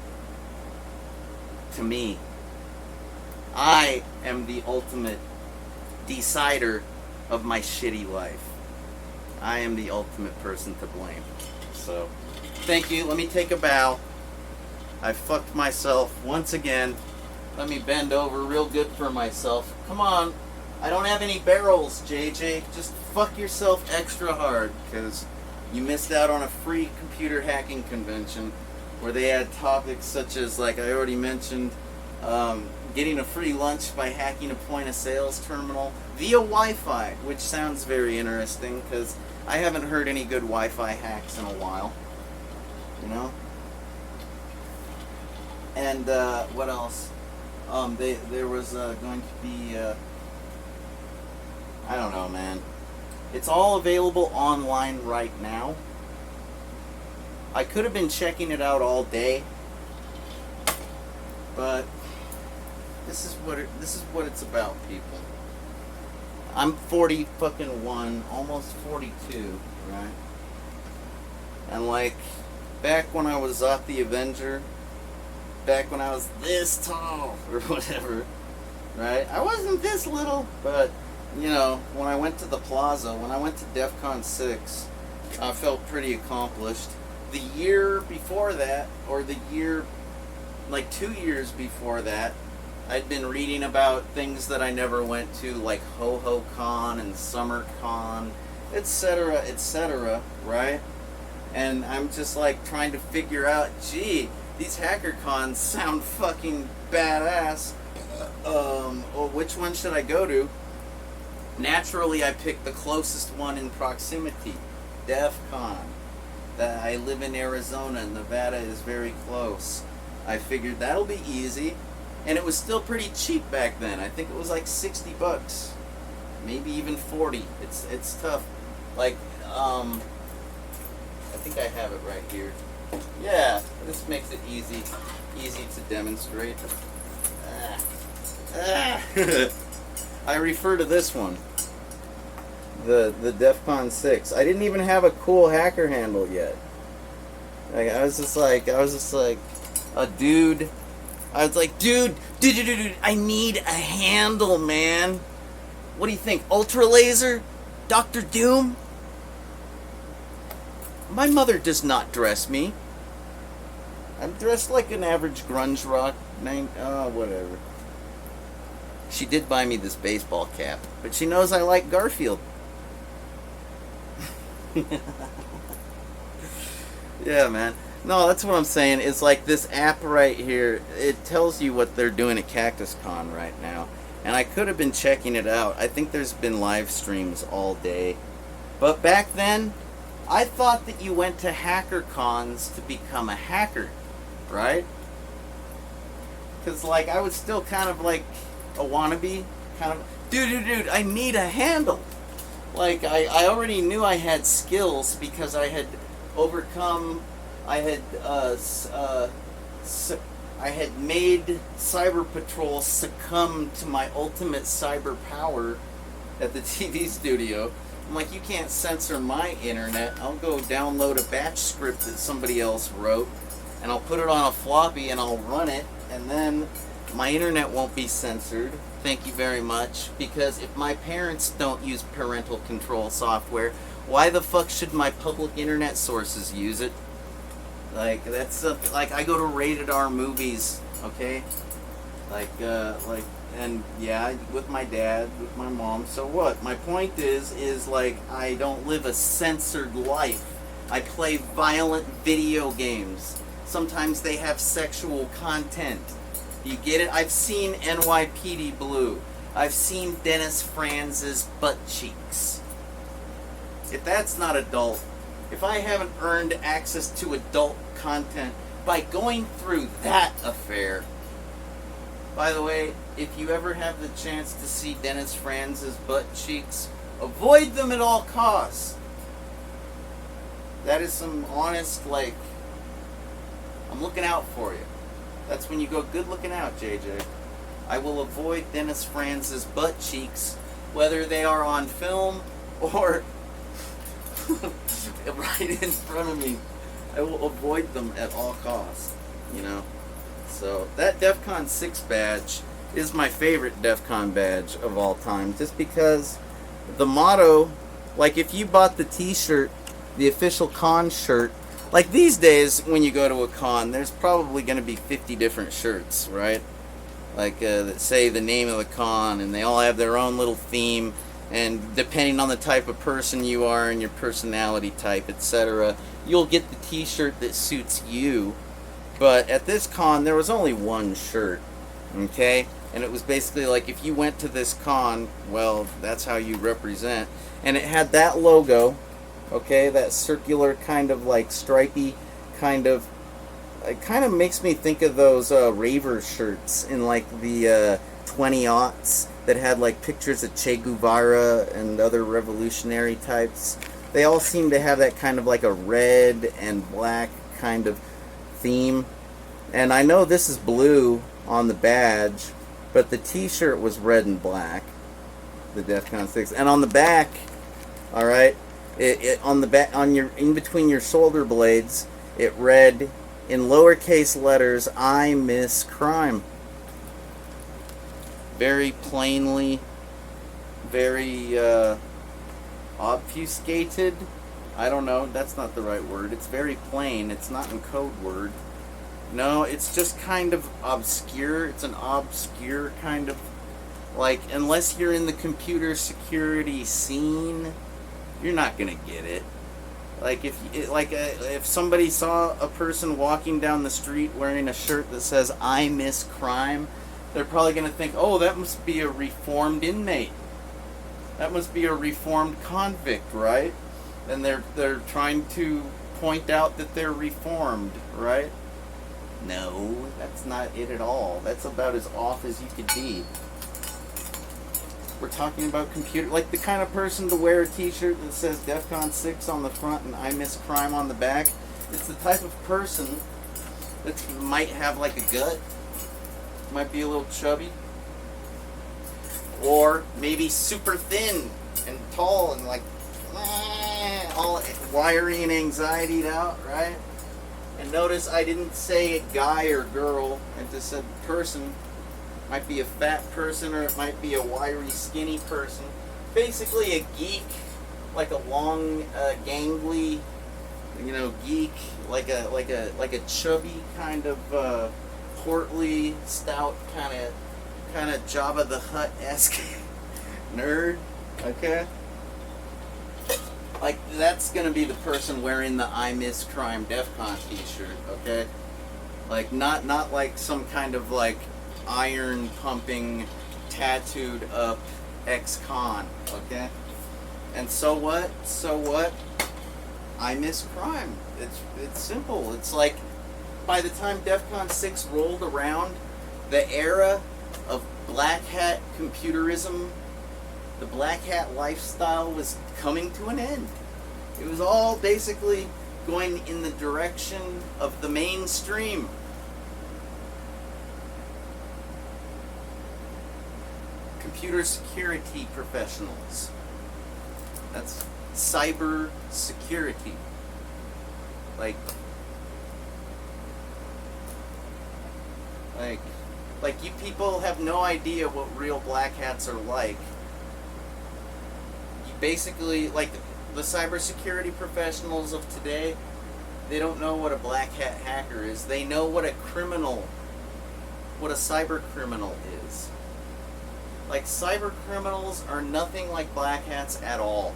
to me. I am the ultimate decider of my shitty life. I am the ultimate person to blame. So, thank you. Let me take a bow. I fucked myself once again. Let me bend over real good for myself. Come on. I don't have any barrels, JJ. Just fuck yourself extra hard, because you missed out on a free computer hacking convention where they had topics such as, like I already mentioned, getting a free lunch by hacking a point of sales terminal via Wi-Fi, which sounds very interesting, because I haven't heard any good Wi-Fi hacks in a while. You know? And what else? There was going to be, I don't know, man. It's all available online right now. I could have been checking it out all day, but this is what it's about, people. I'm 40 fucking one, almost 42, right? And like back when I was off the Avenger, back when I was this tall or whatever, right? I wasn't this little, but you know, when I went to the plaza, when I went to DEF CON 6, I felt pretty accomplished. The year before that, or the year, like 2 years before that, I'd been reading about things that I never went to, like Ho-Ho Con and Summer Con, etc., right? And I'm just like trying to figure out, gee, these hacker cons sound fucking badass. Which one should I go to? Naturally, I picked the closest one in proximity, DEF CON. I live in Arizona, and Nevada is very close. I figured that'll be easy, and it was still pretty cheap back then. I think it was like $60, maybe even 40. It's tough. Like, I think I have it right here. Yeah, this makes it easy to demonstrate. I refer to this one, the DEF CON 6. I didn't even have a cool hacker handle yet. Like, I was just like a dude. I was like, dude, I need a handle, man. What do you think? Ultra Laser? Dr. Doom? My mother does not dress me. I'm dressed like an average grunge rock whatever. She did buy me this baseball cap, but she knows I like Garfield. Yeah, man. No, that's what I'm saying. It's like this app right here. It tells you what they're doing at Cactus Con right now. And I could have been checking it out. I think there's been live streams all day. But back then, I thought that you went to hacker cons to become a hacker, right? Because, like, I was still kind of like a wannabe, kind of, dude, I need a handle. Like, I already knew I had skills because I had overcome, I had made Cyber Patrol succumb to my ultimate cyber power at the TV studio. I'm like, you can't censor my internet. I'll go download a batch script that somebody else wrote, and I'll put it on a floppy and I'll run it, and then my internet won't be censored. Thank you very much. Because if my parents don't use parental control software, why the fuck should my public internet sources use it? Like, that's like, I go to rated R movies, okay? And yeah, with my dad, with my mom. So what? My point is like, I don't live a censored life. I play violent video games. Sometimes they have sexual content. You get it? I've seen NYPD Blue. I've seen Dennis Franz's butt cheeks. If that's not adult, if I haven't earned access to adult content by going through that affair. By the way, if you ever have the chance to see Dennis Franz's butt cheeks, avoid them at all costs. That is some honest, like, I'm looking out for you. That's when you go, good looking out, JJ. I will avoid Dennis Franz's butt cheeks, whether they are on film or right in front of me. I will avoid them at all costs, you know. So that DEF CON 6 badge is my favorite DEF CON badge of all time, just because the motto, like if you bought the t-shirt, the official con shirt, like these days when you go to a con, there's probably going to be 50 different shirts, right? Like that say the name of the con, and they all have their own little theme, and depending on the type of person you are and your personality type, etc., you'll get the t-shirt that suits you. But at this con, there was only one shirt, okay? And it was basically like, if you went to this con, well, that's how you represent. And it had that logo, Okay, that circular kind of like stripy kind of. It kind of makes me think of those raver shirts in like the 20 aughts that had like pictures of Che Guevara and other revolutionary types. They all seem to have that kind of like a red and black kind of theme. And I know this is blue on the badge, but the T-shirt was red and black. The DEFCON 6, and on the back, all right, on the back, on your, in between your shoulder blades, it read in lowercase letters, "I miss crime." Very plainly, very obfuscated. I don't know. That's not the right word. It's very plain. It's not in code word. No, it's just kind of obscure. It's an obscure kind of, like, unless you're in the computer security scene, you're not gonna get it. Like if somebody saw a person walking down the street wearing a shirt that says "I miss crime," they're probably gonna think, "Oh, that must be a reformed inmate. That must be a reformed convict, right?" And they're trying to point out that they're reformed, right? No, that's not it at all. That's about as off as you could be. We're talking about computer, like the kind of person to wear a T-shirt that says DEFCON 6 on the front and "I miss crime" on the back. It's the type of person that might have like a gut, might be a little chubby, or maybe super thin and tall and like all wiry and anxietied out, right? And notice I didn't say guy or girl, I just said person. Might be a fat person, or it might be a wiry, skinny person. Basically a geek, like a long, gangly, geek, like a chubby kind of portly, stout kind of Jabba the Hutt-esque nerd. Okay, like that's gonna be the person wearing the "I miss crime" DEFCON T-shirt. Okay, like not like some kind of like iron pumping, tattooed up ex-con, okay? And so what? I miss crime. It's simple. It's like by the time DEFCON 6 rolled around, the era of black hat computerism, the black hat lifestyle was coming to an end. It was all basically going in the direction of the mainstream. Computer security professionals. That's cyber security. Like you people have no idea what real black hats are like. You basically, like the cybersecurity professionals of today, they don't know what a black hat hacker is. They know what a cyber criminal is. Like, cyber criminals are nothing like black hats at all.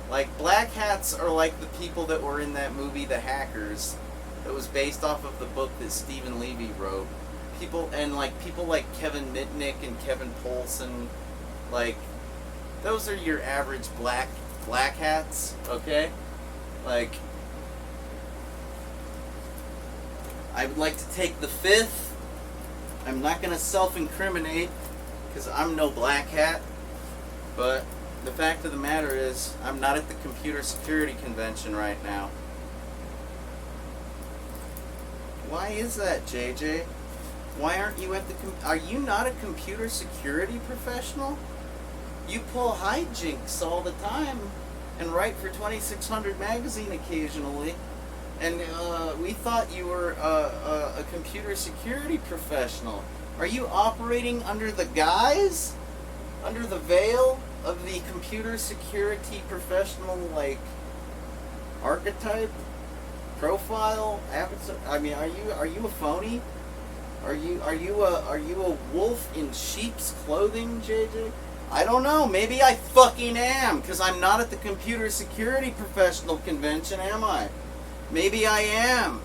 Like, black hats are like the people that were in that movie, The Hackers, that was based off of the book that Stephen Levy wrote. People like Kevin Mitnick and Kevin Polson, like, those are your average black hats, okay? Like, I would like to take the fifth. I'm not going to self-incriminate, because I'm no black hat, but the fact of the matter is, I'm not at the computer security convention right now. Why is that, JJ? Why aren't you at the are you not a computer security professional? You pull hijinks all the time and write for 2600 magazine occasionally, and we thought you were a computer security professional. Are you operating under the guise, under the veil of the computer security professional, like, archetype, profile, avatar? I mean, are you a phony? Are you a wolf in sheep's clothing, JJ? I don't know. Maybe I fucking am, because I'm not at the computer security professional convention, am I? Maybe I am.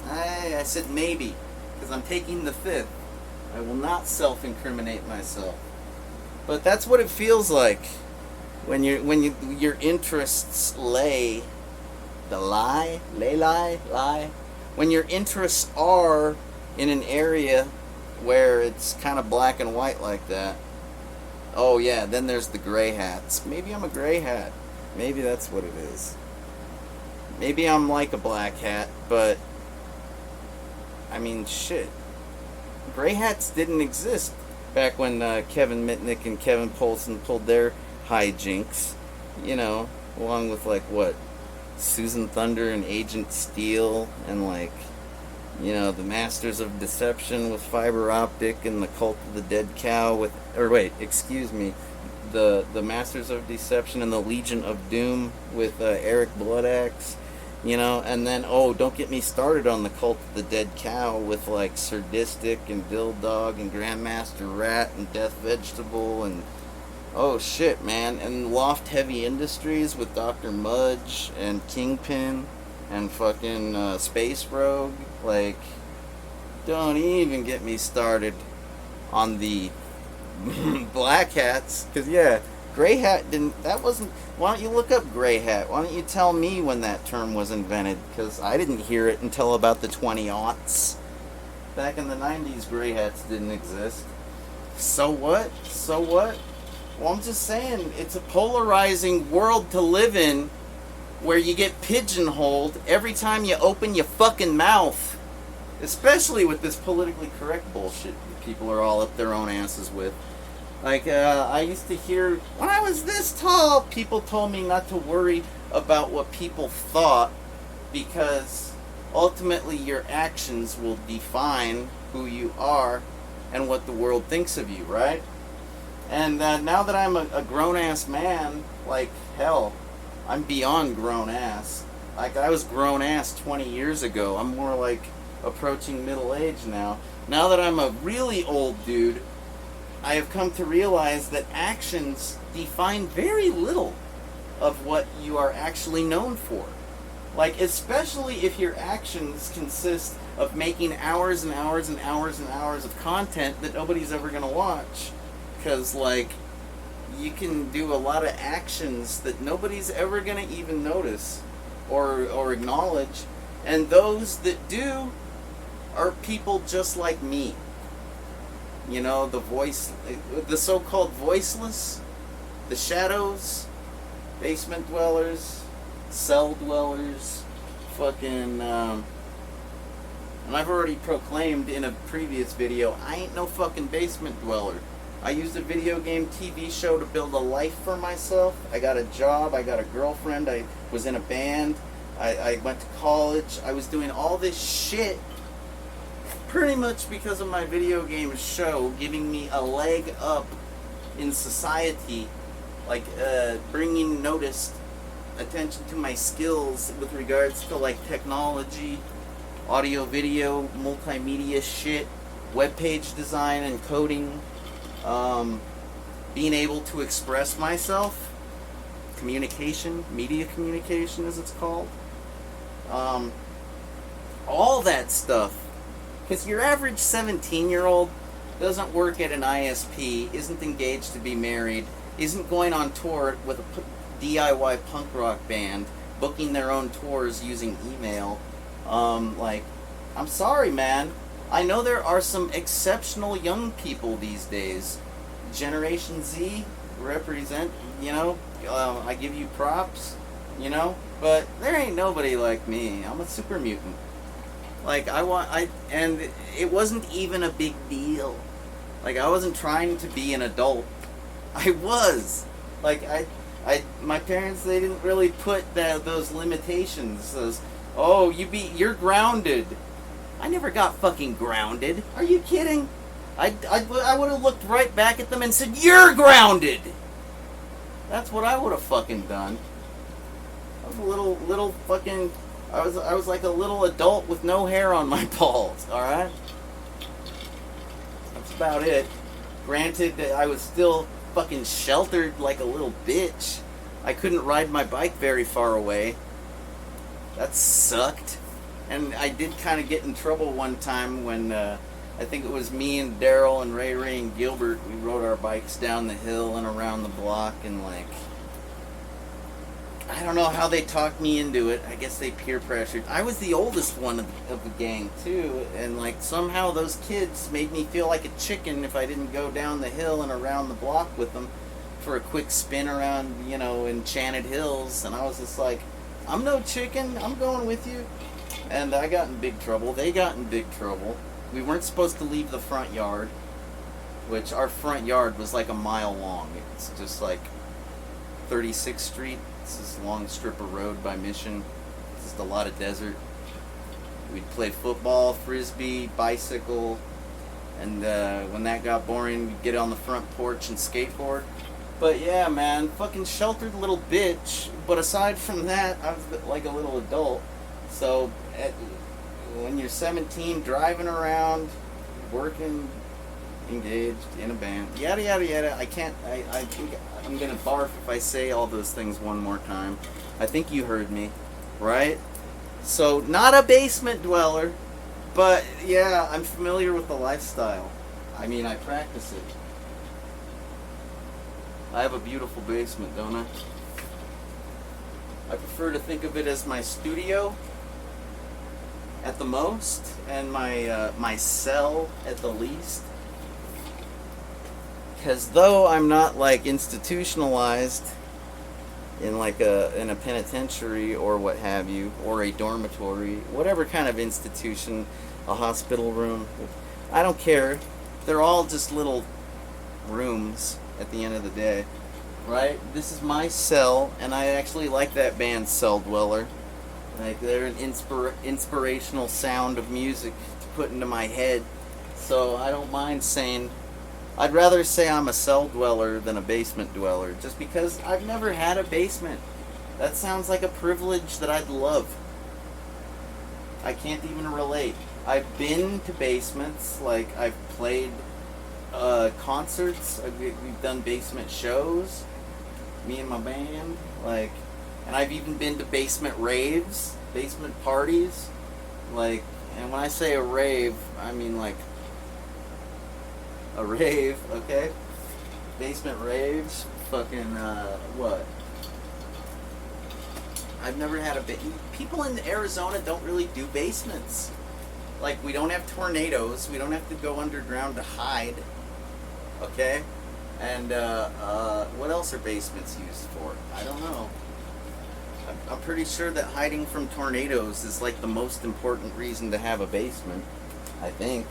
I said maybe, because I'm taking the fifth. I will not self-incriminate myself. But that's what it feels like. Your interests lie. When your interests are in an area where it's kind of black and white like that, oh yeah, then there's the gray hats. Maybe I'm a gray hat. Maybe that's what it is. Maybe I'm like a black hat, but I mean, shit. Gray hats didn't exist back when Kevin Mitnick and Kevin Poulsen pulled their hijinks. You know, along with like what? Susan Thunder and Agent Steel and like, you know, the Masters of Deception with Fiber Optic and the Cult of the Dead Cow with, or wait, excuse me, the Masters of Deception and the Legion of Doom with Eric Bloodaxe, you know, and then, oh, don't get me started on the Cult of the Dead Cow with like Sadistic and Dill Dog and Grandmaster Rat and Death Vegetable and oh shit, man. And Loft Heavy Industries with Dr. Mudge and Kingpin and fucking Space Rogue. Like, don't even get me started on the black hats. Because, yeah, gray hat wasn't. Why don't you look up gray hat? Why don't you tell me when that term was invented? Because I didn't hear it until about the 20-aughts. Back in the 90s, gray hats didn't exist. So what? So what? Well, I'm just saying, it's a polarizing world to live in where you get pigeonholed every time you open your fucking mouth. Especially with this politically correct bullshit people are all up their own asses with. Like, I used to hear, when I was this tall, people told me not to worry about what people thought because ultimately your actions will define who you are and what the world thinks of you, right? And now that I'm a grown-ass man, like, hell, I'm beyond grown-ass. Like, I was grown-ass 20 years ago. I'm more like approaching middle age now. Now that I'm a really old dude, I have come to realize that actions define very little of what you are actually known for. Like, especially if your actions consist of making hours and hours and hours and hours of content that nobody's ever going to watch. Because, like, you can do a lot of actions that nobody's ever going to even notice or acknowledge. And those that do are people just like me. You know, the so-called voiceless, the shadows, basement dwellers, cell dwellers, fucking, and I've already proclaimed in a previous video, I ain't no fucking basement dweller. I used a video game TV show to build a life for myself. I got a job, I got a girlfriend, I was in a band, I went to college, I was doing all this shit pretty much because of my video game show giving me a leg up in society, like bringing attention to my skills with regards to like technology, audio, video, multimedia shit, web page design and coding, being able to express myself, communication, media communication as it's called, all that stuff. Because your average 17-year-old doesn't work at an ISP, isn't engaged to be married, isn't going on tour with a DIY punk rock band, booking their own tours using email. Like, I'm sorry, man. I know there are some exceptional young people these days. Generation Z represent, you know, I give you props, you know, but there ain't nobody like me. I'm a super mutant. Like, and it wasn't even a big deal. Like, I wasn't trying to be an adult. I was. Like, my parents, they didn't really put those limitations. Those, oh, you're grounded. I never got fucking grounded. Are you kidding? I would have looked right back at them and said, you're grounded! That's what I would have fucking done. I was a little fucking... I was like a little adult with no hair on my balls, alright? That's about it. Granted, I was still fucking sheltered like a little bitch. I couldn't ride my bike very far away. That sucked. And I did kind of get in trouble one time when, I think it was me and Daryl and Ray and Gilbert, we rode our bikes down the hill and around the block and like, I don't know how they talked me into it. I guess they peer pressured. I was the oldest one of the gang too, and like somehow those kids made me feel like a chicken if I didn't go down the hill and around the block with them for a quick spin around, you know, Enchanted Hills. And I was just like, I'm no chicken. I'm going with you. And I got in big trouble. They got in big trouble. We weren't supposed to leave the front yard, which our front yard was like a mile long. It's just like 36th Street. It's this long strip of road by Mission. It's just a lot of desert. We'd play football, frisbee, bicycle, and when that got boring, we'd get on the front porch and skateboard. But yeah, man, fucking sheltered little bitch. But aside from that, I was like a little adult. So when you're 17, driving around, working, engaged in a band, yada yada yada. I think I'm gonna barf if I say all those things one more time. I think you heard me, right? So not a basement dweller, but yeah, I'm familiar with the lifestyle. I mean, I practice it. I have a beautiful basement, don't I? I prefer to think of it as my studio at the most, and my cell at the least. Because though I'm not like institutionalized in like in a penitentiary or what have you, or a dormitory, whatever kind of institution, a hospital room, I don't care. They're all just little rooms at the end of the day, right? This is my cell, and I actually like that band Cell Dweller. Like, they're an inspirational sound of music to put into my head, so I don't mind saying, I'd rather say I'm a cell dweller than a basement dweller, just because I've never had a basement. That sounds like a privilege that I'd love. I can't even relate. I've been to basements, like I've played concerts, we've done basement shows, me and my band, like, and I've even been to basement raves, basement parties, like, and when I say a rave, I mean like a rave, okay? Basement raves, fucking, what? I've never had a people in Arizona don't really do basements. Like, we don't have tornadoes, we don't have to go underground to hide, okay? And, what else are basements used for? I don't know. I'm pretty sure that hiding from tornadoes is like the most important reason to have a basement, I think.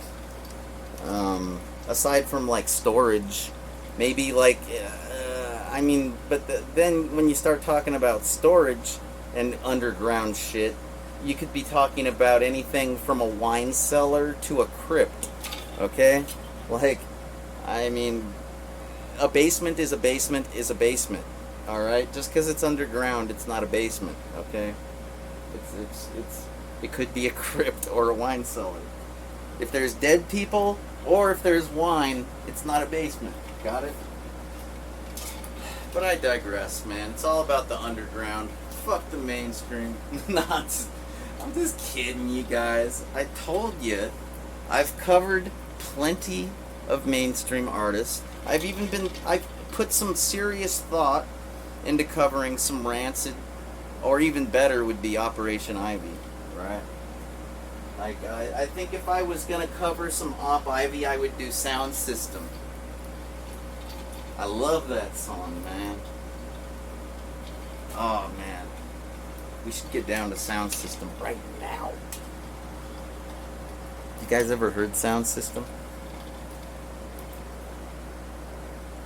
Aside from like storage, maybe like, I mean, but then when you start talking about storage and underground shit, you could be talking about anything from a wine cellar to a crypt, okay? Like, I mean, a basement is a basement is a basement, all right? Just because it's underground, it's not a basement, okay? It could be a crypt or a wine cellar. If there's dead people or if there's wine, it's not a basement. Got it? But I digress, man. It's all about the underground. Fuck the mainstream. Nah, I'm just kidding, you guys. I told you, I've covered plenty of mainstream artists. I've put some serious thought into covering some Rancid, or even better would be Operation Ivy, right? Like, I think if I was gonna cover some Op Ivy, I would do Sound System. I love that song, man. Oh, man. We should get down to Sound System right now. You guys ever heard Sound System?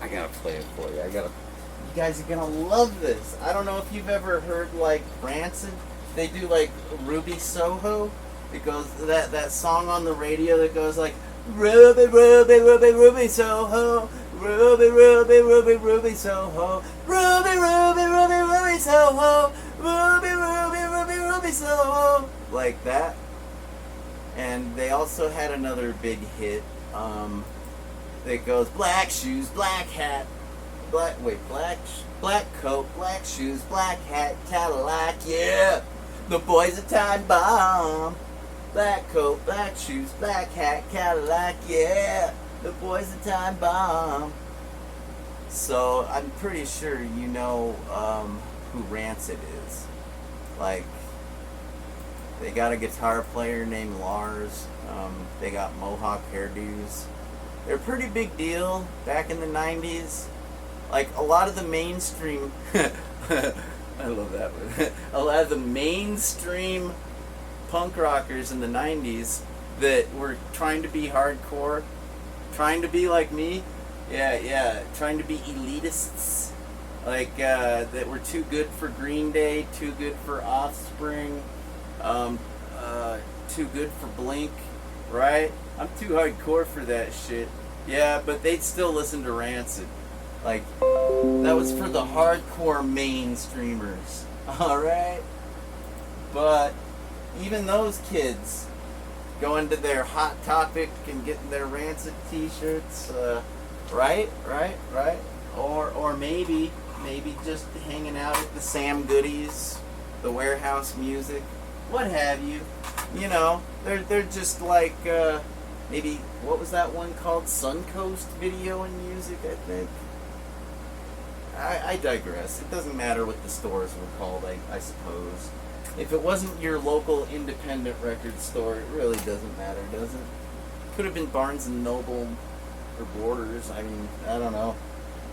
I gotta play it for you. You guys are gonna love this. I don't know if you've ever heard, like, Rancid. They do, like, Ruby Soho. It goes, that song on the radio that goes like, Ruby, Ruby, Ruby, Ruby Soho. Ruby, Ruby, Ruby, Ruby Soho. Ruby, Ruby, Ruby, Ruby Soho. Ruby, Ruby, Ruby, Ruby Soho. Like that. And they also had another big hit that goes, black shoes, black hat, black coat, black shoes, black hat, Cadillac, yeah. The boy's a time bomb. Black coat, black shoes, black hat, Cadillac, yeah. The boy's a time bomb. So I'm pretty sure you know who Rancid is. Like, they got a guitar player named Lars. They got mohawk hairdos. They're a pretty big deal back in the 90s. Like, a lot of the mainstream... I love that one. A lot of the mainstream punk rockers in the 90s that were trying to be hardcore, trying to be like me, trying to be elitists, like that were too good for Green Day, too good for Offspring, too good for Blink, right? I'm too hardcore for that shit. Yeah, but they'd still listen to Rancid. Like, that was for the hardcore mainstreamers, alright? But even those kids going to their Hot Topic and getting their Rancid t-shirts, right? Or maybe just hanging out at the Sam Goodies, the Warehouse Music, what have you. You know, they're just like, maybe, what was that one called? Suncoast Video and Music, I think. I digress. It doesn't matter what the stores were called, I suppose. If it wasn't your local independent record store, it really doesn't matter, does it? Could have been Barnes and Noble or Borders. I mean, I don't know.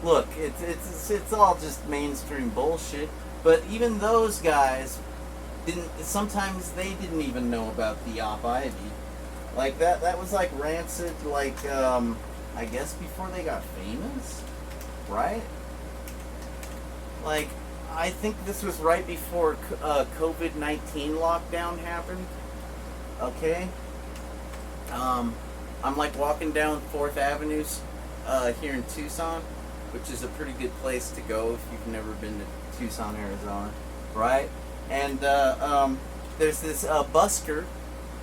Look, it's all just mainstream bullshit. But even those guys sometimes they didn't even know about the Op Ivy. Like that was like Rancid, like I guess before they got famous, right? Like, I think this was right before COVID-19 lockdown happened. Okay? I'm like walking down 4th Avenue here in Tucson, which is a pretty good place to go if you've never been to Tucson, Arizona, right? And there's this busker.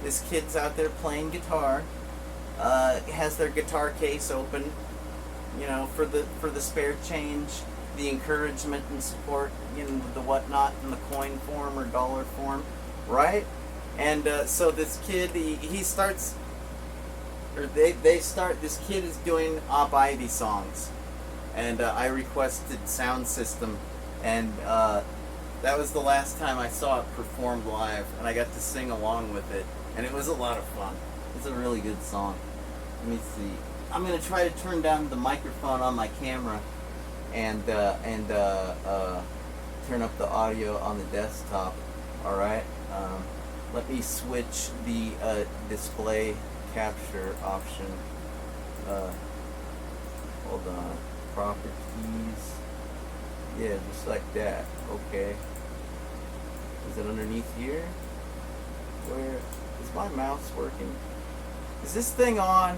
This kid's out there playing guitar. Has their guitar case open, you know, for the spare change, the encouragement and support, you know, the whatnot in the coin form or dollar form, right? And so this kid, he starts, or they start, this kid is doing Op Ivy songs, and I requested sound system, and that was the last time I saw it performed live, and I got to sing along with it, and it was a lot of fun. It's a really good song. Let me see. I'm gonna try to turn down the microphone on my camera, and turn up the audio on the desktop. All right. Let me switch the display capture option. Hold on. Properties. Yeah, just like that. Okay. Is it underneath here? Where is my mouse working? Is this thing on?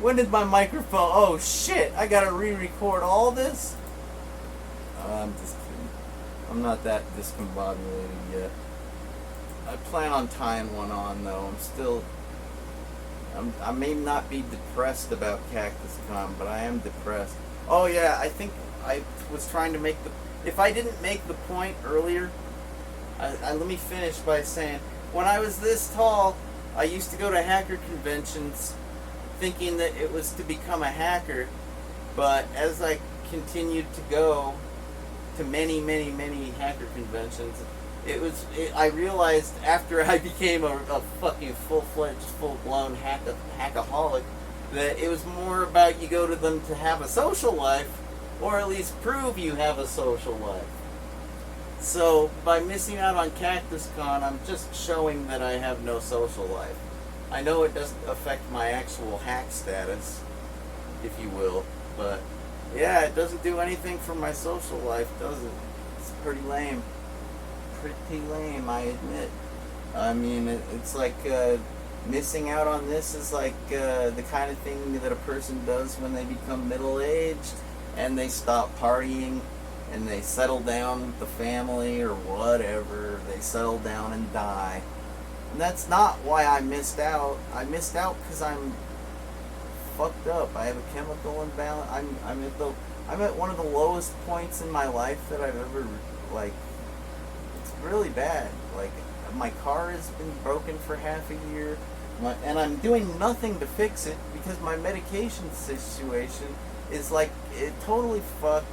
When did my microphone? Oh shit! I gotta re-record all this. I'm just kidding. I'm not that discombobulated yet. I plan on tying one on though. I may not be depressed about Cactus Con, but I am depressed. Oh yeah, I think I was trying to make if I didn't make the point earlier, let me finish by saying, when I was this tall, I used to go to hacker conventions thinking that it was to become a hacker, but as I continued to go to many hacker conventions, I realized after I became a fucking full-fledged, full-blown hackaholic, that it was more about you go to them to have a social life, or at least prove you have a social life. So, by missing out on Cactus Con, I'm just showing that I have no social life. I know it doesn't affect my actual hack status, if you will, but yeah, it doesn't do anything for my social life, does it? It's pretty lame. Pretty lame, I admit. I mean, it's like missing out on this is like the kind of thing that a person does when they become middle-aged and they stop partying and they settle down with the family or whatever. They settle down and die. And that's not why I missed out. I missed out because I'm fucked up. I have a chemical imbalance. I'm at one of the lowest points in my life that I've ever, like, it's really bad. Like, my car has been broken for half a year, and I'm doing nothing to fix it because my medication situation is like, it totally fucked,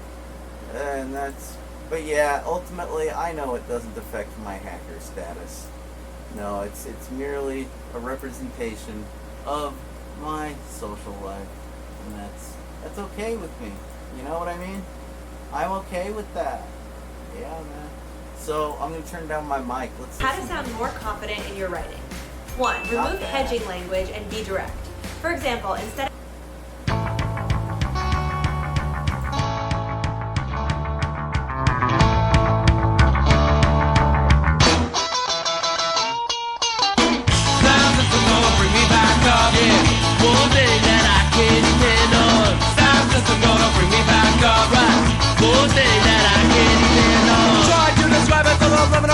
and that's But yeah, ultimately, I know it doesn't affect my hacker status. No, it's merely a representation of my social life, and that's okay with me. You know what I mean? I'm okay with that. Yeah, man. So I'm gonna turn down my mic. Let's. How to sound more confident in your writing. 1. Remove hedging language and be direct. For example, instead of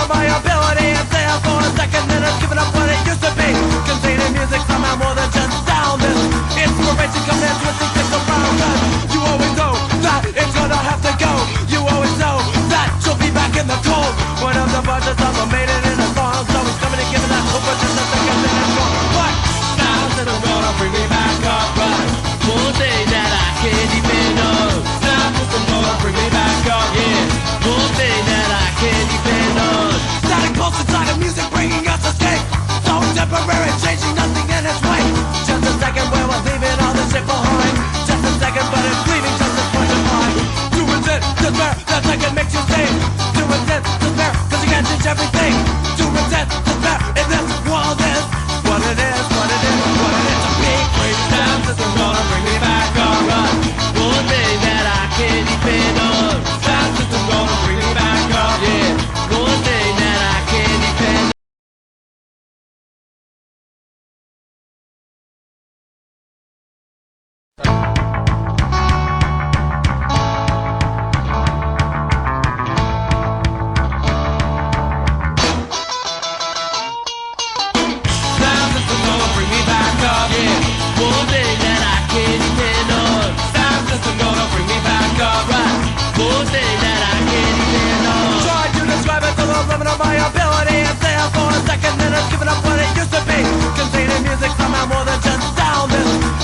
my ability and say it for a second, then I've given up what it used to be. Containing music somehow more than just sound. This inspiration comes in twisting things around us. You always know that it's gonna have to go. You always know that you'll be back in the cold. One of the budgets of made it in a song, so he's coming and giving that hope for just a second, then it's gone. But sounds that are gonna bring me back up, right? One thing that I can't depend on. Sounds that are gonna bring me back up, yeah. One thing that I can't depend on. Static pulse inside of music bringing us escape. So temporary, changing nothing in its way. Just a second where we're leaving all this shit behind. Just a second, but it's leaving just as much as mine. To resist despair, that second makes you sane. To resist despair, cause you can't change everything. To resist despair, in this world is what it is, what it is, what it is. A big great sound system gonna bring me back, alright. One thing that I can't depend on. Sound system gonna bring me back up, yeah. One thing that I can't depend on. Sound system gonna bring me back up, yeah. One thing that I can't depend on. Sound system gonna bring me back up, right. One thing that I can't depend on. Try to describe it to the limit of my ability and say it for a second, then I've given up what it used to be. Containing music somehow more than just sound.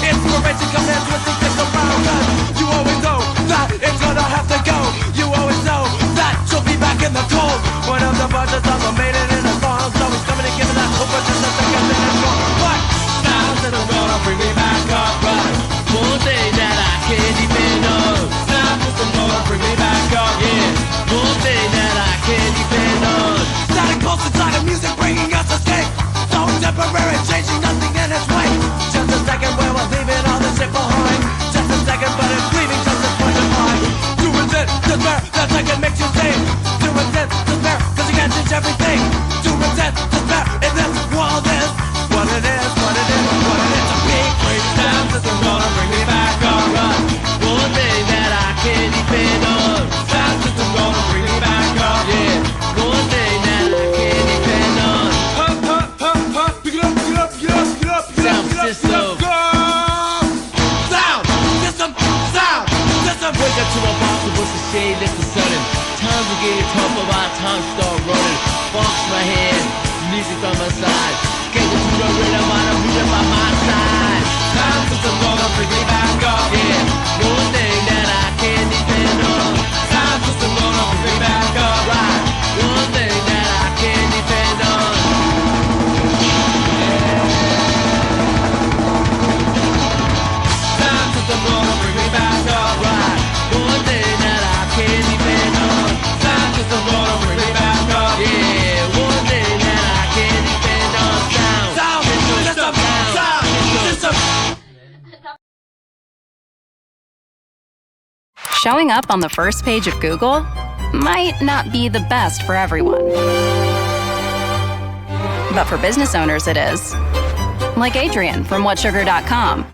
Inspiration comes in twisting things around us. You always know that it's gonna have to go. You always know that you'll be back in the cold. One of the budgets of made it in a song, so he's coming and giving that hope for just a second, then it's gone. But sounds that are gonna bring me back up, right? One thing that I can't depend on. Sounds that are gonna bring me back up, yeah. One thing that I can't depend on. Static pulse inside of music bringing us escape. So temporary, changing nothing in its way. Just a second where we're leaving all this shit behind. Just a second, but it's leaving just as much as mine. To resist despair, that second makes you sane. To resist despair, cause you can't change everything. To resist despair, in this world is what it is, what it is, what it is. A big great sound system gonna bring me back, alright. One thing that I can't depend on. Sound system gonna bring me back up, yeah. One thing that I can't depend on. Pick it up, pick it up, pick it up, pick it up, pick it up, pick it up, pick it up, go! Sound system, sound system. Wake up to a boss of what's the shade that's the sudden. Times are getting tougher, my time start running. Funks my head, music on my side. Get to the rhythm, I'm rhythm by my side. Sound system gonna bring me back up, yeah. One thing that I can't depend on. Sound system gonna bring me back up, right. One thing that I can't depend on. Sound system gonna bring me back up, right. One thing that I can't depend on. Sound system gonna bring me back up, yeah. One thing that I can't depend on. Sound system, sound system. Showing up on the first page of Google might not be the best for everyone. But for business owners, it is. Like Adrian from whatsugar.com.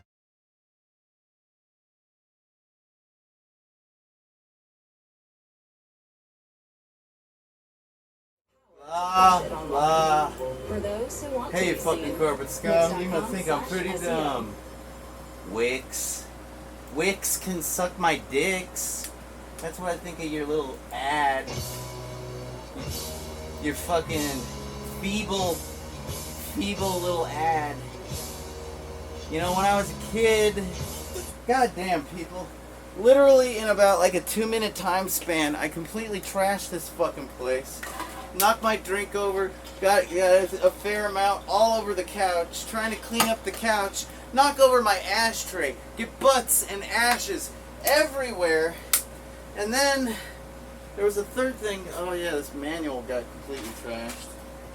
Hey, you fucking corporate scum. You must think I'm pretty dumb. Wix. Wix can suck my dicks. That's what I think of your little ad. Your fucking feeble little ad. You know, when I was a kid, goddamn people, literally in about like a 2-minute time span, I completely trashed this fucking place. Knocked my drink over, got a fair amount all over the couch, trying to clean up the couch, knock over my ashtray, get butts and ashes everywhere. And then there was a third thing. Oh yeah, this manual got completely trashed.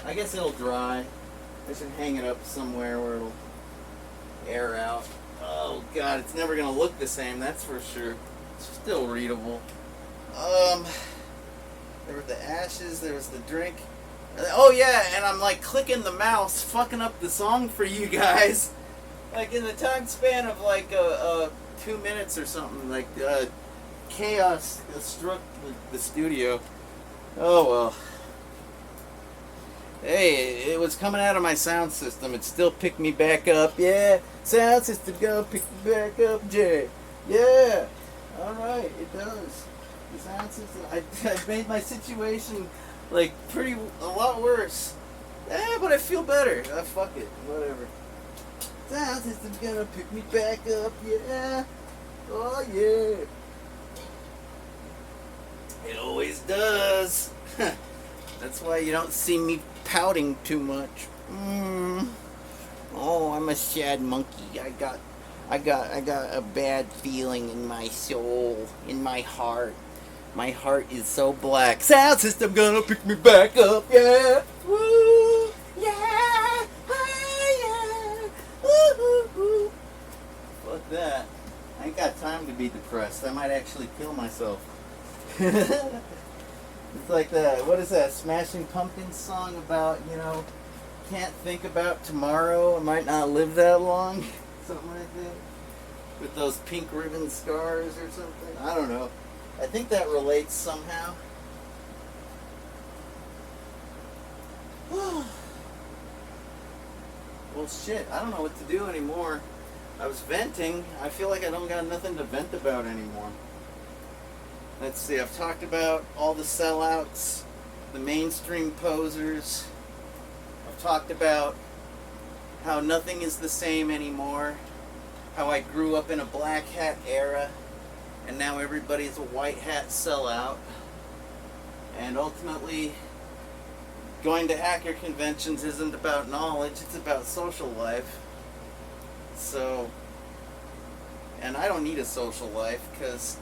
I guess it'll dry. I should hang it up somewhere where it'll air out. Oh god, it's never gonna look the same, that's for sure. It's still readable. There were the ashes, there was the drink. Oh yeah, and I'm like clicking the mouse, fucking up the song for you guys. Like in the time span of like 2 minutes or something, like chaos struck the studio. Oh well. Hey, it was coming out of my sound system. It still picked me back up. Yeah, sound system gonna pick me back up, Jay. Yeah, all right, it does. The sound system. I made my situation like a lot worse. Yeah, but I feel better. Fuck it, whatever. Sound system gonna pick me back up. Yeah, oh yeah. It always does. That's why you don't see me pouting too much. Oh, I'm a sad monkey. I got a bad feeling in my soul, in my heart. My heart is so black. Sound system gonna pick me back up, yeah. Woo, yeah, yeah. Woo. Fuck that. I ain't got time to be depressed. I might actually kill myself. It's like that, what is that, Smashing Pumpkins song about, can't think about tomorrow, I might not live that long? Something like that. With those pink ribbon scars or something. I don't know. I think that relates somehow. Well, shit, I don't know what to do anymore. I was venting. I feel like I don't got nothing to vent about anymore. Let's see, I've talked about all the sellouts, the mainstream posers. I've talked about how nothing is the same anymore. How I grew up in a black hat era, and now everybody's a white hat sellout. And ultimately, going to hacker conventions isn't about knowledge, it's about social life. So, and I don't need a social life, because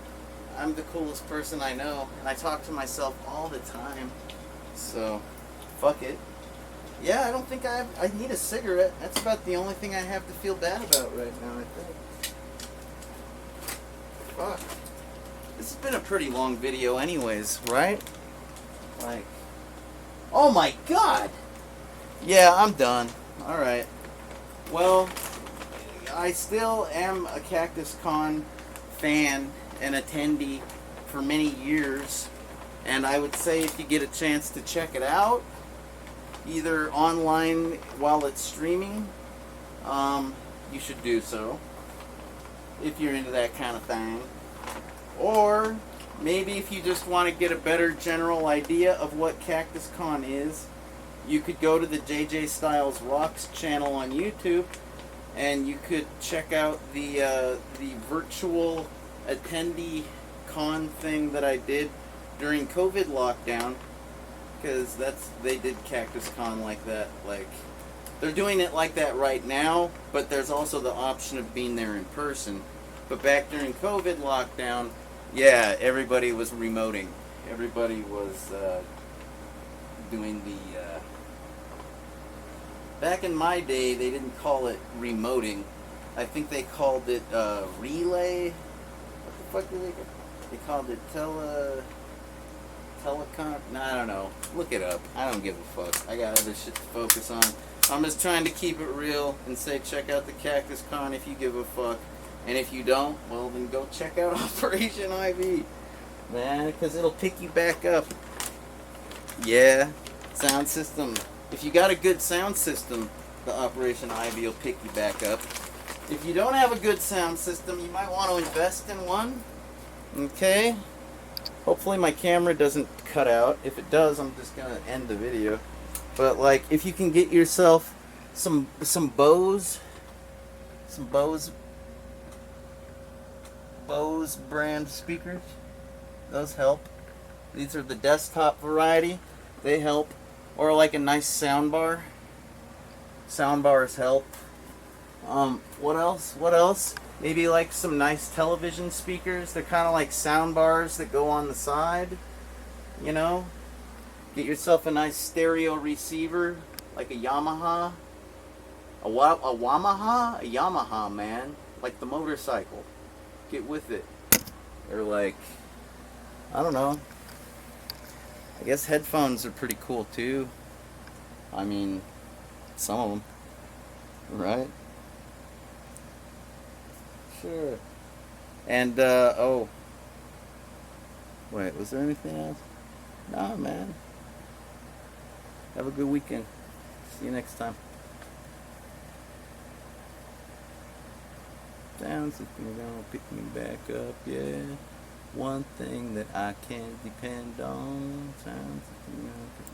I'm the coolest person I know, and I talk to myself all the time. So, fuck it. Yeah, I don't think I need a cigarette. That's about the only thing I have to feel bad about right now, I think. Fuck. This has been a pretty long video anyways, right? Like, oh my god! Yeah, I'm done. Alright. Well, I still am a Cactus Con fan and attendee for many years, and I would say if you get a chance to check it out, either online while it's streaming, you should do so if you're into that kind of thing, or maybe if you just want to get a better general idea of what Cactus Con is, you could go to the JJ Styles Rocks channel on YouTube, and you could check out the virtual attendee con thing that I did during COVID lockdown, because they did Cactus Con like that. Like, they're doing it like that right now, but there's also the option of being there in person. But back during COVID lockdown, yeah, everybody was remoting. Everybody was doing the back in my day, they didn't call it remoting. I think they called it relay. What the fuck did they called it telecom? No, I don't know. Look it up. I don't give a fuck. I got other shit to focus on. I'm just trying to keep it real and say check out the Cactus Con if you give a fuck. And if you don't, well then go check out Operation IV. Man, because it'll pick you back up. Yeah. Sound system. If you got a good sound system, the Operation IV will pick you back up. If you don't have a good sound system, you might want to invest in one. Okay? Hopefully my camera doesn't cut out. If it does, I'm just going to end the video. But like, if you can get yourself some Bose Bose brand speakers. Those help. These are the desktop variety. They help. Or like a nice sound bar. Sound bars help. What else? What else? Maybe like some nice television speakers. They're kind of like sound bars that go on the side. You know? Get yourself a nice stereo receiver, like a Yamaha. A Wamaha? A Yamaha, man. Like the motorcycle. Get with it. They're like, I don't know. I guess headphones are pretty cool too. I mean, some of them. Right? Sure. And, oh. Wait, was there anything else? Nah, man. Have a good weekend. See you next time. Sounds like you're gonna pick me back up, yeah. One thing that I can't depend on. Sounds like you're gonna pick